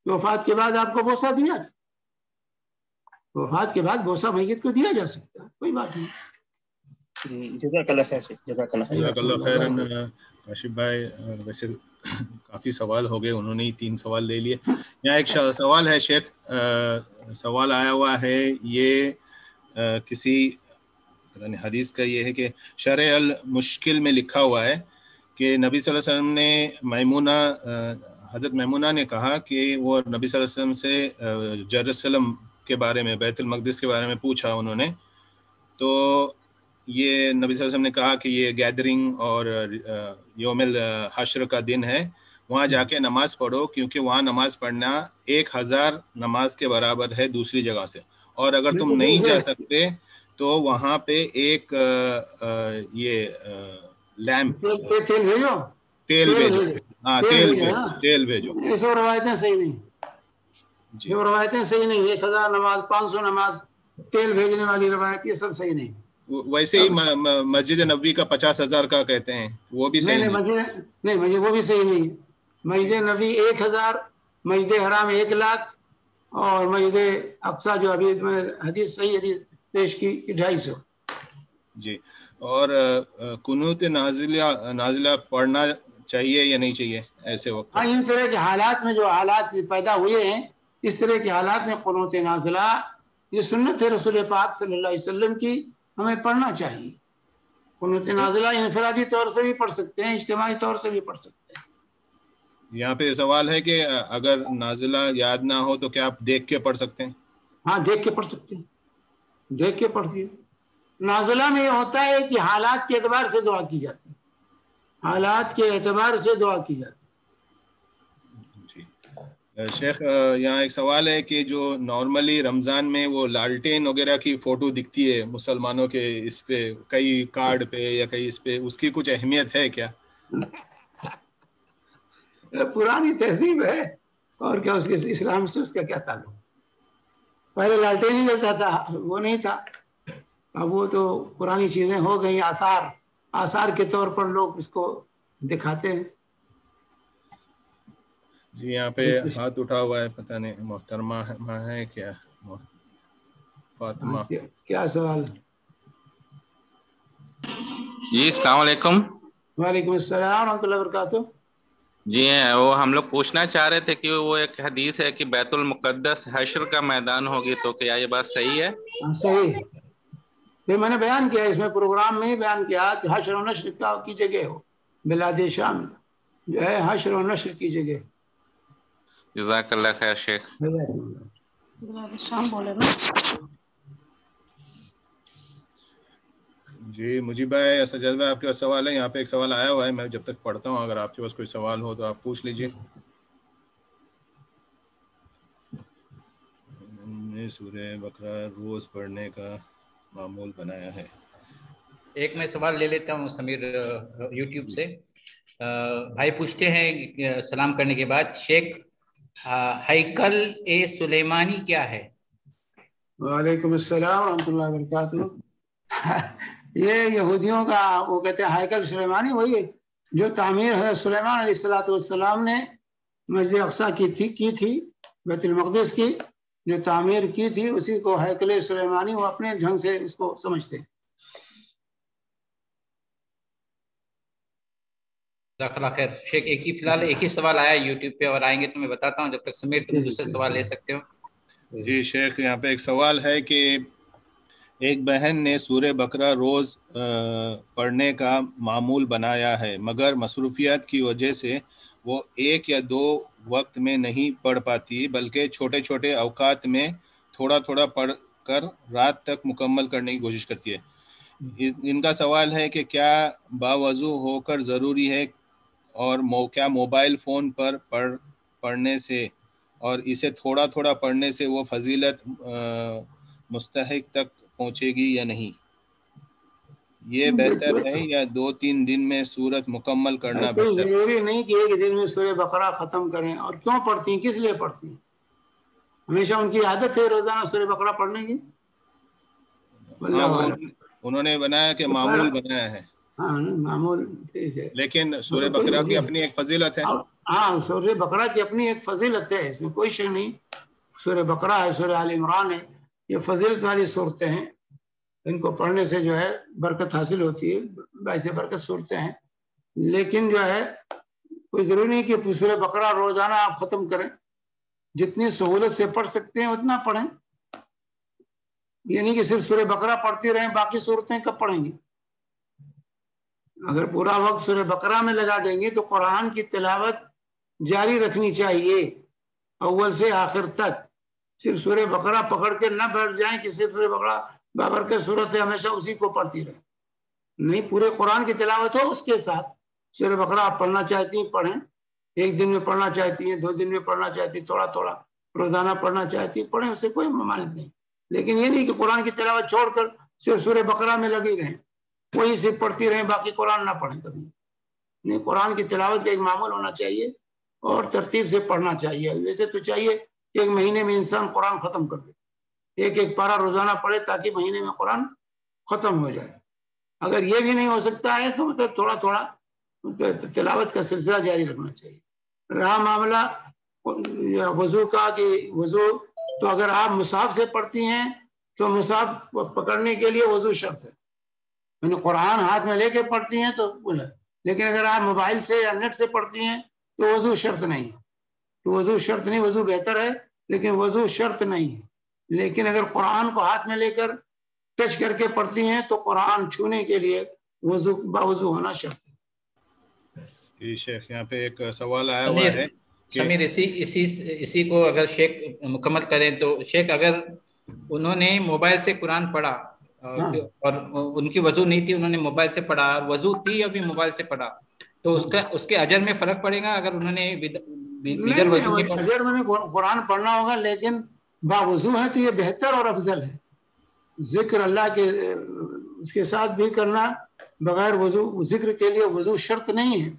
وفات کے بعد آپ کو بوسہ دیا تھا، وفات کے بعد بوسہ میت کو دیا جا سکتا ہے، کوئی بات نہیں. جزاک اللہ خیر شیخ، جزاک اللہ خیر. جزاک اللہ خیرن. کاشف بھائی ویسے کافی سوال ہو گئے، انہوں نے ہی 3 سوال لے لیے. یہاں ایک سوال ہے شیخ، سوال آیا ہوا ہے یہ کسی پتہ نہیں حدیث کا، یہ ہے کہ شرح المشکل میں لکھا ہوا ہے کہ نبی صلی اللہ علیہ وسلم نے میمونہ، حضرت میمونہ نے کہا کہ وہ نبی صلی اللہ علیہ وسلم سے جیروسلم کے بارے میں، بیت المقدس کے بارے میں پوچھا انہوں نے. تو یہ نبی صلی اللہ علیہ وسلم نے کہا کہ یہ گیدرنگ اور یوم الحشر کا دن ہے، وہاں جا کے نماز پڑھو، کیونکہ وہاں نماز پڑھنا 1000 نماز کے برابر ہے دوسری جگہ سے، اور اگر تم نہیں جا سکتے تو وہاں پہ ایک یہ لیمپ، تیل بھیجو. ہاں تیل بھیجو. یہ سب روایتیں صحیح نہیں، جو روایتیں صحیح نہیں. 1000 نماز، 500 نماز، تیل بھیجنے والی روایت، یہ سب صحیح نہیں. ویسے ہی مسجد نبوی کا 50,000 کا کہتے ہیں، وہ بھی صحیح نہیں، وہ بھی صحیح نہیں. مسجد نبوی 1000، مسجد حرام 1,00,000، اور مسجد اقصیٰ جو ابھی میں نے حدیث صحیح حدیث پیش کی 250. جی. اور قنوت نازلہ پڑھنا چاہیے یا نہیں چاہیے ایسے وقت؟ ہاں، اس طرح کے حالات میں، جو حالات پیدا ہوئے ہیں اس طرح کے حالات میں قنوت نازلہ یہ سنت ہے رسول پاک صلی اللہ علیہ وسلم کی، ہمیں پڑھنا چاہیے. قنوت نازلہ انفرادی طور سے بھی پڑھ سکتے ہیں، اجتماعی طور سے بھی پڑھ سکتے ہیں. یہاں پہ سوال ہے کہ اگر نازلہ یاد نہ ہو تو کیا آپ دیکھ کے پڑھ سکتے ہیں؟ ہاں، دیکھ کے پڑھ سکتے ہیں، دیکھ کے پڑھتی ہے. نازلہ میں یہ ہوتا ہے کہ حالات کے اعتبار سے دعا کی جاتی ہے، حالات کے اعتبار سے دعا کی جاتی ہے. جی شیخ، یہاں ایک سوال ہے کہ جو نارملی رمضان میں وہ لالٹین وغیرہ کی فوٹو دکھتی ہے مسلمانوں کے اس پہ کئی کارڈ پہ یا کئی اس پہ، اس کی کچھ اہمیت ہے کیا؟ پرانی تہذیب ہے، اور کیا اس کے اسلام سے اس کا کیا تعلق؟ پہلے لالٹین ہی جلتا تھا، وہ نہیں تھا. اب وہ تو پرانی چیزیں ہو گئی، آثار کے طور پر لوگ اس کو دکھاتے ہیں. جی یہاں پہ ہاتھ اٹھا ہوا ہے، پتہ نہیں محترمہ ہے کیا، فاطمہ. کیا سوال؟ جی السلام علیکم. وعلیکم السلام ورحمۃ اللہ وبرکاتہ. جی وہ ہم لوگ پوچھنا چاہ رہے تھے کہ وہ ایک حدیث ہے کہ بیت المقدس حشر کا میدان ہوگی، تو کیا یہ بات صحیح ہے؟ صحیح ہے، میں نے بیان کیا اس میں پروگرام میں ہی بیان کیا کہ حشر و نشر کی جگہ ہو، بلاد شام جو ہے حشر و نشر کی جگہ. جزاک اللہ خیر شیخ. جی مجیب بھائی، سجاد بھائی آپ کے پاس سوال ہے؟ یہاں پہ ایک سوال آیا ہوا ہے، میں جب تک پڑھتا ہوں، اگر آپ کے پاس کوئی سوال ہو تو آپ پوچھ لیجئے. نے سورہ بقرہ روز پڑھنے کا معمول بنایا ہے. ایک میں سوال لے لیتا ہوں سمیر یوٹیوب سے. بھائی پوچھتے ہیں سلام کرنے کے بعد، شیخ ہیکل سلیمانی کیا ہے؟ وعلیکم السلام ورحمۃ اللہ وبرکاتہ. یہ یہودیوں کا وہ کہتے ہیں ہیکل سلیمانی، وہی جو تعمیر حضرت سلیمان علیہ السلام نے مسجد اقصیٰ کی تھی، بیت المقدس کی جو تعمیر کی تھی، اسی کو ہیکل سلیمانی وہ اپنے ڈھنگ سے اس کو سمجھتے ہیں. خیر شیخ، فی الحال ایک ہی سوال آیا یوٹیوب پہ، اور آئیں گے تو میں بتاتا ہوں، جب تک سمیر تم دوسرے سوال لے سکتے ہو. جی شیخ، یہاں پہ ایک سوال ہے کہ ایک بہن نے سورہ بقرہ روز پڑھنے کا معمول بنایا ہے، مگر مصروفیات کی وجہ سے وہ 1 یا 2 وقت میں نہیں پڑھ پاتی، بلکہ چھوٹے چھوٹے اوقات میں تھوڑا تھوڑا پڑھ کر رات تک مکمل کرنے کی کوشش کرتی ہے. ان کا سوال ہے کہ کیا باوضو ہو کر ضروری ہے، اور کیا موبائل فون پر پڑھنے سے اور اسے تھوڑا تھوڑا پڑھنے سے وہ فضیلت مستحق تک پہنچے گی یا نہیں؟ یہ بہتر ہے یا 2-3 دن میں سورت مکمل کرنا کوئی بہتر؟ ضروری نہیں کہ ایک دن میں سورہ بقرہ ختم کریں. اور کیوں پڑھتی ہیں، کس لیے پڑھتی ہیں؟ ہمیشہ ان کی عادت ہے روزانہ سورہ بقرہ پڑھنے کی. انہوں نے بنایا کہ معمول بنایا ہے. ہاں معمول ٹھیک ہے، لیکن سورہ بقرہ کی اپنی ایک فضیلت ہے. ہاں سورہ بقرہ کی اپنی ایک فضیلت ہے، اس میں کوئی شک نہیں. سورہ بقرہ ہے، سورہ آل عمران ہے، یہ فضیلت والی صورتیں ہیں، ان کو پڑھنے سے جو ہے برکت حاصل ہوتی ہے، باعث برکت صورتیں ہیں. لیکن جو ہے کوئی ضروری نہیں کہ سورہ بقرہ روزانہ آپ ختم کریں، جتنی سہولت سے پڑھ سکتے ہیں اتنا پڑھیں. یہ نہیں کہ صرف سورہ بقرہ پڑھتی رہیں، باقی صورتیں کب پڑھیں گے؟ اگر پورا وقت سورہ بقرہ میں لگا دیں گے تو قرآن کی تلاوت جاری رکھنی چاہیے اول سے آخر تک. صرف سورہ بقرہ پکڑ کے نہ بیٹھ جائیں کہ صرف سورہ بقرہ بابرکت صورت ہے، ہمیشہ اسی کو پڑھتی رہیں. نہیں، پورے قرآن کی تلاوت ہو اس کے ساتھ. سورہ بقرہ آپ پڑھنا چاہتی ہیں پڑھیں، ایک دن میں پڑھنا چاہتی ہیں، 2 دن میں پڑھنا چاہتی ہیں، تھوڑا تھوڑا روزانہ پڑھنا چاہتی ہیں پڑھیں، اس سے کوئی ممانعت نہیں. لیکن یہ نہیں کہ قرآن کی تلاوت چھوڑ کر صرف سورہ بقرہ میں لگی رہیں، وہی سے پڑھتی رہیں، باقی قرآن نہ پڑھیں کبھی. نہیں، قرآن کی تلاوت کا ایک معمول ہونا چاہیے اور ترتیب سے پڑھنا چاہیے. ویسے تو چاہیے کہ 1 مہینے میں انسان قرآن ختم کر دے، ایک پارہ روزانہ پڑھے تاکہ مہینے میں قرآن ختم ہو جائے. اگر یہ بھی نہیں ہو سکتا ہے تو مطلب تھوڑا تھوڑا تلاوت کا سلسلہ جاری رکھنا چاہیے. رہا معاملہ وضو کا کہ وضو تو اگر آپ مصحف سے پڑھتی ہیں تو مصحف پکڑنے کے لیے وضو شرط ہے، یعنی قرآن ہاتھ میں لے کے پڑھتی ہیں تو بولا. لیکن اگر آپ موبائل سے یا نیٹ سے پڑھتی ہیں تو وضو شرط نہیں. تو وضو شرط نہیں، وضو بہتر ہے لیکن وضو شرط نہیں ہے. لیکن اگر قرآن کو ہاتھ میں لے کر ٹچ کر کے پڑھتی ہیں تو قرآن چھونے کے لیے وضو باوضو ہونا شرط ہے. جی شیخ، یہاں پہ ایک سوال آیا ہوا ہے سمیر، اسی کو اگر شیخ مکمل کریں تو شیخ اگر انہوں نے موبائل سے قرآن پڑھا اور ان کی وضو نہیں تھی، انہوں نے موبائل سے پڑھا، وضو تھی ابھی موبائل سے پڑھا، تو اس کے اجر میں فرق پڑے گا اگر انہوں نے بغیر وضو کے پڑھا؟ اجر میں قرآن پڑھنا ہوگا لیکن باوضو ہے تو یہ بہتر اور افضل ہے. ذکر اللہ کے اس کے ساتھ بھی کرنا بغیر وضو، ذکر کے لیے وضو شرط نہیں ہے،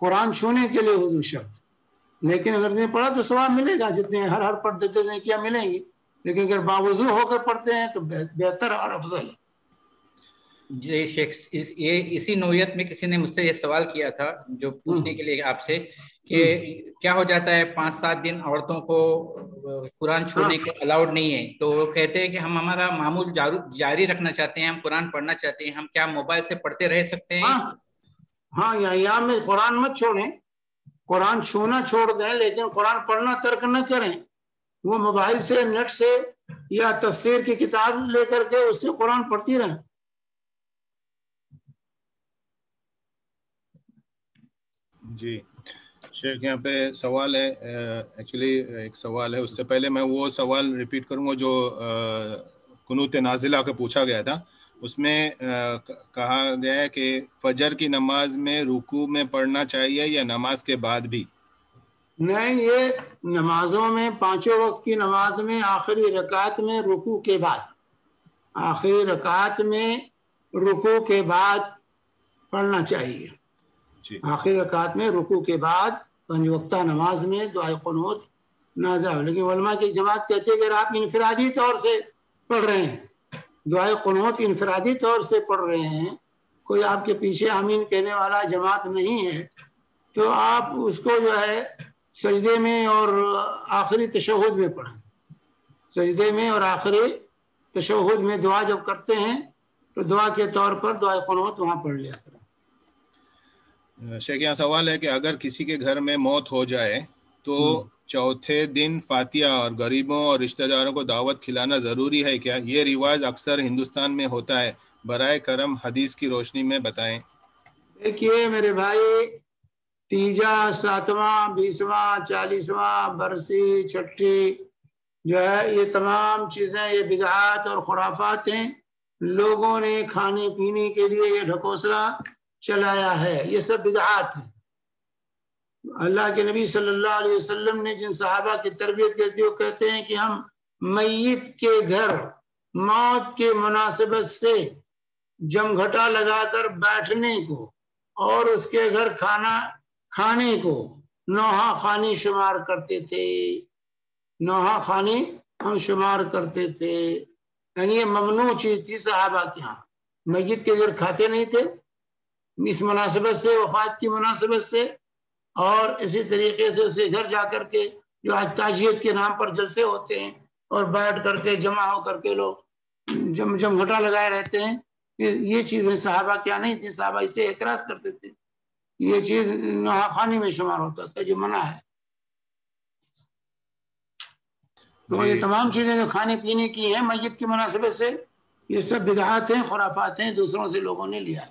قرآن چھونے کے لیے وضو شرط. لیکن اگر نہیں پڑھا تو ثواب ملے گا، جتنے ہر پڑھتے تھے کیا ملیں گے. لیکن اگر باوضو ہو کر پڑھتے ہیں تو بہتر اور افضل ہے. جی شیخ، اسی نوعیت میں کسی نے مجھ سے یہ سوال کیا تھا جو پوچھنے کے لیے آپ سے کہ کیا ہو جاتا ہے 5-7 دن عورتوں کو قرآن چھوڑنے کو الاؤڈ نہیں ہے، تو وہ کہتے ہیں کہ ہم ہمارا معمول جاری رکھنا چاہتے ہیں، ہم قرآن پڑھنا چاہتے ہیں، ہم کیا موبائل سے پڑھتے رہ سکتے ہیں؟ ہاں، یہاں میں قرآن مت چھوڑیں، قرآن چھونا چھوڑ دیں لیکن قرآن پڑھنا ترک نہ کریں. وہ موبائل سے، نیٹ سے یا تفسیر کی کتاب لے کر کے اس سے قرآن پڑھتی رہیں. جی شیخ، یہاں پہ سوال ہے، ایکچولی ایک سوال ہے، اس سے پہلے میں وہ سوال ریپیٹ کروں گا جو قنوت نازلہ کا پوچھا گیا تھا. اس میں کہا گیا ہے کہ فجر کی نماز میں رکوع میں پڑھنا چاہیے یا نماز کے بعد بھی؟ نہیں، یہ نمازوں میں 5 وقت کی نماز میں آخری رکعت میں رکوع کے بعد، آخری رکعت میں رکوع کے بعد پڑھنا چاہیے. آخری رکعت میں رکوع کے بعد 5 وقتہ نماز میں دعائے قنوت نازل. لیکن علماء کی جماعت کہتے ہیں کہ اگر آپ انفرادی طور سے پڑھ رہے ہیں، دعائے قنوت انفرادی طور سے پڑھ رہے ہیں، کوئی آپ کے پیچھے آمین کہنے والا جماعت نہیں ہے، تو آپ اس کو جو ہے سجدے میں اور آخری تشہد میں پڑھیں. سجدے میں اور آخری تشہد میں دعا جب کرتے ہیں تو دعا کے طور پر دعائے قنوت وہاں پڑھ لیا کریں. شیخ، یہاں سوال ہے کہ اگر کسی کے گھر میں موت ہو جائے تو چوتھے دن فاتحہ اور غریبوں اور رشتہ داروں کو دعوت کھلانا ضروری ہے کیا؟ یہ رواج اکثر ہندوستان میں ہوتا ہے، برائے کرم حدیث کی روشنی میں بتائیں. دیکھیے میرے بھائی، 3واں، 7واں، 20واں، 40واں برسی، چھٹی جو ہے یہ تمام چیزیں یہ بدعات اور خرافات ہیں. لوگوں نے کھانے پینے کے لیے یہ ڈھکوسلا چلایا ہے، یہ سب بدعات ہیں. اللہ کے نبی صلی اللہ علیہ وسلم نے جن صحابہ کی تربیت کی تھی وہ کہتے ہیں کہ ہم میت کے گھر موت کے مناسبت سے جمگھٹا لگا کر بیٹھنے کو اور اس کے گھر کھانا کھانے کو نوحہ خانی شمار کرتے تھے. نوحہ خانی ہم شمار کرتے تھے، یعنی یہ ممنوع چیز تھی صحابہ کے ہاں. میت کے گھر کھاتے نہیں تھے. اس مناسبت سے، وفات کی مناسبت سے اور اسی طریقے سے اسے گھر جا کر کے جو آج تعزیت کے نام پر جلسے ہوتے ہیں اور بیٹھ کر کے جمع ہو کر کے لوگ جم گھٹا لگائے رہتے ہیں، یہ چیزیں صحابہ کیا نہیں تھی، صحابہ اس سے اعتراض کرتے تھے، یہ چیز نہا خانی میں شمار ہوتا تھا، جو منع ہے۔ تو یہ تمام چیزیں جو کھانے پینے کی ہیں میت کی مناسبت سے، یہ سب بدعات ہیں، خرافات ہیں، دوسروں سے لوگوں نے لیا،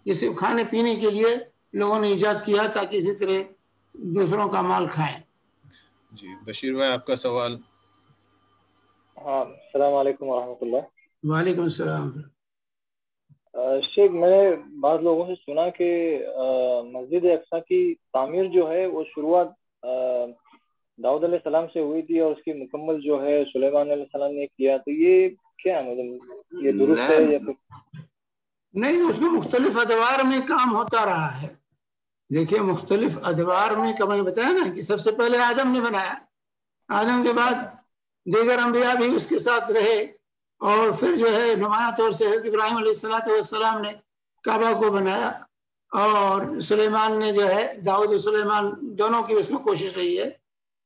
یہ صرف کھانے پینے کے لیے لوگوں نے ایجاد کیا تاکہ اسی طرح دوسروں کا مال کھائیں۔ جی بشیر بھائی آپ کا سوال۔ ہاں السلام علیکم ورحمۃ اللہ۔ وعلیکم السلام۔ شیخ میں نے بعض لوگوں سے سنا کہ مسجد اقصیٰ کی تعمیر جو ہے وہ شروعات داؤد علیہ السلام سے ہوئی تھی اور اس کی مکمل جو ہے سلیمان علیہ السلام نے کیا، تو یہ کیا ہے، مطلب یہ درست ہے یا پھر نہیں؟ اس کو مختلف ادوار میں کام ہوتا رہا ہے۔ دیکھیے مختلف ادوار میں، میں نے بتایا نا کہ سب سے پہلے آدم نے بنایا، آدم کے بعد دیگر انبیاء بھی اس کے ساتھ رہے، اور پھر جو ہے نمایاں طور سے حضرت ابراہیم علیہ السلام نے کعبہ کو بنایا، اور سلیمان نے جو ہے، داؤد و سلیمان دونوں کی اس میں کوشش رہی ہے،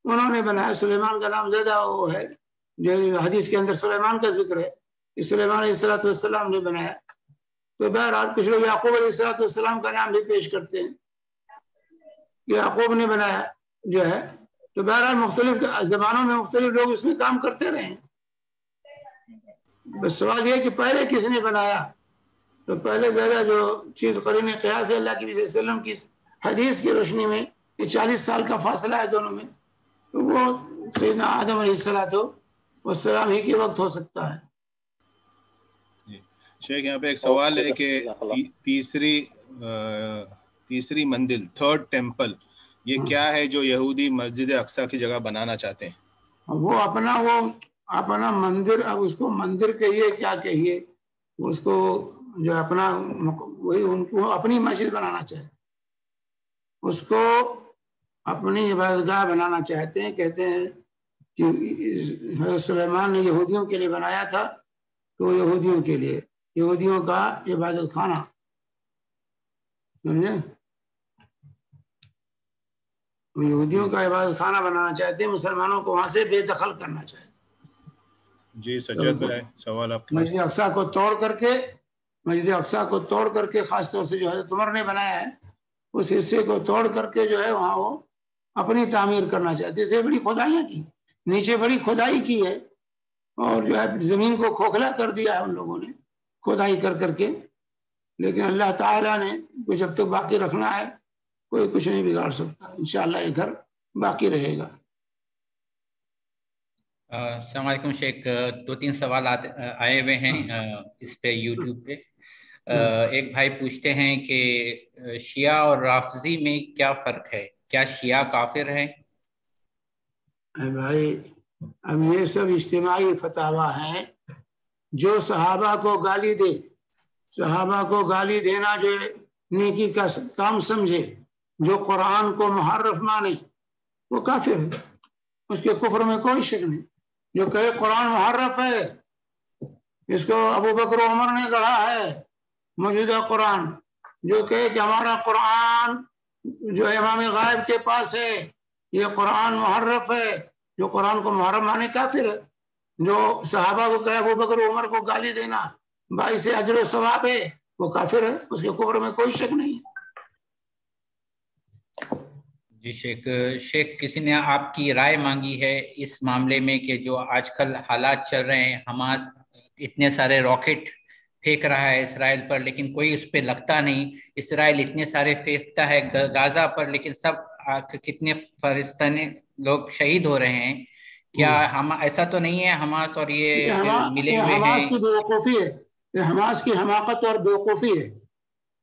انہوں نے بنایا۔ سلیمان کا نام زیادہ وہ ہے جو حدیث کے اندر سلیمان کا ذکر ہے، سلیمان علیہ السلام نے بنایا۔ تو بہرحال کچھ لوگ یعقوب علیہ السلام کا نام بھی پیش کرتے ہیں، یعقوب نے بنایا جو ہے۔ تو بہرحال مختلف زبانوں میں مختلف لوگ اس میں کام کرتے رہے ہیں۔ بس سوال یہ کہ پہلے کس نے بنایا؟ تو پہلے زیادہ جو چیز قرین قیاس ہے اللہ کی صلی اللہ علیہ وسلم کی حدیث کی روشنی میں، یہ 40 سال کا فاصلہ ہے دونوں میں، تو وہ سیدنا آدم علیہ السلام ہی کے وقت ہو سکتا ہے۔ شیخ یہاں پہ ایک سوال ہے کہ تیسری مندل، تھرڈ ٹیمپل، یہ کیا ہے جو یہودی مسجد اقصیٰ کی جگہ بنانا چاہتے ہیں؟ وہ اپنا مندر، اب اس کو مندر کہیے کیا کہیے، اس کو جو اپنا وہی ان کو اپنی مسجد بنانا چاہتے، اس کو اپنی عبادت گاہ بنانا چاہتے ہیں۔ کہتے ہیں کہ حضرت سلیمان نے یہودیوں کے لیے بنایا تھا، تو یہودیوں کے لیے، یہودیوں کا عبادت خانہ، سمجھے؟ یہودیوں کا عبادت خانہ بنانا چاہتے ہیں، مسلمانوں کو وہاں سے بے دخل کرنا چاہتے ہیں۔ جی سجاد بھائی سوال آپ کے مسجد اقصیٰ کو توڑ کر کے خاص طور سے جو حضرت عمر نے بنایا ہے، اس حصے کو توڑ کر کے جو ہے وہاں وہ اپنی تعمیر کرنا چاہتے ہیں۔ اسے بڑی کھدائیاں کی، نیچے بڑی کھدائی کی ہے، اور جو ہے زمین کو کھوکھلا کر دیا ہے ان لوگوں نے کھدائی کر کے، لیکن اللہ تعالیٰ نے کچھ جب تک باقی رکھنا ہے کوئی کچھ نہیں بگاڑ سکتا، انشاءاللہ یہ گھر باقی رہے گا۔ السلام علیکم شیخ، 2-3 سوالات آئے ہوئے ہیں اس پہ یوٹیوب پہ۔ ایک بھائی پوچھتے ہیں کہ شیعہ اور رافضی میں کیا فرق ہے، کیا شیعہ کافر ہیں؟ بھائی اب یہ سب اجتماعی فتاوی ہیں، جو صحابہ کو گالی دے، صحابہ کو گالی دینا جو نیکی کا کام سمجھے، جو قرآن کو محرف مانے، وہ کافر ہے، اس کے کفر میں کوئی شک نہیں۔ جو کہے قرآن محرف ہے، اس کو ابو بکر و عمر نے کہا ہے موجودہ قرآن، جو کہے کہ ہمارا قرآن جو امام غائب کے پاس ہے یہ قرآن محرف ہے، جو قرآن کو محرف مانے کافر ہے۔ جو صحابہ کو کہے ابو بکر و عمر کو گالی دینا باعث اجر و ثواب ہے، وہ کافر ہے، اس کے کفر میں کوئی شک نہیں۔ جی شیخ کسی نے آپ کی رائے مانگی ہے اس معاملے میں کہ جو آج کل حالات چل رہے ہیں، حماس اتنے سارے راکٹ پھینک رہا ہے اسرائیل پر، لیکن کوئی اس پہ لگتا نہیں، اسرائیل اتنے سارے پھینکتا ہے غازہ پر، لیکن سب کتنے فلسطینی لوگ شہید ہو رہے ہیں، کیا ایسا تو نہیں ہے حماس اور یہ ملے ہوئے ہیں؟ حماس کی بیوقوفی ہے، یہ حماس کی حماقت اور بیوقوفی ہے۔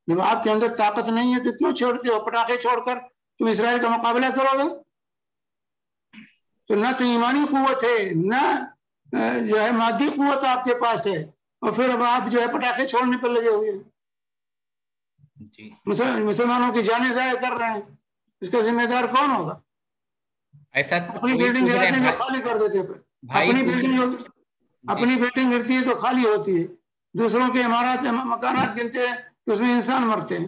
جب آپ کے اندر طاقت نہیں ہے تو کیوں چھوڑتے ہو؟ پٹاخے چھوڑ کر تم اسرائیل کا مقابلہ کرو گے؟ تو نہ تو ایمانی قوت ہے، نہ جو ہے مادی قوت آپ کے پاس ہے، اور پھر اب آپ جو ہے پٹاخے چھوڑنے پر لگے ہوئے ہیں، مسلمانوں کی جانیں ضائع کر رہے ہیں۔ اس کا ذمہ دار کون ہوگا؟ ایسا اپنی بلڈنگ گراتے ہیں تو خالی کر دیتے ہیں، اپنی بلڈنگ گرتی ہے تو خالی ہوتی ہے، دوسروں کے عمارات مکانات گرتے ہیں تو اس میں انسان مرتے ہیں۔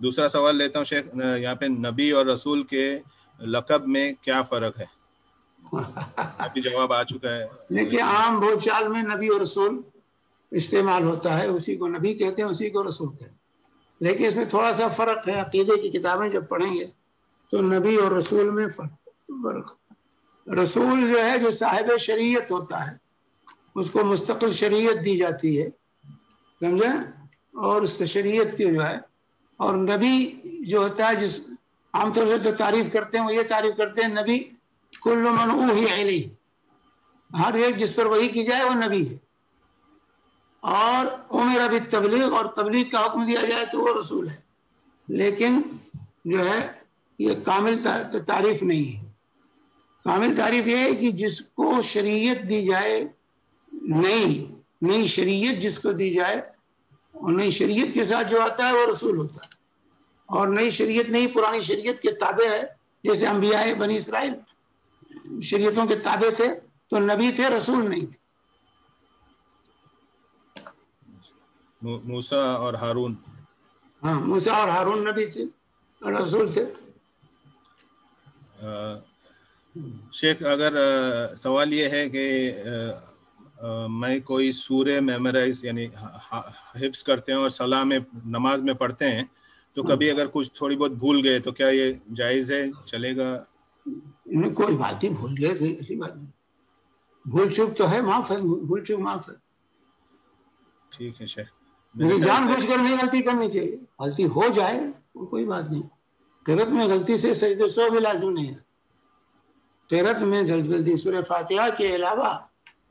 دوسرا سوال لیتا ہوں شیخ، یہاں پہ نبی اور رسول کے لقب میں کیا فرق ہے؟ ابھی جواب آ چکا ہے. دیکھیے عام بول چال میں نبی اور رسول استعمال ہوتا ہے، اسی کو نبی کہتے ہیں، اسی کو رسول کہتے ہیں، لیکن اس میں تھوڑا سا فرق ہے. عقیدے کی کتابیں جب پڑھیں گے تو نبی اور رسول میں فرق. رسول جو ہے جو صاحب شریعت ہوتا ہے اس کو مستقل شریعت دی جاتی ہے، سمجھے، اور اس شریعت کی جو ہے. اور نبی جو ہوتا ہے جس عام طور سے جو تعریف کرتے ہیں وہ یہ تعریف کرتے ہیں نبی کل من اوحی الیہ، ہر ایک جس پر وحی کی جائے وہ نبی ہے. اور امر بالتبلیغ، اور تبلیغ کا حکم دیا جائے تو وہ رسول ہے. لیکن جو ہے یہ کامل تعریف نہیں ہے. کامل تعریف یہ ہے کہ جس کو شریعت دی جائے، نئی شریعت جس کو دی جائے، اور نئی شریعت کے ساتھ جو آتا ہے وہ رسول ہوتا ہے. اور نئی شریعت نہیں پرانی شریعت کے تابع ہے، جیسے انبیاء بنی اسرائیل شریعتوں کے تابع تھے تو نبی تھے، رسول نہیں تھے. موسیٰ اور ہارون، ہاں موسیٰ اور ہارون نبی تھے اور رسول تھے. شیخ اگر سوال یہ ہے کہ میں کوئی سورہ میمورائز یعنی حفظ کرتے ہیں اور صلاح میں نماز میں پڑھتے ہیں تو کبھی اگر کچھ تھوڑی بہت بھول گئے تو کیا یہ جائز ہے، چلے گا؟ کوئی بات نہیں، بھول گئے کوئی ایسی بات نہیں، بھول چوک تو ہے، معاف ہے، بھول چوک معاف ہے. ٹھیک ہے شیخ. جان بوجھ کر نہیں غلطی کرنی چاہیے، غلطی ہو جائے کوئی بات نہیں. قرأت میں غلطی سے سجدہ سو بھی لازم نہیں ہے. قرأت میں جلدی سورہ فاتحہ کے علاوہ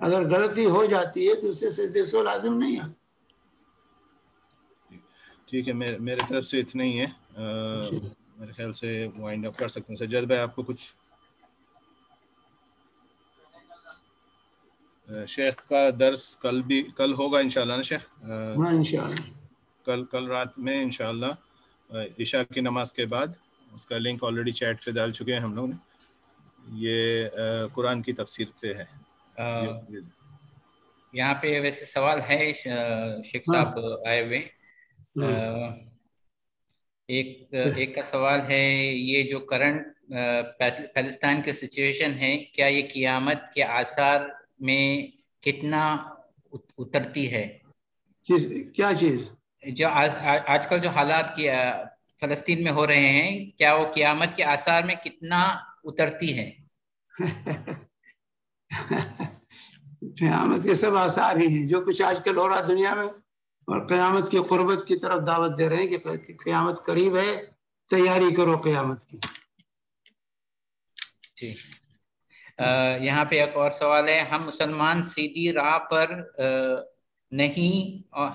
اگر غلطی ہو جاتی ہے تو اس سے سجدہ سو لازم نہیں ہے. ٹھیک ہے، میرے طرف سے اتنا ہی ہے. میرے خیال سے وائنڈ اپ کر سکتے ہیں. سجاد بھائی آپ کو کچھ؟ شیخ کا درس کل ہوگا انشاءاللہ نا شیخ؟ ہاں انشاءاللہ کل رات میں انشاءاللہ عشاء کی نماز کے بعد. اس کا لنک آلریڈی چیٹ پہ ڈال چکے ہیں ہم لوگ نے. یہ قرآن کی تفسیر پہ ہے. یہاں پہ ویسے سوال ہے شیخ صاحب آئے ہوئے. ایک کا سوال ہے، یہ جو کرنٹ فلسطین کی سچویشن ہے، کیا یہ قیامت کے آثار میں کتنا اترتی ہے؟ کیا چیز؟ جو آج کل جو حالات فلسطین میں ہو رہے ہیں، کیا وہ قیامت کے آثار میں کتنا اترتی ہے؟ قیامت کے سب آثار ہی ہیں. جو کچھ آج کل ہو رہا دنیا میں، اور قیامت کی قربت کی طرف دعوت دے رہے ہیں کہ قیامت قریب ہے، تیاری کرو قیامت کی. ٹھیک. یہاں پہ ایک اور سوال ہے، ہم مسلمان سیدھی راہ پر نہیں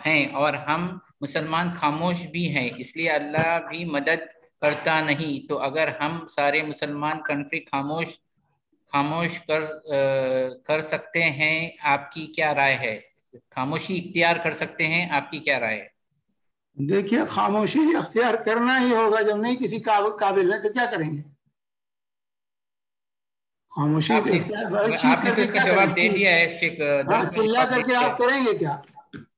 ہیں اور ہم مسلمان خاموش بھی ہیں، اس لیے اللہ بھی مدد کرتا نہیں، تو اگر ہم سارے مسلمان کنٹری خاموش کر سکتے ہیں، آپ کی کیا رائے ہے؟ خاموشی اختیار کر سکتے ہیں، آپ کی کیا رائے ہے؟ دیکھیے خاموشی اختیار کرنا ہی ہوگا، جب نہیں کسی قابل ہے تو کیا کریں گے؟ خاموشی آپ نے تو اس کا جواب دے دیا ہے شیخ. چلا کر کے آپ کریں گے کیا؟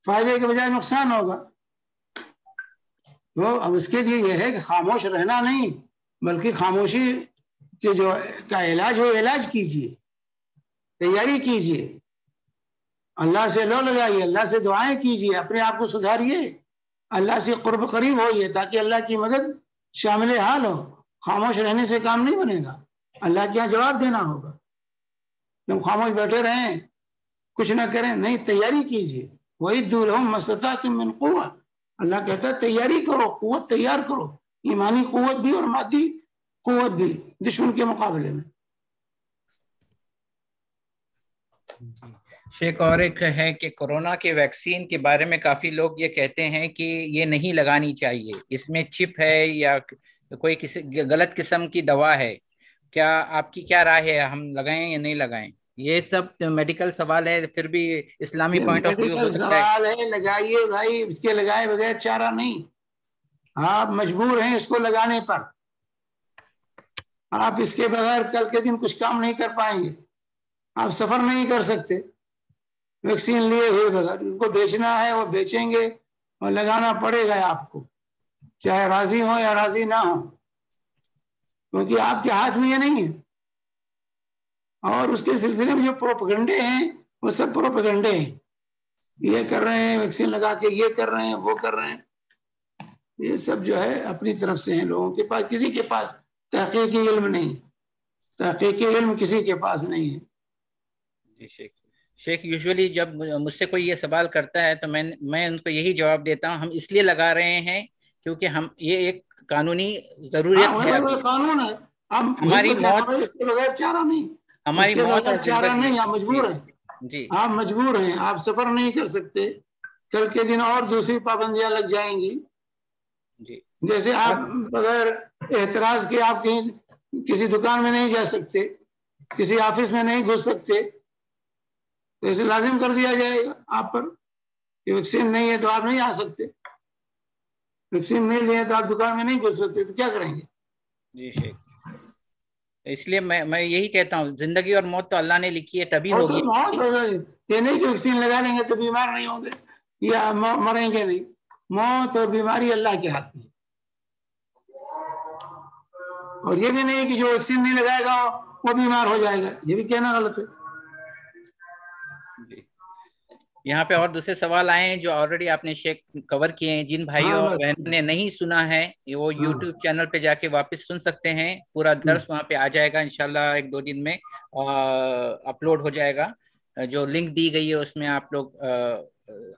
فائدے کے بجائے نقصان ہوگا. تو اب اس کے لیے یہ ہے کہ خاموش رہنا نہیں، بلکہ خاموشی کے جو کا علاج ہو، علاج کیجیے، تیاری کیجیے، اللہ سے لو لگائیے، اللہ سے دعائیں کیجیے، اپنے آپ کو سدھاریے، اللہ سے قرب قریب ہوئیے تاکہ اللہ کی مدد شامل حال ہو. خاموش رہنے سے کام نہیں بنے گا، اللہ کے یہاں جواب دینا ہوگا. جب خاموش بیٹھے رہیں، کچھ نہ کریں، نہیں، تیاری کیجیے. وَإِدُّوا لَهُم مَا اسْتَطَعْتُم مِّن قُوَّةٍ، اللہ کہتا ہے تیاری کرو، قوت تیار کرو، ایمانی قوت بھی اور مادی قوت بھی دشمن کے مقابلے میں. شیخ اور ایک ہے کہ کورونا کے ویکسین کے بارے میں کافی لوگ یہ کہتے ہیں کہ یہ نہیں لگانی چاہیے، اس میں چپ ہے یا کوئی کسی غلط قسم کی دوا ہے. کیا آپ کی کیا رائے ہے، ہم لگائیں یا نہیں لگائیں؟ یہ سب میڈیکل سوال ہے، پھر بھی اسلامی پوائنٹ آف ویو ہو سکتا ہے. سوال ہے، لگائیے بھائی، اس کے لگائے بغیر چارہ نہیں. آپ مجبور ہیں اس کو لگانے پر، آپ اس کے بغیر کل کے دن کچھ کام نہیں کر پائیں گے. آپ سفر نہیں کر سکتے ویکسین لیے ہوئے بغیر. ان کو بیچنا ہے وہ بیچیں گے اور لگانا پڑے گا آپ کو. چاہے راضی ہو یا راضی نہ ہو، کیونکہ آپ کے ہاتھ میں یہ نہیں ہے. اور اس کے سلسلے میں جو پروپیگنڈے ہیں وہ سب پروپیگنڈے ہیں. یہ کر رہے ہیں ویکسین لگا کے، یہ کر رہے ہیں، وہ کر رہے ہیں. یہ سب جو ہے اپنی طرف سے ہیں. لوگوں کے پاس، کسی کے پاس تحقیقی علم نہیں. تحقیقی علم کسی کے پاس نہیں ہے. جی شیخ یوزولی جب مجھ سے کوئی یہ سوال کرتا ہے تو میں ان کو یہی جواب دیتا ہوں، ہم اس لیے لگا رہے ہیں کیونکہ ہم یہ ایک قانونی ضروریت ہے. وہ قانون ہے. ہماری موت، اس کے بغیر چارہ نہیں. ہماری موت اور چارہ نہیں، زندگی. آپ مجبور ہیں. جی آپ مجبور ہیں، آپ سفر نہیں کر سکتے. کل کے دن اور دوسری پابندیاں لگ جائیں گی. جی جیسے آپ بغیر اعتراض کے آپ کہیں کسی دکان میں نہیں جا سکتے، کسی آفس میں نہیں گھس سکتے، تو اسے لازم کر دیا جائے گا آپ پر کہ ویکسین نہیں ہے تو آپ نہیں آ سکتے. ویکسین نہیں لیے تو آپ دکان میں نہیں گھس سکتے، تو کیا کریں گے؟ جی شیخ، اس لیے میں یہی کہتا ہوں، زندگی اور موت تو اللہ نے لکھی ہے، تبھی اور ہوگی. تو موت ہو گئی، یہ نہیں کہ ویکسین لگا لیں گے تو بیمار نہیں ہوں گے یا مریں گے نہیں. موت اور بیماری اللہ کے ہاتھ میں. اور یہ بھی نہیں کہ جو ویکسین نہیں لگائے گا وہ بیمار ہو جائے گا، یہ بھی کہنا غلط ہے. جی یہاں پہ اور دوسرے سوال آئے ہیں جو آلریڈی آپ نے شیخ کور کیے ہیں. جن بھائیوں اور بہنوں نے نہیں سنا ہے وہ یوٹیوب چینل پہ جا کے واپس سن سکتے ہیں. پورا درس وہاں پہ آ جائے گا انشاءاللہ، 1-2 دن میں اپلوڈ ہو جائے گا. جو لنک دی گئی ہے اس میں آپ لوگ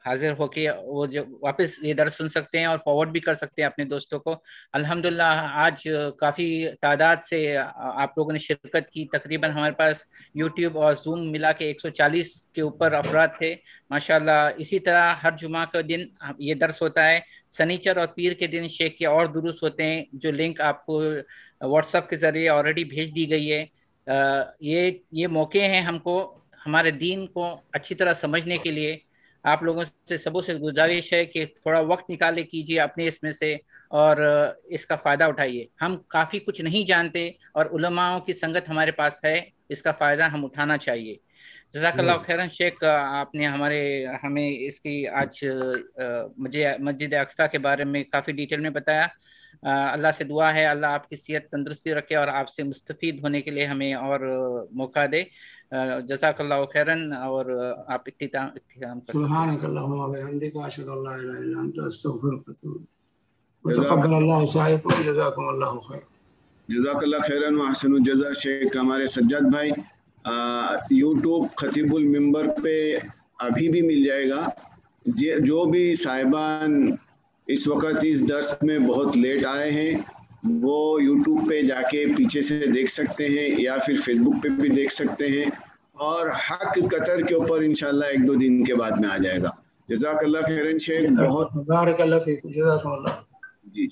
حاضر ہو کے وہ جو واپس یہ درس سن سکتے ہیں اور فارورڈ بھی کر سکتے ہیں اپنے دوستوں کو. الحمدللہ آج کافی تعداد سے آپ لوگوں نے شرکت کی. تقریباً ہمارے پاس یوٹیوب اور زوم ملا کے 140 کے اوپر افراد تھے ماشاءاللہ. اسی طرح ہر جمعہ کا دن یہ درس ہوتا ہے. سنیچر اور پیر کے دن شیخ کے اور دروس ہوتے ہیں، جو لنک آپ کو واٹس ایپ کے ذریعے آلریڈی بھیج دی گئی ہے. یہ موقع ہیں ہم کو ہمارے دین کو اچھی طرح سمجھنے کے لیے. آپ لوگوں سے سبوں سے گزارش ہے کہ تھوڑا وقت نکالے کیجیے اپنے اس میں سے اور اس کا فائدہ اٹھائیے. ہم کافی کچھ نہیں جانتے اور علماءوں کی سنگت ہمارے پاس ہے، اس کا فائدہ ہم اٹھانا چاہیے. جزاک اللہ خیرن شیخ، آپ نے ہمیں اس کی آج مجھے مسجد اقصیٰ کے بارے میں کافی ڈیٹیل میں بتایا. اللہ سے دعا ہے اللہ آپ کی صحت تندرستی رکھے اور آپ سے مستفید ہونے کے لیے ہمیں اور موقع دے. جزاک اللہ خیرن. اور آپ اختتام کر سبحانک اللہم و بحمدک، اشہد ان لا الہ الا انت، استغفرک واتوب الیک. وتقبل اللہ سعیکم، جزاکم اللہ خیر. جزاک اللہ خیرن و احسن الجزا. شیخ ہمارے سجاد بھائی یوٹیوب خطیب المنبر پہ ابھی بھی مل جائے گا. جو بھی صاحبان اس وقت اس درس میں بہت لیٹ آئے ہیں وہ یوٹیوب پہ جا کے پیچھے سے دیکھ سکتے ہیں یا پھر فیس بک پہ بھی دیکھ سکتے ہیں. اور حق قطر کے اوپر انشاءاللہ 1-2 دن کے بعد میں آ جائے گا. جزاک اللہ خیرن شیخ. بہت بارک اللہ فیکم. جزاکم اللہ. جی.